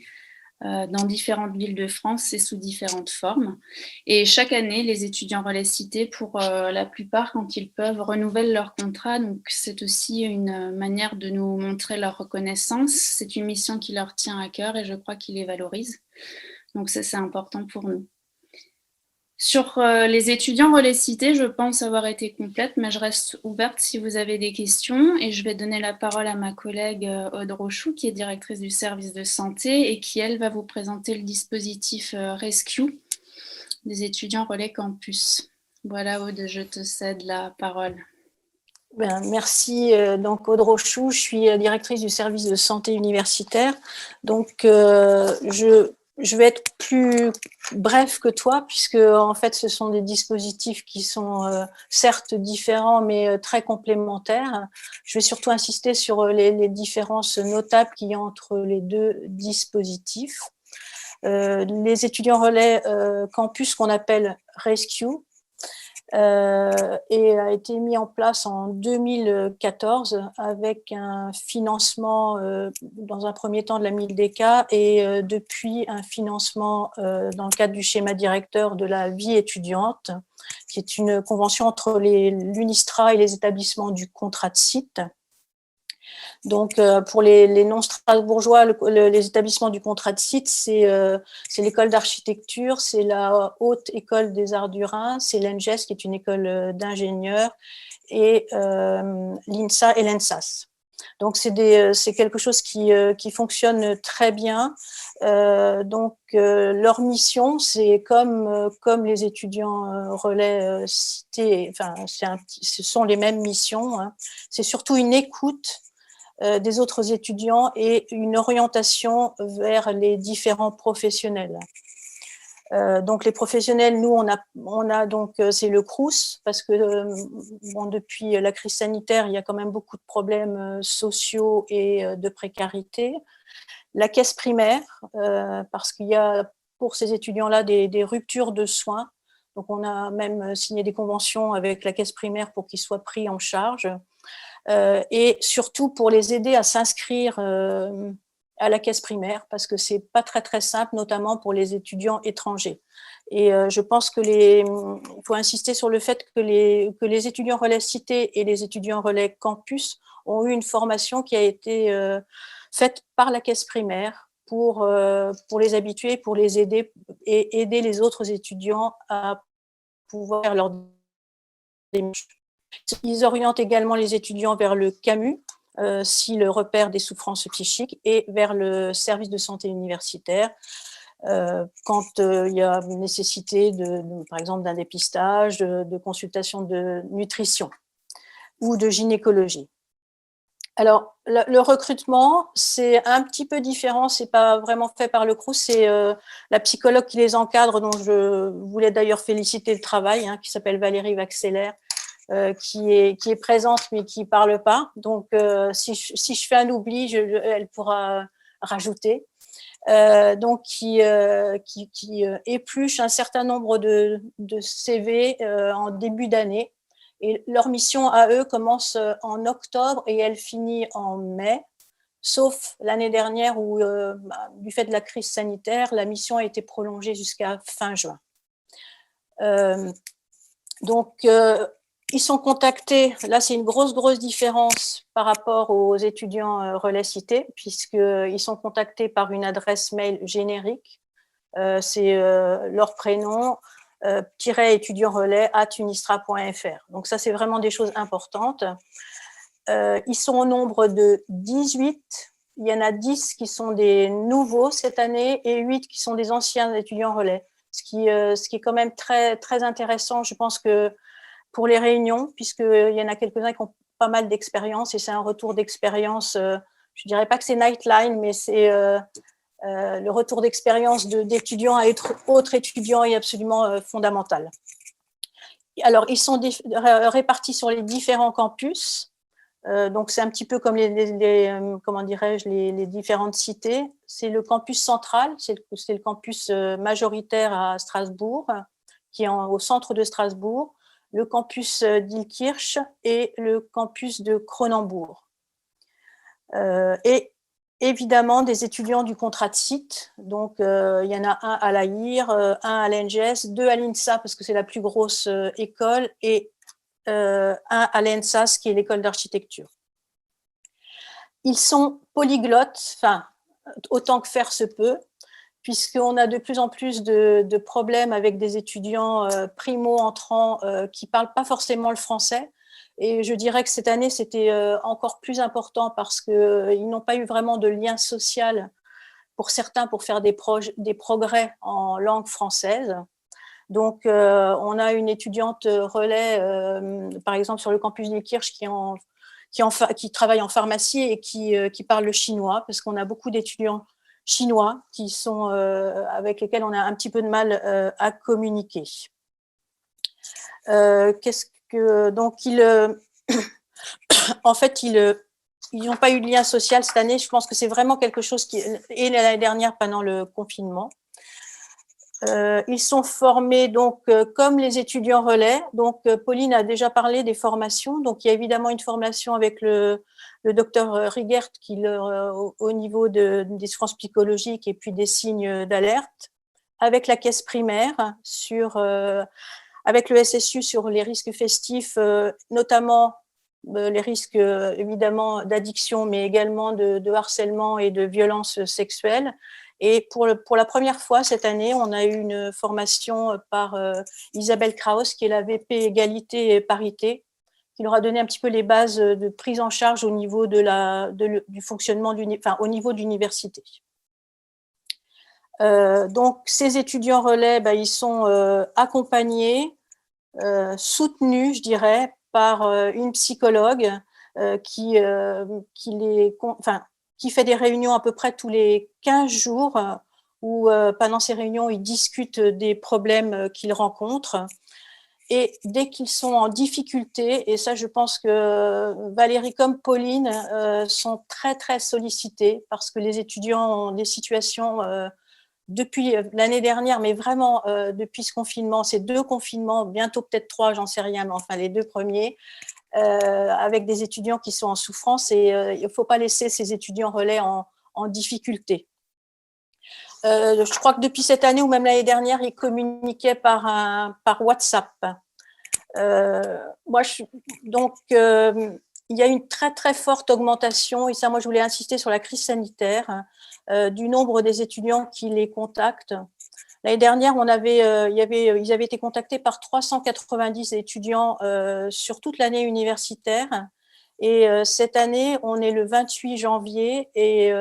Speaker 7: dans différentes villes de France et sous différentes formes. Et chaque année, les étudiants relais cités, pour la plupart, quand ils peuvent, renouvellent leur contrat. Donc c'est aussi une manière de nous montrer leur reconnaissance. C'est une mission qui leur tient à cœur et je crois qu'ils les valorisent. Donc ça, c'est important pour nous. Sur les étudiants relais cités, je pense avoir été complète, mais je reste ouverte si vous avez des questions, et je vais donner la parole à ma collègue Aude Rochou, qui est directrice du service de santé et qui, elle, va vous présenter le dispositif Rescue des étudiants relais campus. Voilà, Aude, je te cède la parole.
Speaker 6: Merci. Donc, Aude Rochou, je suis directrice du service de santé universitaire. Donc, je vais être plus bref que toi, puisque en fait, ce sont des dispositifs qui sont certes différents, mais très complémentaires. Je vais surtout insister sur les différences notables qu'il y a entre les deux dispositifs. Les étudiants relais campus, qu'on appelle Rescue, et a été mis en place en 2014 avec un financement dans un premier temps de la MILDECA et depuis un financement dans le cadre du schéma directeur de la vie étudiante, qui est une convention entre l'UNISTRA et les établissements du contrat de site. Donc, pour les non-strasbourgeois, les établissements du contrat de site, c'est l'école d'architecture, c'est la Haute École des Arts du Rhin, c'est l'ENGES, qui est une école d'ingénieurs, et l'INSA et l'ENSAS. Donc, c'est quelque chose qui fonctionne très bien. Donc, leur mission, c'est comme les étudiants relais cités, enfin, ce sont les mêmes missions, hein. C'est surtout une écoute des autres étudiants et une orientation vers les différents professionnels. Donc les professionnels, nous on a donc c'est le Crous, parce que bon, depuis la crise sanitaire, il y a quand même beaucoup de problèmes sociaux et de précarité. La caisse primaire, parce qu'il y a pour ces étudiants-là des ruptures de soins. Donc on a même signé des conventions avec la caisse primaire pour qu'ils soient pris en charge. Et surtout pour les aider à s'inscrire à la caisse primaire, parce que c'est pas très simple, notamment pour les étudiants étrangers. Et je pense que il faut insister sur le fait que les étudiants relais cités et les étudiants relais campus ont eu une formation qui a été faite par la caisse primaire pour les habituer, pour les aider et aider les autres étudiants à pouvoir faire leur démarche. Ils orientent également les étudiants vers le CAMU, s'ils repèrent des souffrances psychiques, et vers le service de santé universitaire, quand il y a nécessité, par exemple, d'un dépistage, de consultation de nutrition ou de gynécologie. Alors, le recrutement, c'est un petit peu différent, c'est pas vraiment fait par le Crous, c'est la psychologue qui les encadre, dont je voulais d'ailleurs féliciter le travail, hein, qui s'appelle Valérie Vaxeller, qui est présente mais qui parle pas. Donc, si je fais un oubli, elle pourra rajouter. Donc, qui épluche un certain nombre de CV en début d'année. Et leur mission à eux commence en octobre et elle finit en mai, sauf l'année dernière où, du fait de la crise sanitaire, la mission a été prolongée jusqu'à fin juin. Donc, ils sont contactés, là c'est une grosse différence par rapport aux étudiants relais cités, puisqu'ils sont contactés par une adresse mail générique, c'est leur prénom, étudiant-relais@unistra.fr. Donc ça c'est vraiment des choses importantes. Ils sont au nombre de 18, il y en a 10 qui sont des nouveaux cette année et 8 qui sont des anciens étudiants relais, ce qui est quand même très intéressant. Je pense que pour les réunions, puisqu'il y en a quelques-uns qui ont pas mal d'expérience, et c'est un retour d'expérience, je dirais pas que c'est Nightline, mais c'est le retour d'expérience d'étudiants à autres étudiants est absolument fondamental. Alors, ils sont répartis sur les différents campus. Donc, c'est un petit peu comme comment dirais-je, les différentes cités. C'est le campus central, c'est le campus majoritaire à Strasbourg, qui est au centre de Strasbourg, le campus d'Illkirch et le campus de Cronenbourg. Et évidemment, des étudiants du contrat de site. Donc, il y en a un à l'AIR, un à l'ENGES, deux à l'INSA, parce que c'est la plus grosse école, et un à l'ENSAS, qui est l'école d'architecture. Ils sont polyglottes, enfin, autant que faire se peut, puisqu'on a de plus en plus de problèmes avec des étudiants primo-entrants qui ne parlent pas forcément le français. Et je dirais que cette année, c'était encore plus important parce qu'ils n'ont pas eu vraiment de lien social pour certains pour faire des progrès en langue française. Donc, on a une étudiante relais, par exemple, sur le campus d'Illkirch qui travaille en pharmacie et qui parle le chinois, parce qu'on a beaucoup d'étudiants chinois avec lesquels on a un petit peu de mal à communiquer. Donc, en fait, ils n'ont pas eu de lien social cette année. Je pense que c'est vraiment quelque chose et l'année dernière pendant le confinement. Ils sont formés donc comme les étudiants relais. Donc Pauline a déjà parlé des formations. Donc il y a évidemment une formation avec le docteur Rigert au niveau des souffrances psychologiques et puis des signes d'alerte, avec la caisse primaire avec le SSU sur les risques festifs, notamment les risques évidemment d'addiction, mais également de harcèlement et de violence sexuelle. Et pour la première fois cette année, on a eu une formation par Isabelle Kraus, qui est la VP Égalité et Parité, qui leur a donné un petit peu les bases de prise en charge au niveau du fonctionnement, au niveau d'université. Donc, ces étudiants relais, ils sont accompagnés, soutenus, je dirais, par une psychologue qui fait des réunions à peu près tous les 15 jours où pendant ces réunions, ils discutent des problèmes qu'ils rencontrent. Et dès qu'ils sont en difficulté, et ça je pense que Valérie comme Pauline sont très très sollicités parce que les étudiants ont des situations depuis l'année dernière, mais vraiment depuis ce confinement, ces 2 confinements, bientôt peut-être 3, j'en sais rien, mais enfin les 2 premiers, avec des étudiants qui sont en souffrance, et il ne faut pas laisser ces étudiants relais en difficulté. Je crois que depuis cette année ou même l'année dernière, ils communiquaient par WhatsApp. Donc, il y a une très très forte augmentation, et ça, moi, je voulais insister sur la crise sanitaire, du nombre des étudiants qui les contactent. L'année dernière, ils avaient été contactés par 390 étudiants sur toute l'année universitaire. Et cette année, on est le 28 janvier et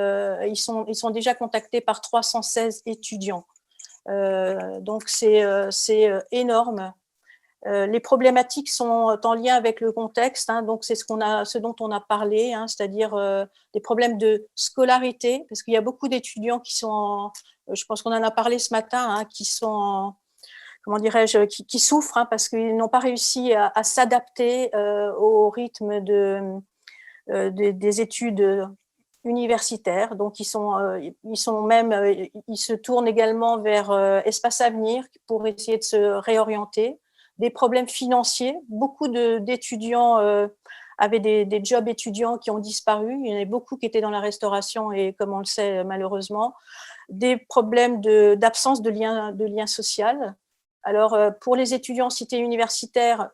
Speaker 6: ils sont déjà contactés par 316 étudiants. Donc, c'est énorme. Les problématiques sont en lien avec le contexte, hein, donc c'est ce dont on a parlé, hein, c'est-à-dire des problèmes de scolarité, parce qu'il y a beaucoup d'étudiants qui sont, je pense qu'on en a parlé ce matin, hein, qui sont, comment dirais-je, qui souffrent hein, parce qu'ils n'ont pas réussi à s'adapter au rythme des études universitaires. Donc ils se tournent également vers Espace Avenir pour essayer de se réorienter. Des problèmes financiers. Beaucoup d'étudiants avaient des jobs étudiants qui ont disparu. Il y en avait beaucoup qui étaient dans la restauration et, comme on le sait malheureusement, des problèmes d'absence de lien social. Alors, pour les étudiants en cité universitaire,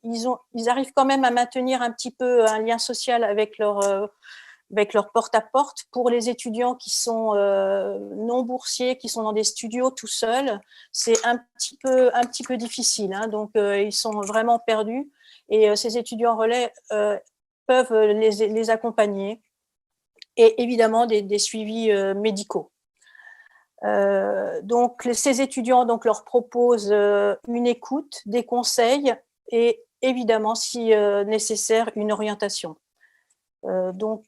Speaker 6: ils arrivent quand même à maintenir un petit peu un lien social avec leur porte-à-porte. Pour les étudiants qui sont non boursiers, qui sont dans des studios tout seuls, c'est un petit peu difficile. Hein, donc, ils sont vraiment perdus. Et ces étudiants relais peuvent les accompagner. Et évidemment, des suivis médicaux. Donc, ces étudiants leur proposent une écoute, des conseils et évidemment, si nécessaire, une orientation. Donc,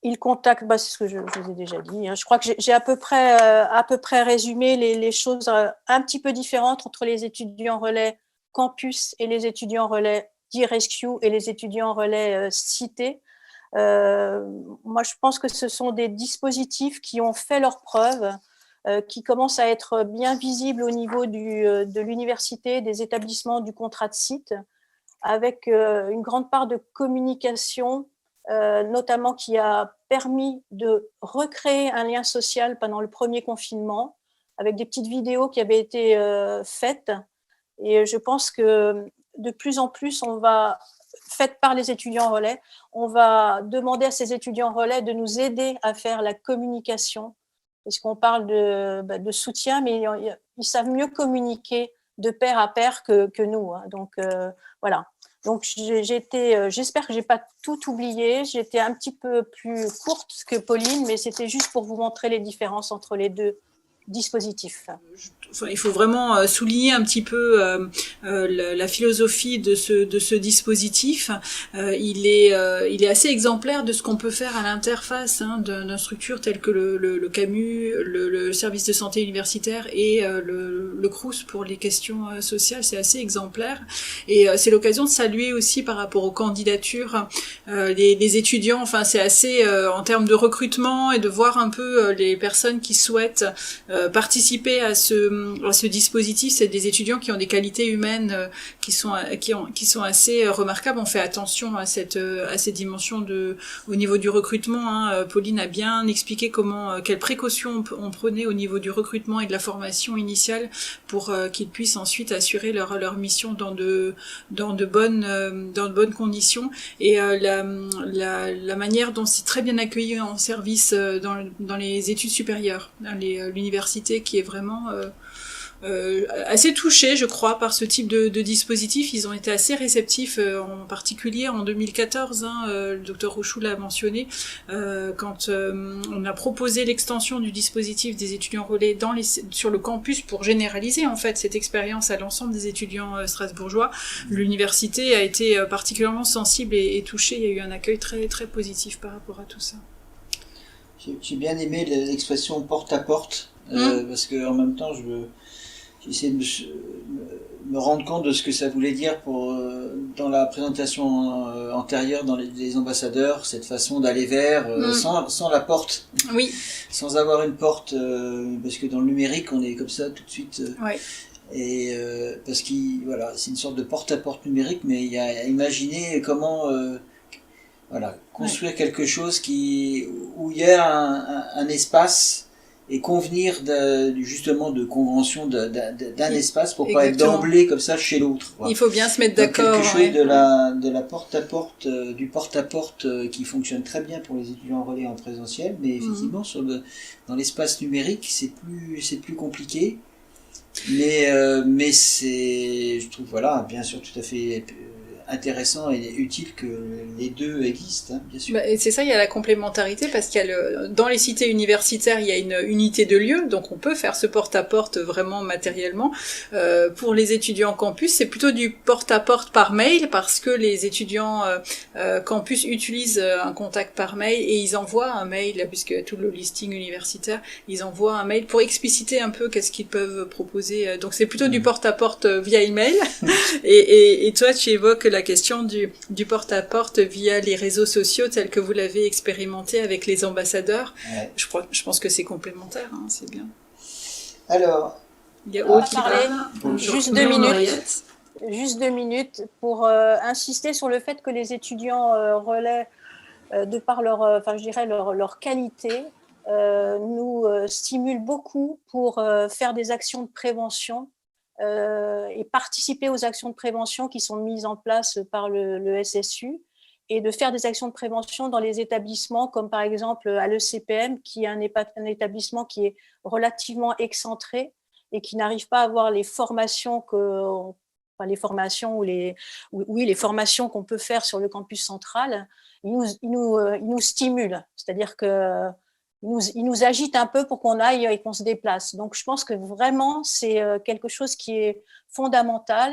Speaker 6: ils contactent, c'est ce que je vous ai déjà dit, hein. Je crois que j'ai à peu près résumé les choses un petit peu différentes entre les étudiants relais campus et les étudiants relais d'e-rescue et les étudiants relais cité. Moi, je pense que ce sont des dispositifs qui ont fait leurs preuves, qui commencent à être bien visibles au niveau de l'université, des établissements du contrat de site, avec une grande part de communication, notamment qui a permis de recréer un lien social pendant le premier confinement, avec des petites vidéos qui avaient été faites. Et je pense que de plus en plus, faites par les étudiants relais, on va demander à ces étudiants relais de nous aider à faire la communication, parce qu'on parle de soutien, mais ils savent mieux communiquer de pair à pair que nous, hein. Donc, voilà. Donc, j'espère que je n'ai pas tout oublié. J'ai été un petit peu plus courte que Pauline, mais c'était juste pour vous montrer les différences entre les deux dispositifs.
Speaker 8: Il faut vraiment souligner un petit peu la philosophie de ce dispositif. Il est assez exemplaire de ce qu'on peut faire à l'interface, hein, d'une structure telle que le CAMU, le service de santé universitaire et le CRUS pour les questions sociales. C'est assez exemplaire. Et c'est l'occasion de saluer aussi par rapport aux candidatures les étudiants. Enfin, c'est assez en termes de recrutement et de voir un peu les personnes qui souhaitent participer à ce dispositif. C'est des étudiants qui ont des qualités humaines qui sont assez remarquables. On fait attention à cette dimension au niveau du recrutement, hein. Pauline a bien expliqué quelles précautions on prenait au niveau du recrutement et de la formation initiale pour qu'ils puissent ensuite assurer leur mission dans de bonnes conditions. Et la manière dont c'est très bien accueilli en service dans les études supérieures, l'université qui est vraiment assez touchée, je crois, par ce type de dispositif. Ils ont été assez réceptifs, en particulier en 2014, hein, le docteur Rochou l'a mentionné, quand on a proposé l'extension du dispositif des étudiants relais sur le campus pour généraliser en fait cette expérience à l'ensemble des étudiants strasbourgeois. L'université a été particulièrement sensible et touchée. Il y a eu un accueil très, très positif par rapport à tout ça.
Speaker 1: J'ai bien aimé l'expression porte-à-porte, parce que en même temps, j'essaie de me rendre compte de ce que ça voulait dire dans la présentation antérieure dans les ambassadeurs, cette façon d'aller vers sans la porte,
Speaker 8: oui,
Speaker 1: sans avoir une porte, parce que dans le numérique, on est comme ça tout de suite.
Speaker 8: Ouais.
Speaker 1: Et parce voilà, c'est une sorte de porte-à-porte numérique, mais il y a à imaginer comment construire quelque chose où il y a un espace et convenir justement de convention d'un espace pour pas être d'emblée comme ça chez l'autre.
Speaker 8: Il faut bien se mettre d'accord.
Speaker 1: Quelque chose de la porte-à-porte, du porte-à-porte qui fonctionne très bien pour les étudiants relais en présentiel, mais effectivement dans l'espace numérique c'est plus compliqué. Mais je trouve bien sûr tout à fait intéressant et utile que les deux existent, hein, bien sûr.
Speaker 8: Et c'est ça, il y a la complémentarité parce qu'il y a dans les cités universitaires, il y a une unité de lieu, donc on peut faire ce porte-à-porte vraiment matériellement. Pour les étudiants campus, c'est plutôt du porte-à-porte par mail parce que les étudiants campus utilisent un contact par mail et ils envoient un mail, puisque tout le listing universitaire, ils envoient un mail pour expliciter un peu qu'est-ce qu'ils peuvent proposer. Donc c'est plutôt du porte-à-porte via email. et toi, tu évoques la question du porte-à-porte via les réseaux sociaux tels que vous l'avez expérimenté avec les ambassadeurs. Ouais. Je pense que c'est complémentaire, hein, c'est bien.
Speaker 1: Alors,
Speaker 6: il y a Aude qui parle. Juste 2 minutes. Juste 2 minutes pour insister sur le fait que les étudiants relais, de par leur qualité, nous stimulent beaucoup pour faire des actions de prévention et participer aux actions de prévention qui sont mises en place par le SSU et de faire des actions de prévention dans les établissements comme par exemple à l'ECPM qui est un établissement qui est relativement excentré et qui n'arrive pas à avoir les formations les formations qu'on peut faire sur le campus central. Ils nous stimulent, c'est-à-dire que il nous agite un peu pour qu'on aille et qu'on se déplace. Donc, je pense que vraiment, c'est quelque chose qui est fondamental.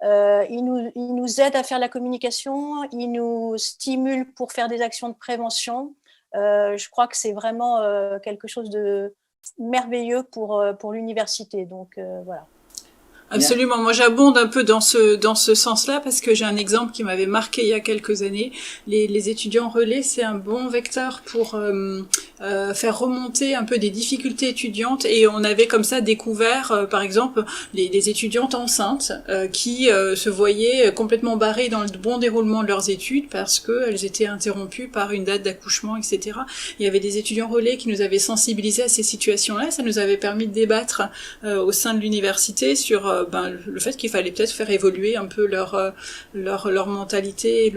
Speaker 6: Il nous aide à faire la communication, il nous stimule pour faire des actions de prévention. Je crois que c'est vraiment quelque chose de merveilleux pour l'université. Donc, voilà.
Speaker 8: Absolument. Moi, j'abonde un peu dans ce sens-là parce que j'ai un exemple qui m'avait marqué il y a quelques années. Les étudiants relais, c'est un bon vecteur pour faire remonter un peu des difficultés étudiantes, et on avait comme ça découvert, par exemple, les étudiantes enceintes qui se voyaient complètement barrées dans le bon déroulement de leurs études parce qu'elles étaient interrompues par une date d'accouchement, etc. Il y avait des étudiants relais qui nous avaient sensibilisés à ces situations-là. Ça nous avait permis de débattre au sein de l'université sur le fait qu'il fallait peut-être faire évoluer un peu leur mentalité.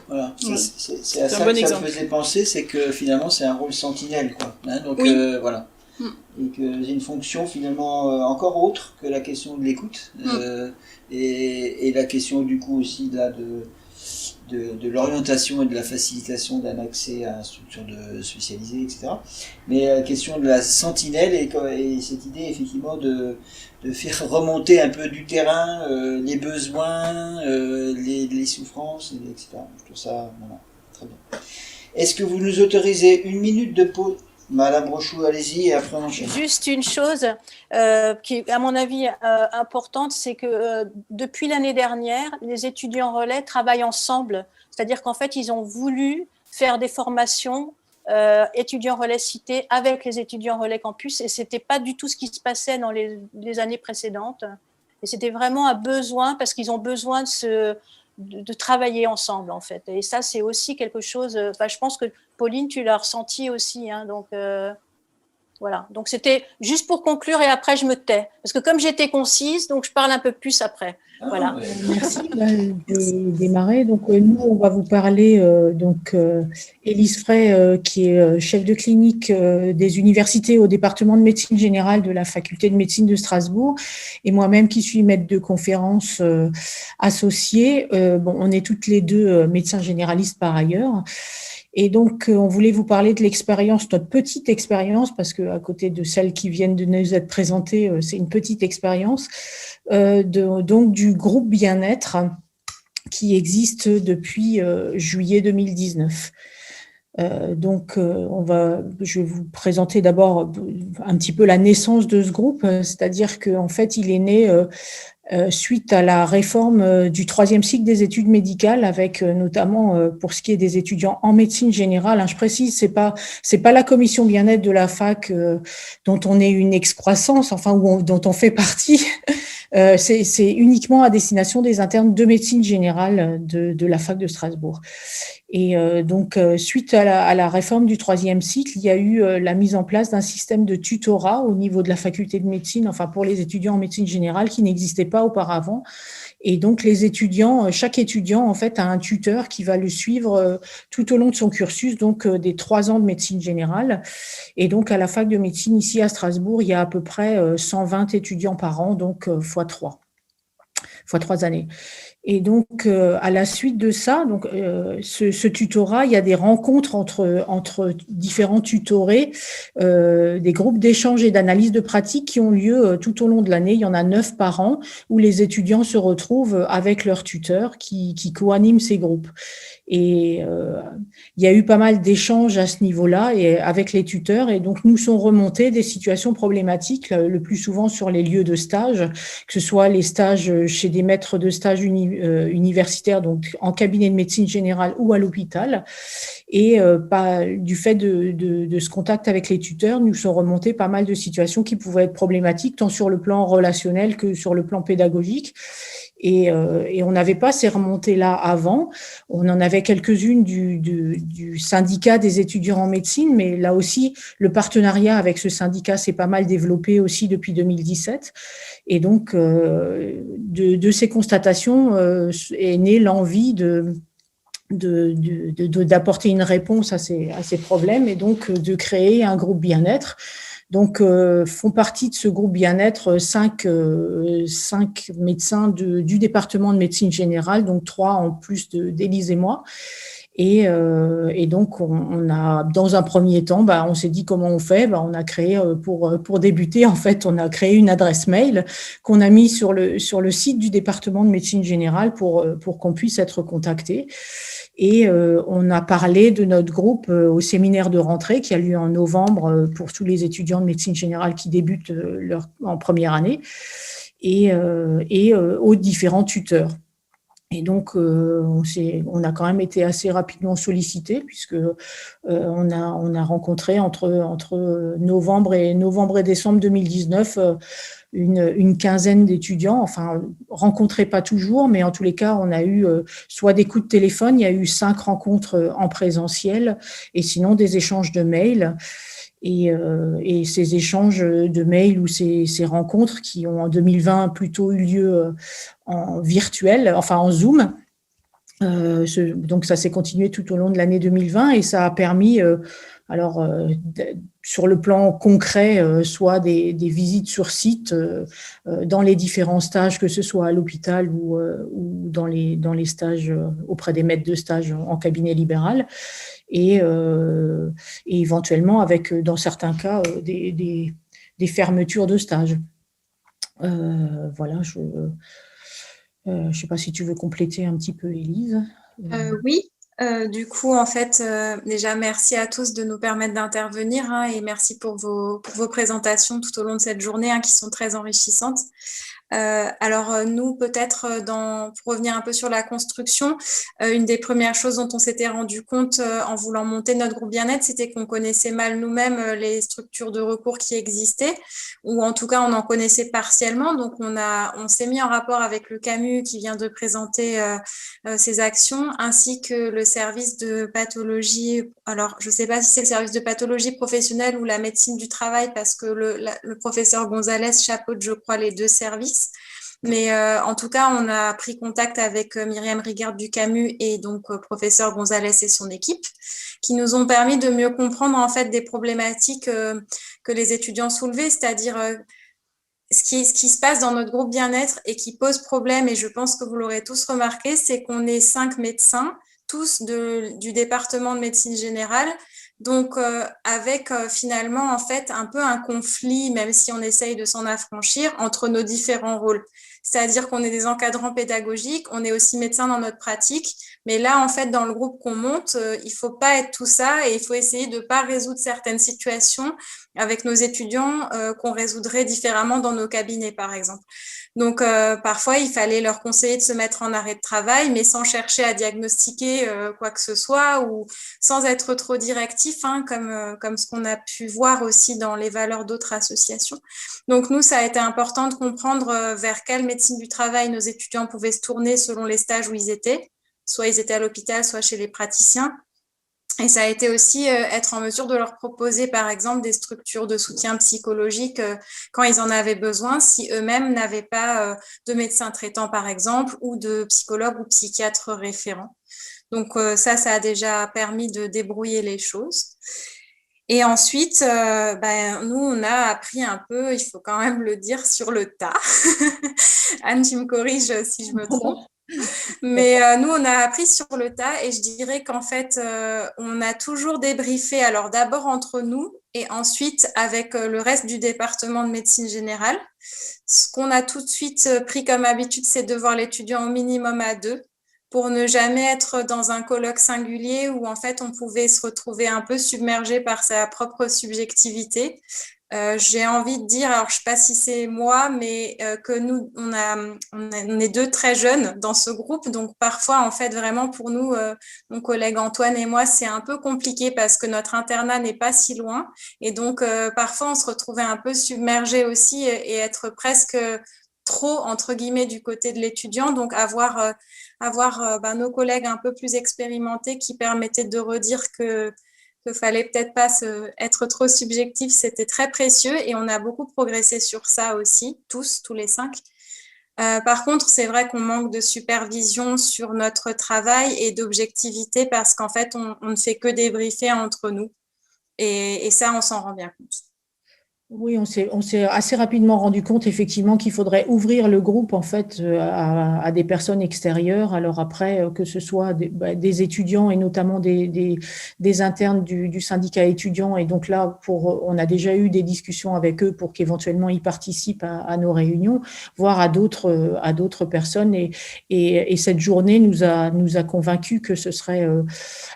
Speaker 1: Voilà,
Speaker 8: Ouais.
Speaker 1: c'est à
Speaker 8: C'est un
Speaker 1: ça
Speaker 8: bon
Speaker 1: que ça
Speaker 8: exemple.
Speaker 1: me faisait penser, c'est que finalement c'est un rôle sentinelle, quoi. Hein, donc
Speaker 8: Oui.
Speaker 1: voilà.
Speaker 8: Mm.
Speaker 1: Et que c'est une fonction finalement encore autre que la question de l'écoute et la question du coup aussi là de l'orientation et de la facilitation d'un accès à une structure spécialisée, etc. Mais la question de la sentinelle et cette idée effectivement de faire remonter un peu du terrain les besoins, les souffrances, etc. Je trouve ça voilà, très bien. Est-ce que vous nous autorisez 1 minute de pause? Madame Brochou, allez-y et après on enchaîne.
Speaker 6: Juste une chose qui est, à mon avis, importante, c'est que depuis l'année dernière, les étudiants relais travaillent ensemble. C'est-à-dire qu'en fait, ils ont voulu faire des formations étudiants relais cités avec les étudiants relais campus, et c'était pas du tout ce qui se passait dans les années précédentes. Et c'était vraiment un besoin, parce qu'ils ont besoin de travailler ensemble, en fait. Et ça, c'est aussi quelque chose... je pense que, Pauline, tu l'as ressenti aussi, hein, donc... Voilà, donc c'était juste pour conclure et après je me tais. Parce que comme j'étais concise, donc je parle un peu plus après. Voilà.
Speaker 9: Merci de démarrer. Donc nous, on va vous parler Élise Frey, qui est chef de clinique des universités au département de médecine générale de la faculté de médecine de Strasbourg, et moi-même qui suis maître de conférence associée. On est toutes les deux médecins généralistes par ailleurs. Et donc, on voulait vous parler de l'expérience, notre petite expérience, parce qu'à côté de celles qui viennent de nous être présentées, c'est une petite expérience, donc du groupe Bien-être qui existe depuis juillet 2019. Je vais vous présenter d'abord un petit peu la naissance de ce groupe, c'est-à-dire qu'en fait, il est né suite à la réforme du 3e cycle des études médicales, avec notamment pour ce qui est des étudiants en médecine générale. Je précise, c'est pas la commission bien-être de la fac dont on est une excroissance, dont on fait partie. C'est uniquement à destination des internes de médecine générale de la fac de Strasbourg. Et suite à la réforme du 3e cycle, il y a eu la mise en place d'un système de tutorat au niveau de la faculté de médecine, pour les étudiants en médecine générale, qui n'existait pas auparavant. Et donc, chaque étudiant, en fait, a un tuteur qui va le suivre tout au long de son cursus, donc des 3 ans de médecine générale. Et donc, à la fac de médecine, ici à Strasbourg, il y a à peu près 120 étudiants par an, donc fois 3 années. Et donc, à la suite de ça, ce tutorat, il y a des rencontres entre différents tutorés, des groupes d'échange et d'analyse de pratique qui ont lieu tout au long de l'année. Il y en a 9 par an, où les étudiants se retrouvent avec leurs tuteurs qui co-animent ces groupes. Et il y a eu pas mal d'échanges à ce niveau-là et avec les tuteurs. Et donc, nous sont remontées des situations problématiques, le plus souvent sur les lieux de stage, que ce soit les stages chez des maîtres de stage universitaires, donc en cabinet de médecine générale ou à l'hôpital. Et du fait de ce contact avec les tuteurs, nous sont remontées pas mal de situations qui pouvaient être problématiques, tant sur le plan relationnel que sur le plan pédagogique. Et on n'avait pas ces remontées-là avant. On en avait quelques-unes du syndicat des étudiants en médecine, mais là aussi, le partenariat avec ce syndicat s'est pas mal développé aussi depuis 2017. Et donc, de ces constatations est née l'envie d'apporter une réponse à ces problèmes et donc de créer un groupe bien-être. Donc, font partie de ce groupe bien-être 5 médecins du département de médecine générale, donc 3 en plus d'Élise et moi. Et donc, on a, dans un premier temps, on s'est dit comment on fait. On a créé, pour débuter, en fait, on a créé une adresse mail qu'on a mis sur le site du département de médecine générale pour qu'on puisse être contacté. Et on a parlé de notre groupe au séminaire de rentrée qui a lieu en novembre pour tous les étudiants de médecine générale qui débutent en première année et aux différents tuteurs. Et donc, on a quand même été assez rapidement sollicités puisque on a rencontré entre novembre et décembre 2019 une quinzaine d'étudiants, enfin rencontrés pas toujours, mais en tous les cas, on a eu soit des coups de téléphone, il y a eu 5 rencontres en présentiel et sinon des échanges de mails. Et ces échanges de mails ou ces rencontres qui ont en 2020 plutôt eu lieu en virtuel, enfin en Zoom. Donc ça s'est continué tout au long de l'année 2020 et ça a permis, sur le plan concret, soit des visites sur site dans les différents stages, que ce soit à l'hôpital ou dans les stages auprès des maîtres de stage en cabinet libéral. Et éventuellement avec, dans certains cas, des fermetures de stages. Voilà, je ne sais pas si tu veux compléter un petit peu, Élise.
Speaker 10: Oui, du coup, en fait, déjà, merci à tous de nous permettre d'intervenir et merci pour vos présentations tout au long de cette journée qui sont très enrichissantes. Alors nous, peut-être, pour revenir un peu sur la construction, une des premières choses dont on s'était rendu compte en voulant monter notre groupe bien-être, c'était qu'on connaissait mal nous-mêmes les structures de recours qui existaient, ou en tout cas on en connaissait partiellement. Donc on s'est mis en rapport avec le CAMU qui vient de présenter ses actions, ainsi que le service de pathologie. Alors je ne sais pas si c'est le service de pathologie professionnelle ou la médecine du travail, parce que le professeur Gonzalez chapeaute, je crois, les deux services. Mais en tout cas, on a pris contact avec Myriam Rigard du CAMU et donc professeur Gonzalez et son équipe, qui nous ont permis de mieux comprendre en fait des problématiques que les étudiants soulevaient, c'est-à-dire ce qui se passe dans notre groupe bien-être et qui pose problème, et je pense que vous l'aurez tous remarqué, c'est qu'on est 5 médecins, tous du département de médecine générale. Donc, avec finalement, en fait, un peu un conflit, même si on essaye de s'en affranchir, entre nos différents rôles. C'est-à-dire qu'on est des encadrants pédagogiques, on est aussi médecins dans notre pratique, mais là, en fait, dans le groupe qu'on monte, il faut pas être tout ça et il faut essayer de pas résoudre certaines situations avec nos étudiants qu'on résoudrait différemment dans nos cabinets, par exemple. Donc, parfois, il fallait leur conseiller de se mettre en arrêt de travail, mais sans chercher à diagnostiquer quoi que ce soit ou sans être trop directif, comme ce qu'on a pu voir aussi dans les valeurs d'autres associations. Donc, nous, ça a été important de comprendre vers quelle médecine du travail nos étudiants pouvaient se tourner selon les stages où ils étaient. Soit ils étaient à l'hôpital, soit chez les praticiens. Et ça a été aussi être en mesure de leur proposer, par exemple, des structures de soutien psychologique quand ils en avaient besoin, si eux-mêmes n'avaient pas de médecin traitant, par exemple, ou de psychologue ou psychiatre référent. Donc ça a déjà permis de débrouiller les choses. Et ensuite, nous, on a appris un peu, il faut quand même le dire, sur le tas. Anne, tu me corriges si je me trompe. Mais nous, on a appris sur le tas et je dirais qu'en fait, on a toujours débriefé, alors d'abord entre nous et ensuite avec le reste du département de médecine générale. Ce qu'on a tout de suite pris comme habitude, c'est de voir l'étudiant au minimum à 2 pour ne jamais être dans un colloque singulier où en fait on pouvait se retrouver un peu submergé par sa propre subjectivité. J'ai envie de dire, alors je ne sais pas si c'est moi, mais que nous, on est 2 très jeunes dans ce groupe, donc parfois, en fait, vraiment pour nous, mon collègue Antoine et moi, c'est un peu compliqué parce que notre internat n'est pas si loin, et donc parfois, on se retrouvait un peu submergé aussi et être presque trop, entre guillemets, du côté de l'étudiant, donc avoir nos collègues un peu plus expérimentés qui permettaient de redire qu'il fallait peut-être pas être trop subjectif, c'était très précieux et on a beaucoup progressé sur ça aussi, tous les 5. Par contre, c'est vrai qu'on manque de supervision sur notre travail et d'objectivité parce qu'en fait, on ne fait que débriefer entre nous et ça, on s'en rend bien compte.
Speaker 9: Oui, on s'est assez rapidement rendu compte effectivement qu'il faudrait ouvrir le groupe en fait à des personnes extérieures. Alors après, que ce soit des étudiants et notamment des internes du syndicat étudiant. Et donc là, on a déjà eu des discussions avec eux pour qu'éventuellement ils participent à nos réunions, voire à d'autres personnes. Et cette journée nous a convaincus que ce serait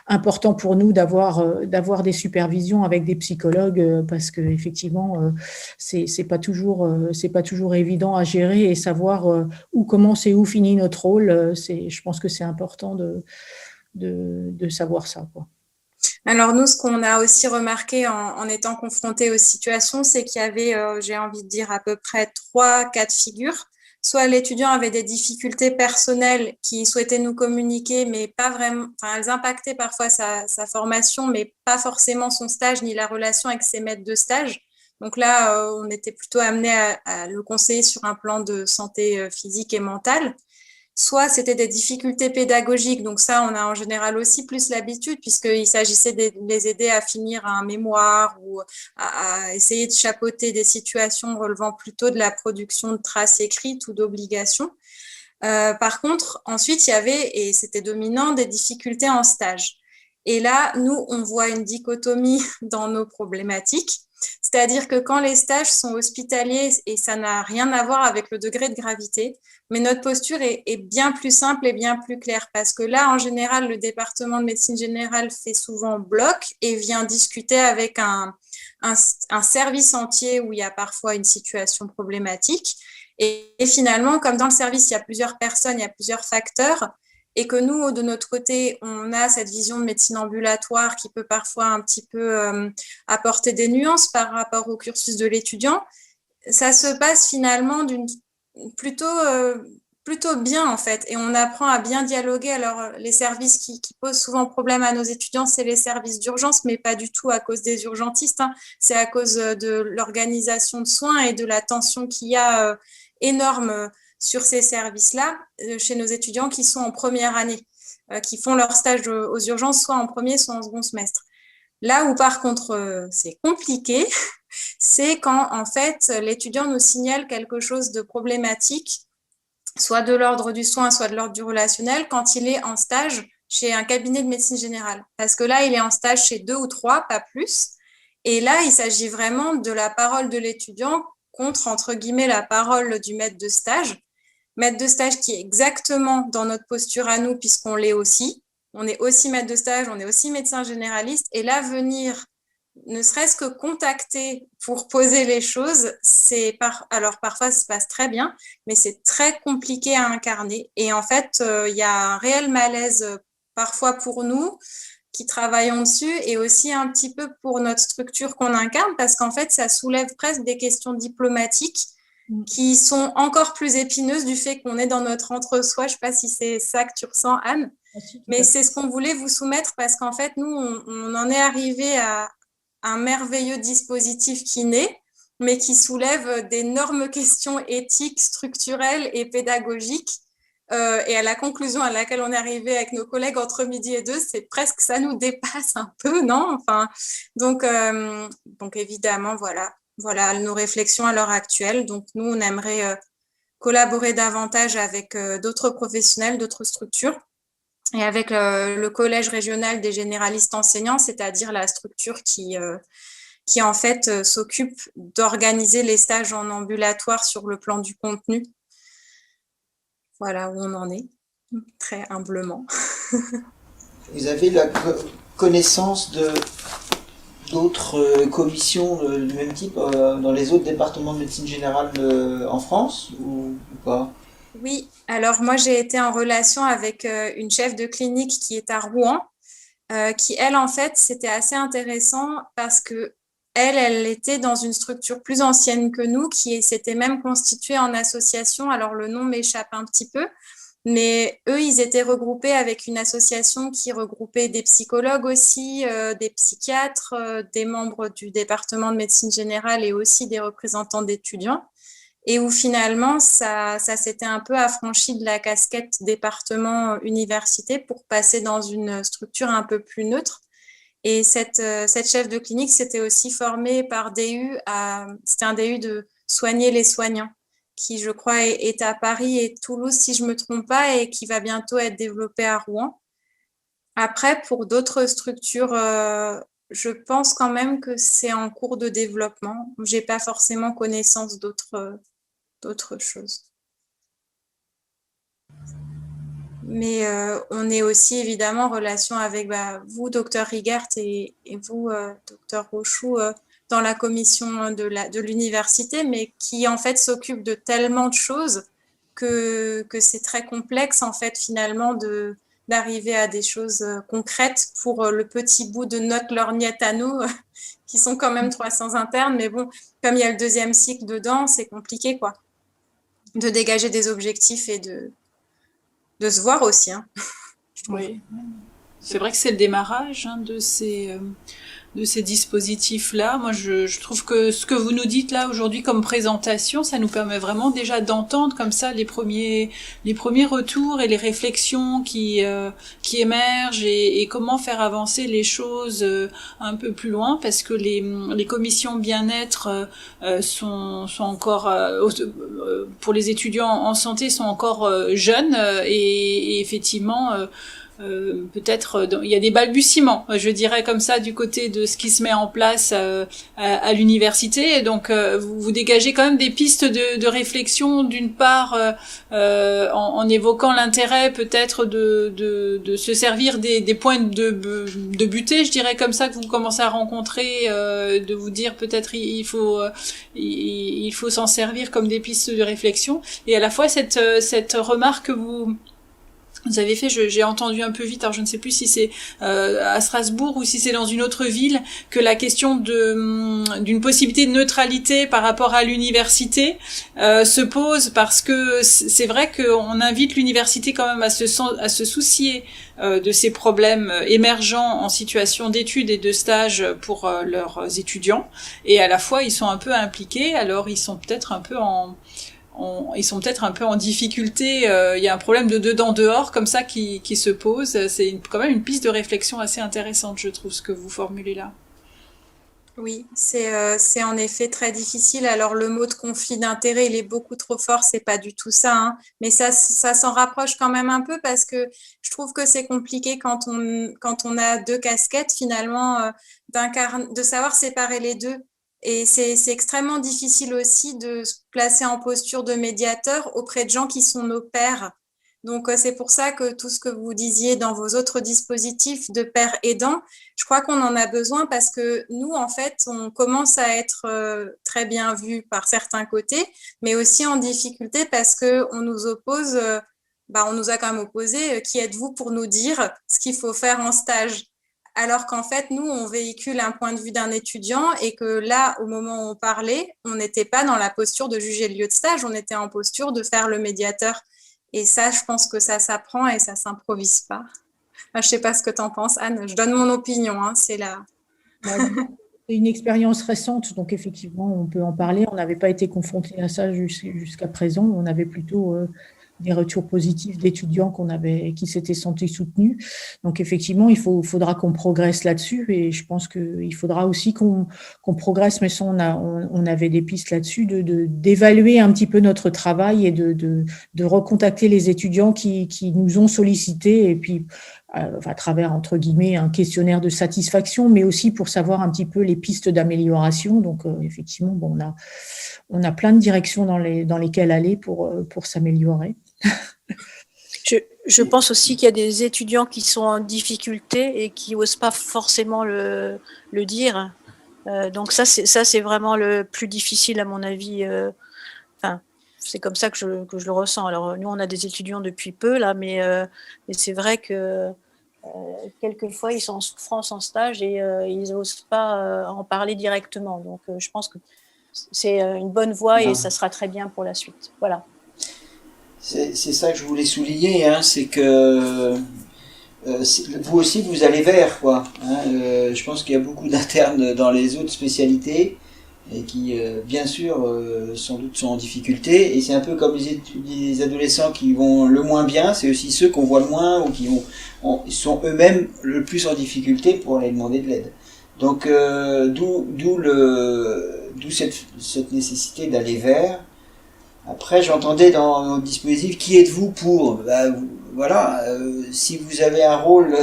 Speaker 9: important pour nous d'avoir des supervisions avec des psychologues parce que effectivement c'est pas toujours évident à gérer et savoir où commence et où finit notre rôle. Je pense que c'est important de savoir ça, quoi.
Speaker 10: Alors nous, ce qu'on a aussi remarqué en étant confrontés aux situations, c'est qu'il y avait, j'ai envie de dire, à peu près 3 cas de figure. Soit l'étudiant avait des difficultés personnelles qui souhaitait nous communiquer, mais pas vraiment, enfin, elles impactaient parfois sa formation, mais pas forcément son stage ni la relation avec ses maîtres de stage. Donc là, on était plutôt amené à le conseiller sur un plan de santé physique et mentale. Soit c'était des difficultés pédagogiques, donc ça, on a en général aussi plus l'habitude, puisqu'il s'agissait de les aider à finir un mémoire ou à essayer de chapeauter des situations relevant plutôt de la production de traces écrites ou d'obligations. Par contre, ensuite, il y avait, et c'était dominant, des difficultés en stage. Et là, nous, on voit une dichotomie dans nos problématiques. C'est-à-dire que quand les stages sont hospitaliers, et ça n'a rien à voir avec le degré de gravité, mais notre posture est bien plus simple et bien plus claire parce que là, en général, le département de médecine générale fait souvent bloc et vient discuter avec un service entier où il y a parfois une situation problématique. Et finalement, comme dans le service, il y a plusieurs personnes, il y a plusieurs facteurs, et que nous, de notre côté, on a cette vision de médecine ambulatoire qui peut parfois un petit peu apporter des nuances par rapport au cursus de l'étudiant, ça se passe finalement plutôt bien en fait, et on apprend à bien dialoguer. Alors les services qui posent souvent problème à nos étudiants, c'est les services d'urgence, mais pas du tout à cause des urgentistes, hein. C'est à cause de l'organisation de soins et de la tension qu'il y a énorme sur ces services-là chez nos étudiants qui sont en première année, qui font leur stage aux urgences soit en premier, soit en second semestre. Là où par contre c'est compliqué, c'est quand en fait l'étudiant nous signale quelque chose de problématique, soit de l'ordre du soin, soit de l'ordre du relationnel, quand il est en stage chez un cabinet de médecine générale. Parce que là, il est en stage chez 2 ou 3, pas plus. Et là, il s'agit vraiment de la parole de l'étudiant contre, entre guillemets, la parole du maître de stage. Maître de stage qui est exactement dans notre posture à nous, puisqu'on l'est aussi. On est aussi maître de stage, on est aussi médecin généraliste. Et là, venir ne serait-ce que contacter pour poser les choses, alors parfois ça se passe très bien, mais c'est très compliqué à incarner. Et en fait, il y a un réel malaise parfois pour nous qui travaillons dessus et aussi un petit peu pour notre structure qu'on incarne, parce qu'en fait, ça soulève presque des questions diplomatiques qui sont encore plus épineuses du fait qu'on est dans notre entre-soi. Je ne sais pas si c'est ça que tu ressens, Anne, mais c'est ce qu'on voulait vous soumettre parce qu'en fait, nous, on en est arrivé à un merveilleux dispositif qui naît, mais qui soulève d'énormes questions éthiques, structurelles et pédagogiques. Et à la conclusion à laquelle on est arrivé avec nos collègues entre midi et 2, c'est presque ça nous dépasse un peu, non? Enfin, donc évidemment, voilà nos réflexions à l'heure actuelle. Donc nous, on aimerait collaborer davantage avec d'autres professionnels, d'autres structures, et avec le collège régional des généralistes enseignants, c'est-à-dire la structure qui en fait s'occupe d'organiser les stages en ambulatoire sur le plan du contenu. Voilà où on en est, très humblement.
Speaker 1: Vous avez la connaissance d'autres commissions du même type dans les autres départements de médecine générale en France ou pas?
Speaker 10: Oui, alors moi j'ai été en relation avec une chef de clinique qui est à Rouen, qui elle en fait c'était assez intéressant parce que elle était dans une structure plus ancienne que nous, qui s'était même constituée en association. Alors le nom m'échappe un petit peu, mais eux, ils étaient regroupés avec une association qui regroupait des psychologues aussi, des psychiatres, des membres du département de médecine générale et aussi des représentants d'étudiants. Et où finalement, ça s'était un peu affranchi de la casquette département-université pour passer dans une structure un peu plus neutre. Et cette chef de clinique s'était aussi formée par DU c'était un DU de soigner les soignants, qui je crois est à Paris et Toulouse si je me trompe pas, et qui va bientôt être développé à Rouen. Après, pour d'autres structures, je pense quand même que c'est en cours de développement. J'ai pas forcément connaissance d'autres choses. Mais on est aussi évidemment en relation avec vous, docteur Rigert, et vous, docteur Rochoux, dans la commission de l'université, mais qui en fait s'occupe de tellement de choses que c'est très complexe en fait finalement d'arriver à des choses concrètes pour le petit bout de notre lorgnette à nous, qui sont quand même 300 internes. Mais bon, comme il y a le deuxième cycle dedans, c'est compliqué, quoi, de dégager des objectifs et de se voir aussi. Hein.
Speaker 8: Oui, c'est vrai que c'est le démarrage de ces dispositifs-là. Moi, je trouve que ce que vous nous dites là aujourd'hui comme présentation, ça nous permet vraiment déjà d'entendre comme ça les premiers retours et les réflexions qui émergent, et comment faire avancer les choses un peu plus loin, parce que les commissions bien-être sont encore pour les étudiants en santé sont encore jeunes, et effectivement peut-être il y a des balbutiements, je dirais comme ça, du côté de ce qui se met en place à l'université. Et donc vous dégagez quand même des pistes de réflexion, d'une part en évoquant l'intérêt peut-être de se servir des points de butée, je dirais comme ça, que vous commencez à rencontrer, de vous dire peut-être il faut s'en servir comme des pistes de réflexion. Et à la fois cette remarque que vous avez fait, j'ai entendu un peu vite, alors je ne sais plus si c'est à Strasbourg ou si c'est dans une autre ville, que la question d'une possibilité de neutralité par rapport à l'université se pose, parce que c'est vrai qu'on invite l'université quand même à se soucier de ces problèmes émergents en situation d'études et de stage pour leurs étudiants, et à la fois ils sont un peu impliqués, alors ils sont peut-être un peu en difficulté. Il y a un problème de dedans-dehors comme ça qui se pose. C'est quand même une piste de réflexion assez intéressante, je trouve, ce que vous formulez là.
Speaker 10: Oui, c'est en effet très difficile. Alors le mot de conflit d'intérêt, il est beaucoup trop fort, c'est pas du tout ça, hein. Mais ça s'en rapproche quand même un peu, parce que je trouve que c'est compliqué quand on a deux casquettes finalement, de savoir séparer les deux. Et c'est extrêmement difficile aussi de se placer en posture de médiateur auprès de gens qui sont nos pairs. Donc, c'est pour ça que tout ce que vous disiez dans vos autres dispositifs de pairs aidants, je crois qu'on en a besoin, parce que nous, en fait, on commence à être très bien vus par certains côtés, mais aussi en difficulté parce qu'on nous oppose, on nous a quand même opposé, qui êtes-vous pour nous dire ce qu'il faut faire en stage ? Alors qu'en fait, nous, on véhicule un point de vue d'un étudiant, et que là, au moment où on parlait, on n'était pas dans la posture de juger le lieu de stage, on était en posture de faire le médiateur. Et ça, je pense que ça s'apprend et ça s'improvise pas. Enfin, je sais pas ce que tu en penses, Anne. Je donne mon opinion, hein, c'est là.
Speaker 9: C'est une expérience récente, donc effectivement, on peut en parler. On n'avait pas été confronté à ça jusqu'à présent. On avait plutôt des retours positifs d'étudiants qui s'étaient sentis soutenus. Donc effectivement, il faudra qu'on progresse là-dessus, et je pense qu'il faudra aussi qu'on progresse, mais ça, on avait des pistes là-dessus, d'évaluer un petit peu notre travail et de recontacter les étudiants qui nous ont sollicités, et puis à travers, entre guillemets, un questionnaire de satisfaction, mais aussi pour savoir un petit peu les pistes d'amélioration. Donc effectivement, on a plein de directions dans lesquelles aller pour s'améliorer.
Speaker 6: Je pense aussi qu'il y a des étudiants qui sont en difficulté et qui n'osent pas forcément le dire. Donc ça, c'est vraiment le plus difficile, à mon avis. C'est comme ça que je le ressens. Alors, nous, on a des étudiants depuis peu, là, mais c'est vrai que quelquefois, ils sont en souffrance en stage et ils n'osent pas en parler directement. Donc, je pense que c'est une bonne voie et ça sera très bien pour la suite. Voilà.
Speaker 1: C'est ça que je voulais souligner, hein, c'est que vous aussi, vous allez vers, quoi. Hein, je pense qu'il y a beaucoup d'internes dans les autres spécialités, et qui, bien sûr, sans doute sont en difficulté. Et c'est un peu comme les adolescents qui vont le moins bien, c'est aussi ceux qu'on voit le moins ou qui sont eux-mêmes le plus en difficulté pour aller demander de l'aide. Donc, d'où cette nécessité d'aller vers. Après, j'entendais dans le dispositif, qui êtes-vous pour? Voilà, si vous avez un rôle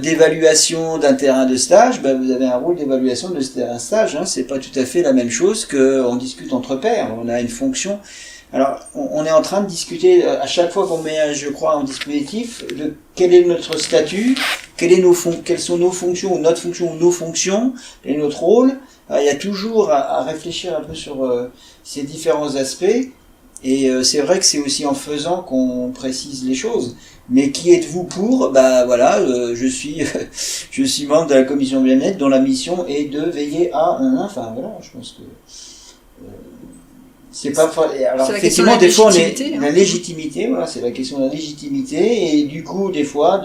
Speaker 1: d'évaluation d'un terrain de stage, vous avez un rôle d'évaluation de ce terrain de stage. Hein. C'est pas tout à fait la même chose qu'on discute entre pairs. On a une fonction. Alors, on est en train de discuter à chaque fois qu'on met, je crois, un dispositif, de quel est notre statut, quelles sont nos fonctions, ou notre fonction, ou nos fonctions, et notre rôle. Alors, il y a toujours à réfléchir un peu sur ces différents aspects. Et c'est vrai que c'est aussi en faisant qu'on précise les choses. Mais qui êtes-vous pour? Voilà, je suis membre de la commission bien-être dont la mission est de veiller à enfin voilà, je pense que c'est pas alors effectivement des fois on est la légitimité, voilà, c'est la question de la légitimité et du coup des fois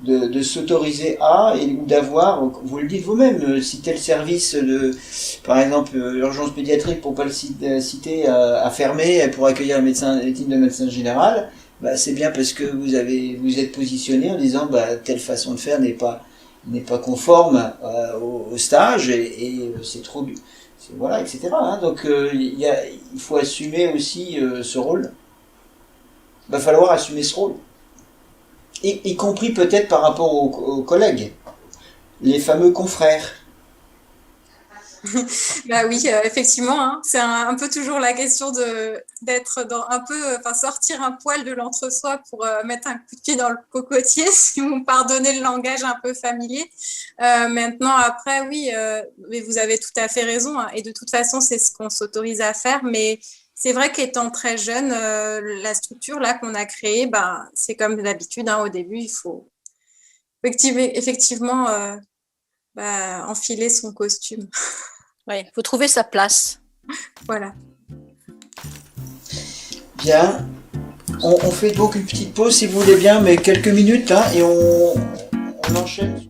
Speaker 1: de s'autoriser à ou d'avoir, vous le dites vous-même, si tel service par exemple urgence pédiatrique pour pas le citer a fermé pour accueillir les teams de médecin général, c'est bien parce que vous êtes positionné en disant telle façon de faire n'est pas conforme au stage et c'est trop voilà, etc. Hein. Donc il faut assumer aussi ce rôle. Il va falloir assumer ce rôle. Y compris peut-être par rapport aux collègues, les fameux confrères.
Speaker 10: Oui, effectivement, hein, c'est un peu toujours la question d'être dans sortir un poil de l'entre-soi pour mettre un coup de pied dans le cocotier, si vous me pardonnez le langage un peu familier. Maintenant, après, oui, mais vous avez tout à fait raison, hein, et de toute façon, c'est ce qu'on s'autorise à faire, mais c'est vrai qu'étant très jeune, la structure là qu'on a créée, c'est comme d'habitude, hein, au début, il faut effectivement enfiler son costume.
Speaker 6: Oui, il faut trouver sa place.
Speaker 10: Voilà.
Speaker 1: Bien. On fait donc une petite pause si vous voulez bien, mais quelques minutes, hein, et on enchaîne.